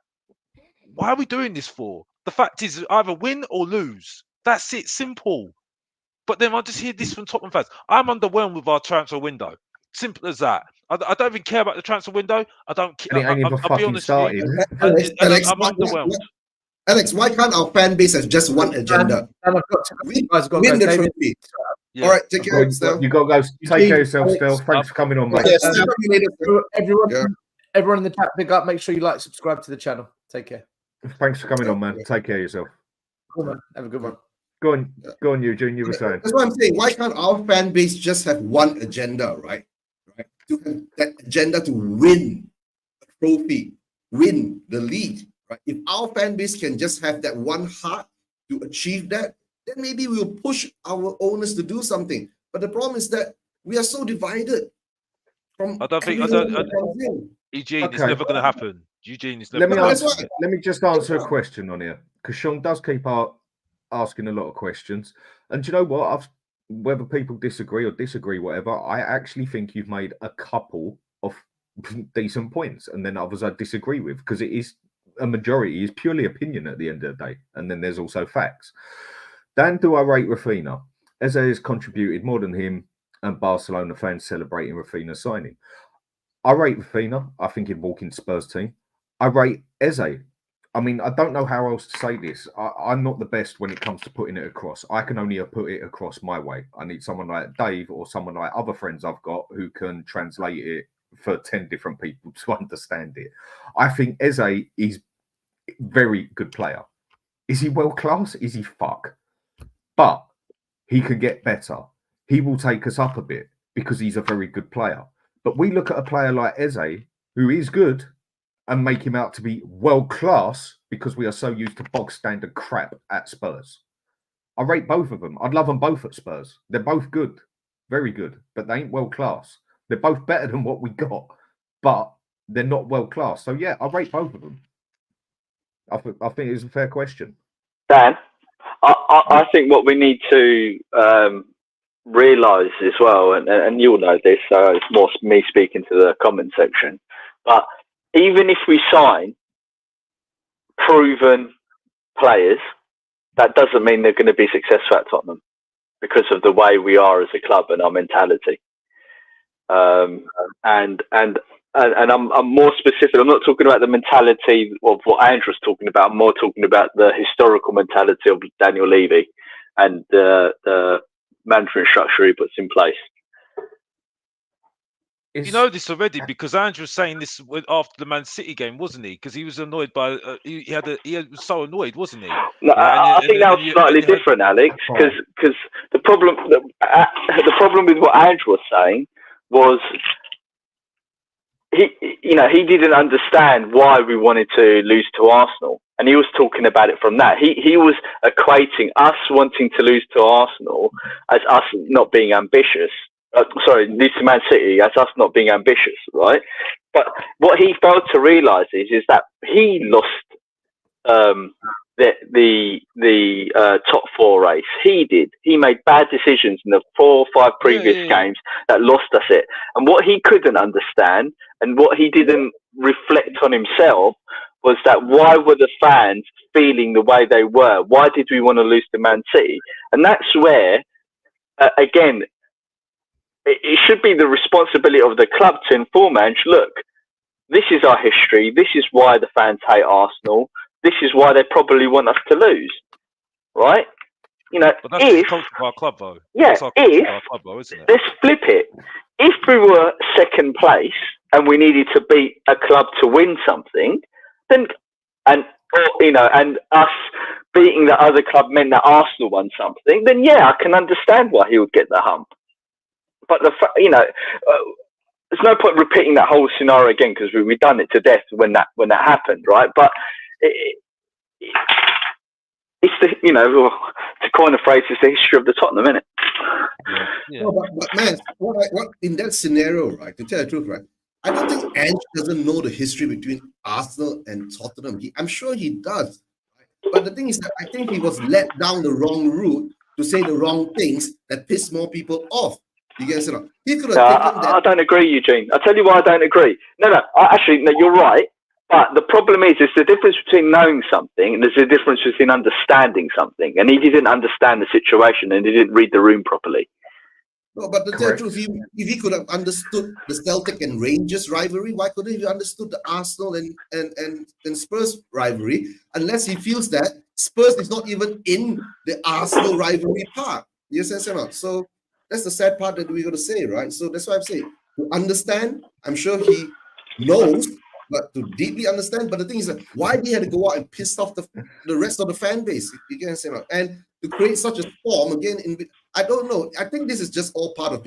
why are we doing this for? The fact is either win or lose. That's it. Simple. But then I just hear this from Tottenham fans. I'm underwhelmed with our transfer window. Simple as that. I don't even care about the transfer window. I don't care. I'll be honest with you. I'm underwhelmed.
Alex, why can't our fan base have just one agenda?
And I've got to
Win,
guys, got
win the
David.
trophy.
Yeah.
All right, take care,
You
Stel.
got to go. Take care of yourself,
Alex,
Stel. Thanks for coming on, mate.
Yeah, Stel, you later, Stel.
Everyone,
Yeah.
everyone in the chat, pick up. Make sure you like, subscribe to the channel. Take care.
Thanks for coming on, man. Take care of yourself.
Cool, man. Have a good one.
Go on, Eugene. You were saying.
That's what I'm saying. Why can't our fan base just have one agenda, right? To have that agenda to win a trophy, win the league, right? If our fan base can just have that one heart to achieve that, then maybe we'll push our owners to do something. But the problem is that we are so divided. Eugene,
it's never going to happen. Eugene, it's never.
Let me just answer a question on here, because Sean does keep asking a lot of questions, and you know what? Whether people disagree or whatever, I actually think you've made a couple of decent points, and then others I disagree with, because it is a majority is purely opinion at the end of the day, and then there's also facts. Dan, do I rate Rafinha? Eze has contributed more than him, and Barcelona fans celebrating Rafinha's signing. I rate Rafinha. I think he'd walk into Spurs team. I rate Eze. I mean, I don't know how else to say this. I'm not the best when it comes to putting it across. I can only put it across my way. I need someone like Dave or someone like other friends I've got who can translate it for 10 different people to understand it. I think Eze is a very good player. Is he world class? Is he fuck? But he can get better. He will take us up a bit because he's a very good player. But we look at a player like Eze, who is good, and make him out to be world class because we are so used to bog standard crap at Spurs. I rate both of them. I'd love them both at Spurs. They're both good, very good, but they ain't world class. They're both better than what we got, but they're not world class. So yeah, I rate both of them. I think it's a fair question.
Dan, I think what we need to realise as well, and you'll know this, so it's more me speaking to the comment section, but even if we sign proven players, that doesn't mean they're going to be successful at Tottenham because of the way we are as a club and our mentality. And I'm more specific. I'm not talking about the mentality of what Ange was talking about. I'm more talking about the historical mentality of Daniel Levy and the management structure he puts in place.
You know this already because Ange was saying this after the Man City game, wasn't he? Because he was annoyed by he was so annoyed, wasn't he?
No, I think that was slightly different, Alex. Because the problem with what Ange was saying was he didn't understand why we wanted to lose to Arsenal, and he was talking about it from that. He was equating us wanting to lose to Arsenal as us not being ambitious. Lose to Man City as us not being ambitious, right? But what he failed to realise is that he lost the top four race. He did. He made bad decisions in the 4 or 5 previous games that lost us it. And what he couldn't understand and what he didn't reflect on himself was that why were the fans feeling the way they were? Why did we want to lose to Man City? And that's where, again, it should be the responsibility of the club to inform Ange, look, this is our history. This is why the fans hate Arsenal. This is why they probably want us to lose, right? You know,
but that's the culture of our club, though.
Yeah,
that's our culture of our club, though, isn't it?
Let's flip it. If we were second place and we needed to beat a club to win something, then and us beating the other club meant that Arsenal won something, then yeah, I can understand why he would get the hump. But there's no point repeating that whole scenario again because we've done it to death when that happened, right? But it's the to coin a phrase, it's the history of the Tottenham, isn't it?
Yeah. No, but man, what in that scenario, right? To tell the truth, right? I don't think Ange doesn't know the history between Arsenal and Tottenham. I'm sure he does. Right? But the thing is that I think he was led down the wrong route to say the wrong things that piss more people off. You get it? He could have taken that.
I don't agree, Eugene. I'll tell you why I don't agree. No, you're right. But the problem is, there's the difference between knowing something and there's a difference between understanding something. And he didn't understand the situation and he didn't read the room properly.
No, but to tell the truth, if he could have understood the Celtic and Rangers rivalry, why couldn't he have understood the Arsenal and Spurs rivalry? Unless he feels that Spurs is not even in the Arsenal rivalry part. You sense or not? So that's the sad part that we're going to say, right? So that's why I'm saying to understand. I'm sure he knows, but to deeply understand. But the thing is that why he had to go out and piss off the rest of the fan base? You can say, and to create such a storm again. I don't know. I think this is just all part of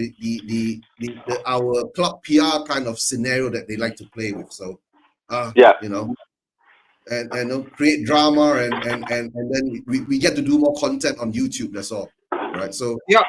our club PR kind of scenario that they like to play with. So, you know, and create drama and then we get to do more content on YouTube. That's all, right? So
yeah.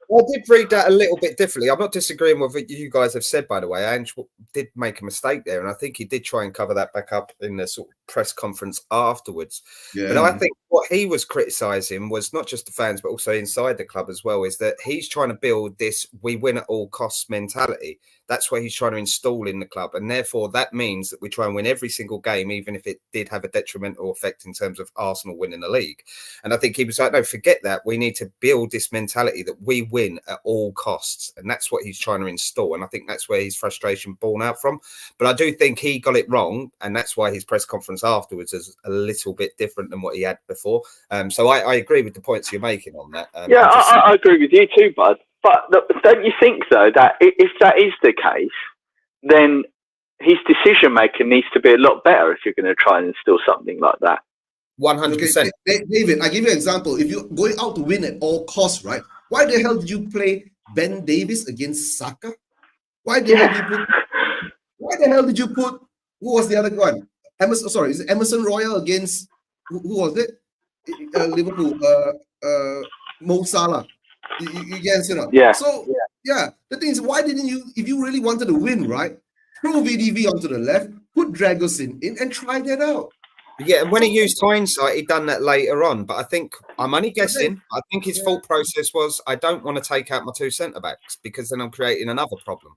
I did read that a little bit differently. I'm not disagreeing with what you guys have said, by the way. Ange did make a mistake there, and I think he did try and cover that back up in the sort of press conference afterwards. Yeah. But I think what he was criticising was not just the fans, but also inside the club as well, is that he's trying to build this we win at all costs mentality. That's what he's trying to install in the club. And therefore, that means that we try and win every single game, even if it did have a detrimental effect in terms of Arsenal winning the league. And I think he was like, no, forget that. We need to build this mentality that we win at all costs. And that's what he's trying to install. And I think that's where his frustration born out from. But I do think he got it wrong. And that's why his press conference afterwards is a little bit different than what he had before. So I agree with the points you're making on that.
I agree with you too, bud. But don't you think, though, that if that is the case, then his decision-making needs to be a lot better if you're going to try and instill something like that?
100%.
Okay, David, I give you an example. If you're going out to win at all costs, right? Why the hell did you play Ben Davies against Saka? Why the hell did you put who was the other one? Is it Emerson Royal against who was it? Liverpool, Mo Salah. You guys,
Yeah.
So the thing is, why didn't you, if you really wanted to win, right? Throw VDV onto the left, put Dragos in and try that out.
Yeah, and when he used hindsight, he'd done that later on. But I think, I'm only guessing, I think his thought process was, I don't want to take out my two centre-backs because then I'm creating another problem.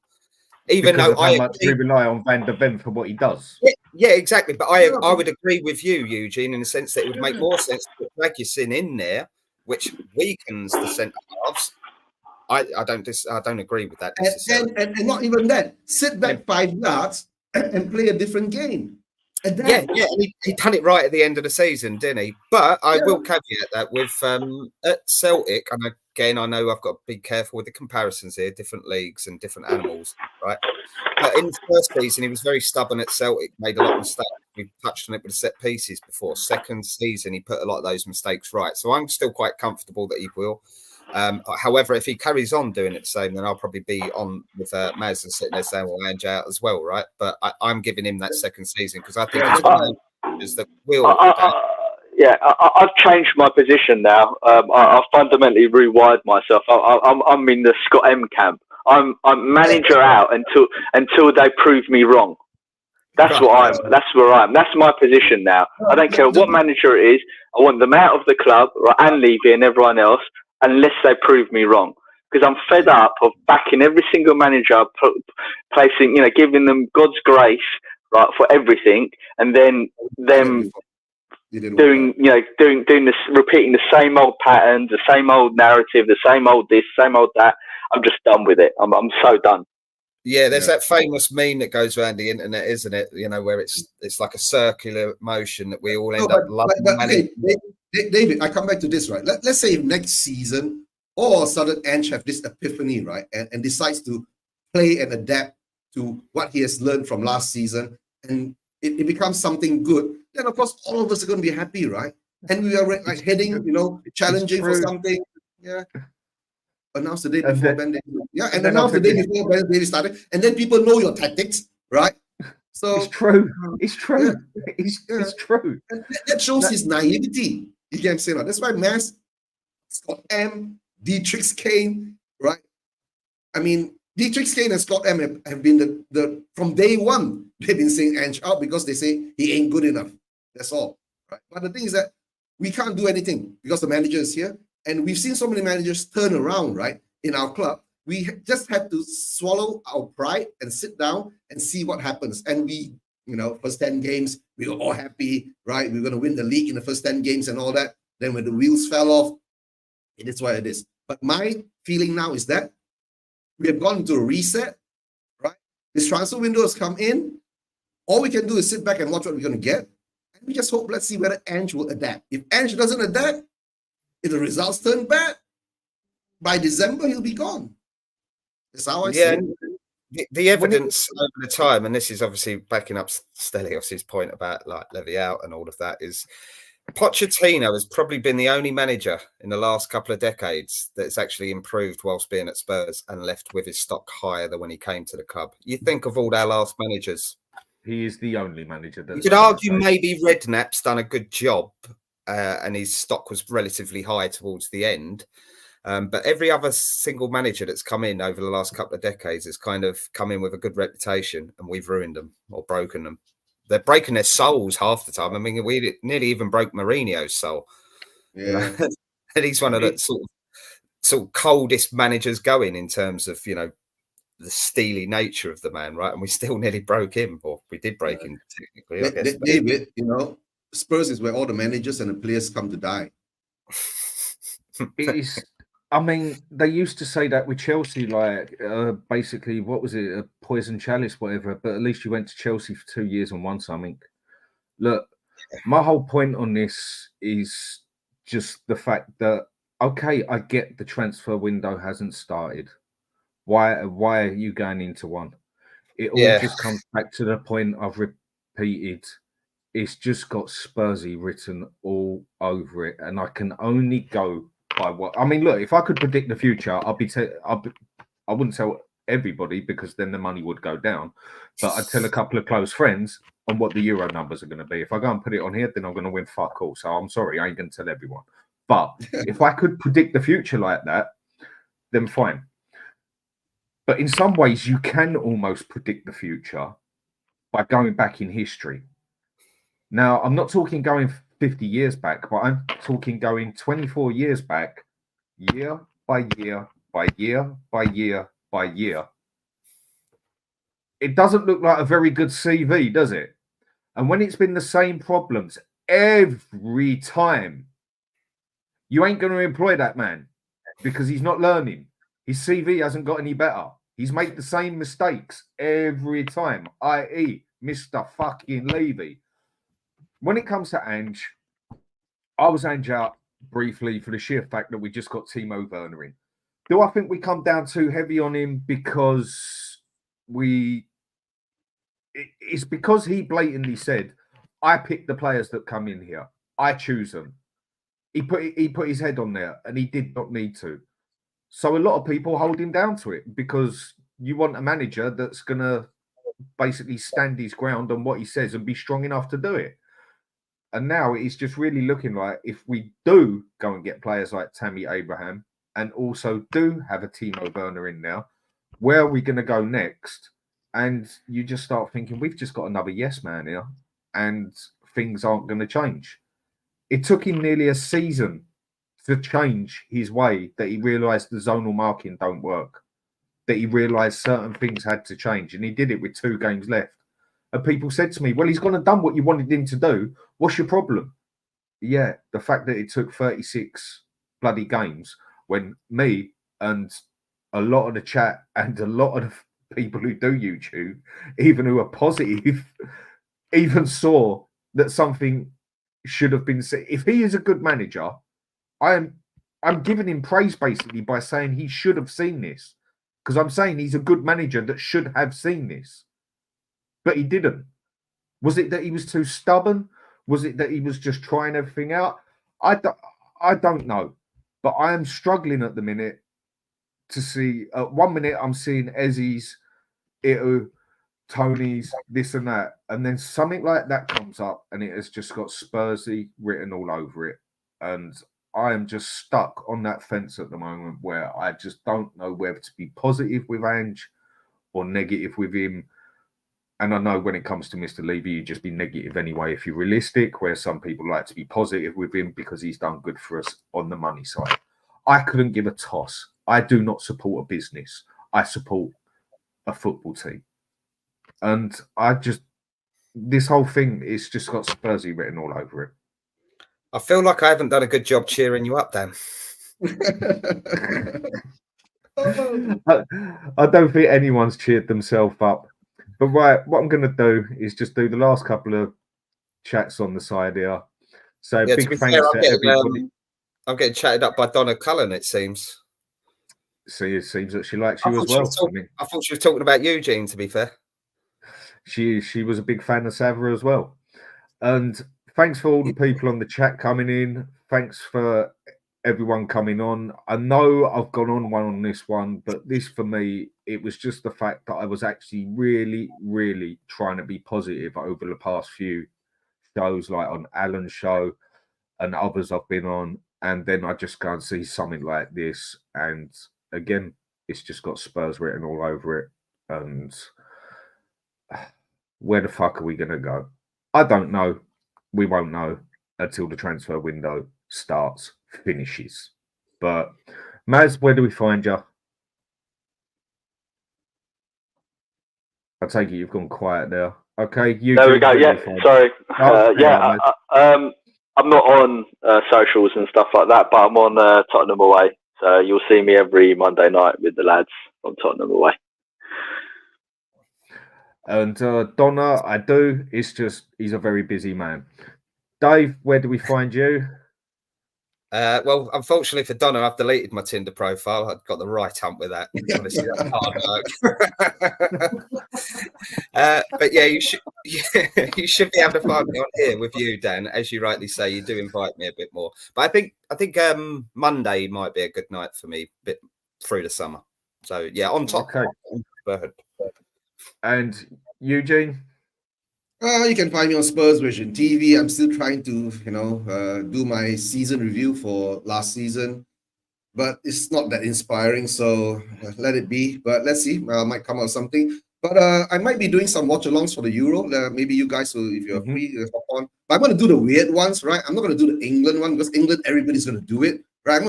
Even
because
though
how much we rely on Van der Ven for what he does.
Yeah, exactly. But I would agree with you, Eugene, in the sense that it would make more sense to put Dragusin in there, which weakens the centre halves. I don't agree with that necessarily.
And not even that. Sit back 5 yards and play a different game. And
he done it right at the end of the season, didn't he? But I will caveat that with at Celtic, and again, I know I've got to be careful with the comparisons here, different leagues and different animals, right? But in the first season, he was very stubborn at Celtic, made a lot of mistakes. We touched on it with the set pieces before. Second season, he put a lot of those mistakes right. So I'm still quite comfortable that he will. However, if he carries on doing it the same, then I'll probably be on with Maz and sitting there saying, well, Ange out as well, right? But I'm giving him that second season because I think it's one of those that will.
I've changed my position now. I've fundamentally rewired myself. I'm in the Scott M camp. I'm manager out until they prove me wrong. That's where I am. That's my position now. I don't care what manager it is. I want them out of the club, right, and Levy and everyone else, unless they prove me wrong. Because I'm fed up of backing every single manager, placing, giving them God's grace, right, for everything, and then them doing this, repeating the same old patterns, the same old narrative, the same old this, same old that. I'm just done with it. I'm so done.
Yeah, there's that famous meme that goes around the internet, isn't it? Where it's like a circular motion that we all end up loving.
Okay, David, I come back to this, right? Let's say next season, all of a sudden Ange have this epiphany, right? And decides to play and adapt to what he has learned from last season, and it becomes something good. Then of course all of us are going to be happy, right? And we are like heading, challenging for something. Yeah. Announce the day before Ben Davies. Yeah, and announce the day before Ben Davies started, and then people know your tactics, right? So
it's true. It's true. Yeah. It's true.
And that shows his naivety. You get what I'm saying? That's why Mass, Scott M, Dietrich Kane, right? I mean, Dietrich Kane and Scott M have been the from day one. They've been saying Ange out because they say he ain't good enough. That's all, right? But the thing is that we can't do anything because the manager is here. And we've seen so many managers turn around, right, in our club. We just have to swallow our pride and sit down and see what happens. And we, first 10 games, we were all happy, right? We're going to win the league in the first 10 games and all that. Then when the wheels fell off, it is what it is. But my feeling now is that We have gone into a reset, right? This transfer window has come in. All we can do is sit back and watch what we're going to get. And we just hope, let's see whether Ange will adapt. If Ange doesn't adapt, if the results turn bad, by December, he'll be gone. That's how I see it.
The evidence over the time, and this is obviously backing up Stelios' point about like levy out and all of that, is Pochettino has probably been the only manager in the last couple of decades that's actually improved whilst being at Spurs and left with his stock higher than when he came to the club. You think of all our last managers.
He is the only manager that
you could argue maybe Redknapp's done a good job and his stock was relatively high towards the end. But every other single manager that's come in over the last couple of decades has kind of come in with a good reputation and we've ruined them or broken them. They're breaking their souls half the time. I mean, we nearly even broke Mourinho's soul.
Yeah.
And he's one of the sort of coldest managers going in terms of, you know, the steely nature of the man, right? And we still nearly broke him, or we did break him technically, I guess.
David, you know, Spurs is where all the managers and the players come to die.
It is. I mean, they used to say that with Chelsea, like basically, what was it, a poison chalice, whatever. But at least you went to Chelsea for 2 years and won something. Look, my whole point on this is just the fact that, okay, I get the transfer window hasn't started. Why are you going into one? It all just comes back to the point I've repeated. It's just got Spursy written all over it, and I can only go by what I mean. Look, if I could predict the future, I wouldn't tell everybody because then the money would go down. But I'd tell a couple of close friends on what the Euro numbers are going to be. If I go and put it on here, then I'm going to win fuck all. So I'm sorry, I ain't going to tell everyone. But if I could predict the future like that, then fine. But in some ways, you can almost predict the future by going back in history. Now, I'm not talking going 50 years back, but I'm talking going 24 years back, year by year, by year, by year, by year. It doesn't look like a very good CV, does it? And when it's been the same problems every time, you ain't going to employ that man because he's not learning. His CV hasn't got any better. He's made the same mistakes every time, i.e. Mr. fucking Levy. When it comes to Ange, I was Ange out briefly for the sheer fact that we just got Timo Werner in. Do I think we come down too heavy on him because it's because he blatantly said, I pick the players that come in here. I choose them. He put his head on there and he did not need to. So a lot of people hold him down to it because you want a manager that's going to basically stand his ground on what he says and be strong enough to do it. And now it's just really looking like if we do go and get players like Tammy Abraham and also do have a Timo Werner in now, where are we going to go next? And you just start thinking, we've just got another yes man here and things aren't going to change. It took him nearly a season to change his way, that he realised the zonal marking don't work, that he realised certain things had to change. And he did it with 2 games left. And people said to me, well, he's gone and done what you wanted him to do. What's your problem? Yeah, the fact that it took 36 bloody games when me and a lot of the chat and a lot of the people who do YouTube, even who are positive, even saw that something should have been said. If he is a good manager, I'm giving him praise basically by saying he should have seen this, because I'm saying he's a good manager that should have seen this, but he didn't. Was it that he was too stubborn? Was it that he was just trying everything out? I don't know, but I am struggling at the minute to see. At 1 minute, I'm seeing Ezzy's, Ito, Tony's, this and that, and then something like that comes up, and it has just got Spursy written all over it, and I am just stuck on that fence at the moment where I just don't know whether to be positive with Ange or negative with him. And I know when it comes to Mr. Levy, you just be negative anyway if you're realistic, where some people like to be positive with him because he's done good for us on the money side. I couldn't give a toss. I do not support a business. I support a football team. And this whole thing, it's just got Spursy written all over it.
I feel like I haven't done a good job cheering you up, Dan.
I don't think anyone's cheered themselves up. But right, what I'm going to do is just do the last couple of chats on the side here. So
Yeah,
big
to be
thanks
fair,
to everybody.
I'm getting chatted up by Donna Cullen, it seems.
See, it seems that she likes you as well.
I thought she was talking about Eugin, to be fair.
She was a big fan of Savva as well. And thanks for all the people on the chat coming in. Thanks for everyone coming on. I know I've gone on this one, but this for me, it was just the fact that I was actually really, really trying to be positive over the past few shows, like on Alan's show and others I've been on. And then I just go and see something like this. And again, it's just got Spurs written all over it. And where the fuck are we going to go? I don't know. We won't know until the transfer window starts, finishes. But Maz, where do we find you? I take it you've gone quiet there. Okay, you.
There we go. Yeah, sorry. I'm not on socials and stuff like that, but I'm on Tottenham Away. So you'll see me every Monday night with the lads on Tottenham Away.
And Donna, I do. It's just he's a very busy man. Dave, where do we find you?
Well, unfortunately for Donna, I've deleted my Tinder profile. I've got the right hump with that. Honestly, that's hard work. But yeah, you should be able to find me on here with you, Dan. As you rightly say, you do invite me a bit more. But I think Monday might be a good night for me, a bit through the summer. So yeah, on top.
Okay. And Eugene?
You can find me on Spurs Vision TV. I'm still trying to, do my season review for last season, but it's not that inspiring. So let it be. But let's see. I might come out with something. But I might be doing some watch-alongs for the Euro. Maybe you guys will, if you're free, hop on. But I'm going to do the weird ones, right? I'm not going to do the England one because England, everybody's going to do it, right?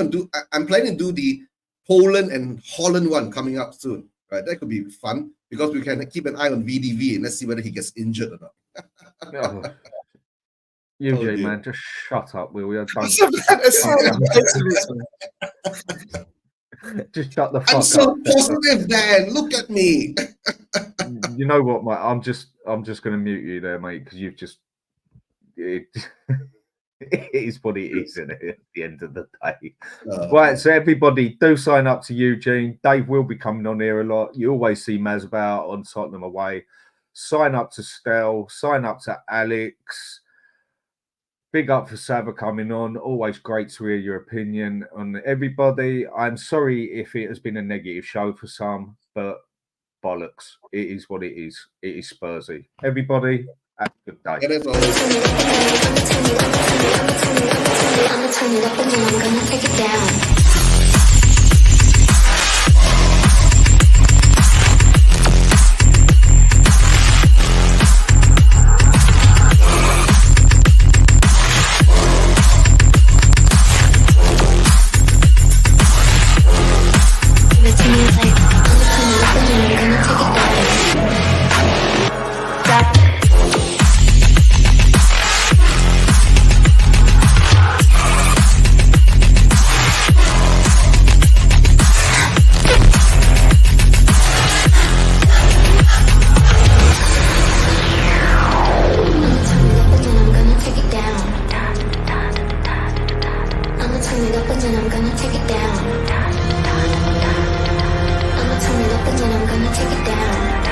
I'm planning to do the Poland and Holland one coming up soon, right? That could be fun because we can keep an eye on VDV and let's see whether he gets injured or not.
Eugene, man, just shut up, will you? Just shut the fuck up.
I'm so positive, Dan. Look at me.
You know what, mate? I'm just going to mute you there, mate, because you've just. It is what it is at the end of the day. Right, so everybody do sign up to Eugene. Dave will be coming on here a lot. You always see Maz about on Tottenham Away. Sign up to Stel. Sign up to Alex. Big up for Savva coming on. Always great to hear your opinion on everybody. I'm sorry if it has been a negative show for some, but bollocks. It is what it is. It is Spursy. Everybody, have a good day.
I'm gonna turn it up and then I'm gonna take it down. turn it up and then I'm gonna take it down. I'ma turn it up and then I'm gonna take it down.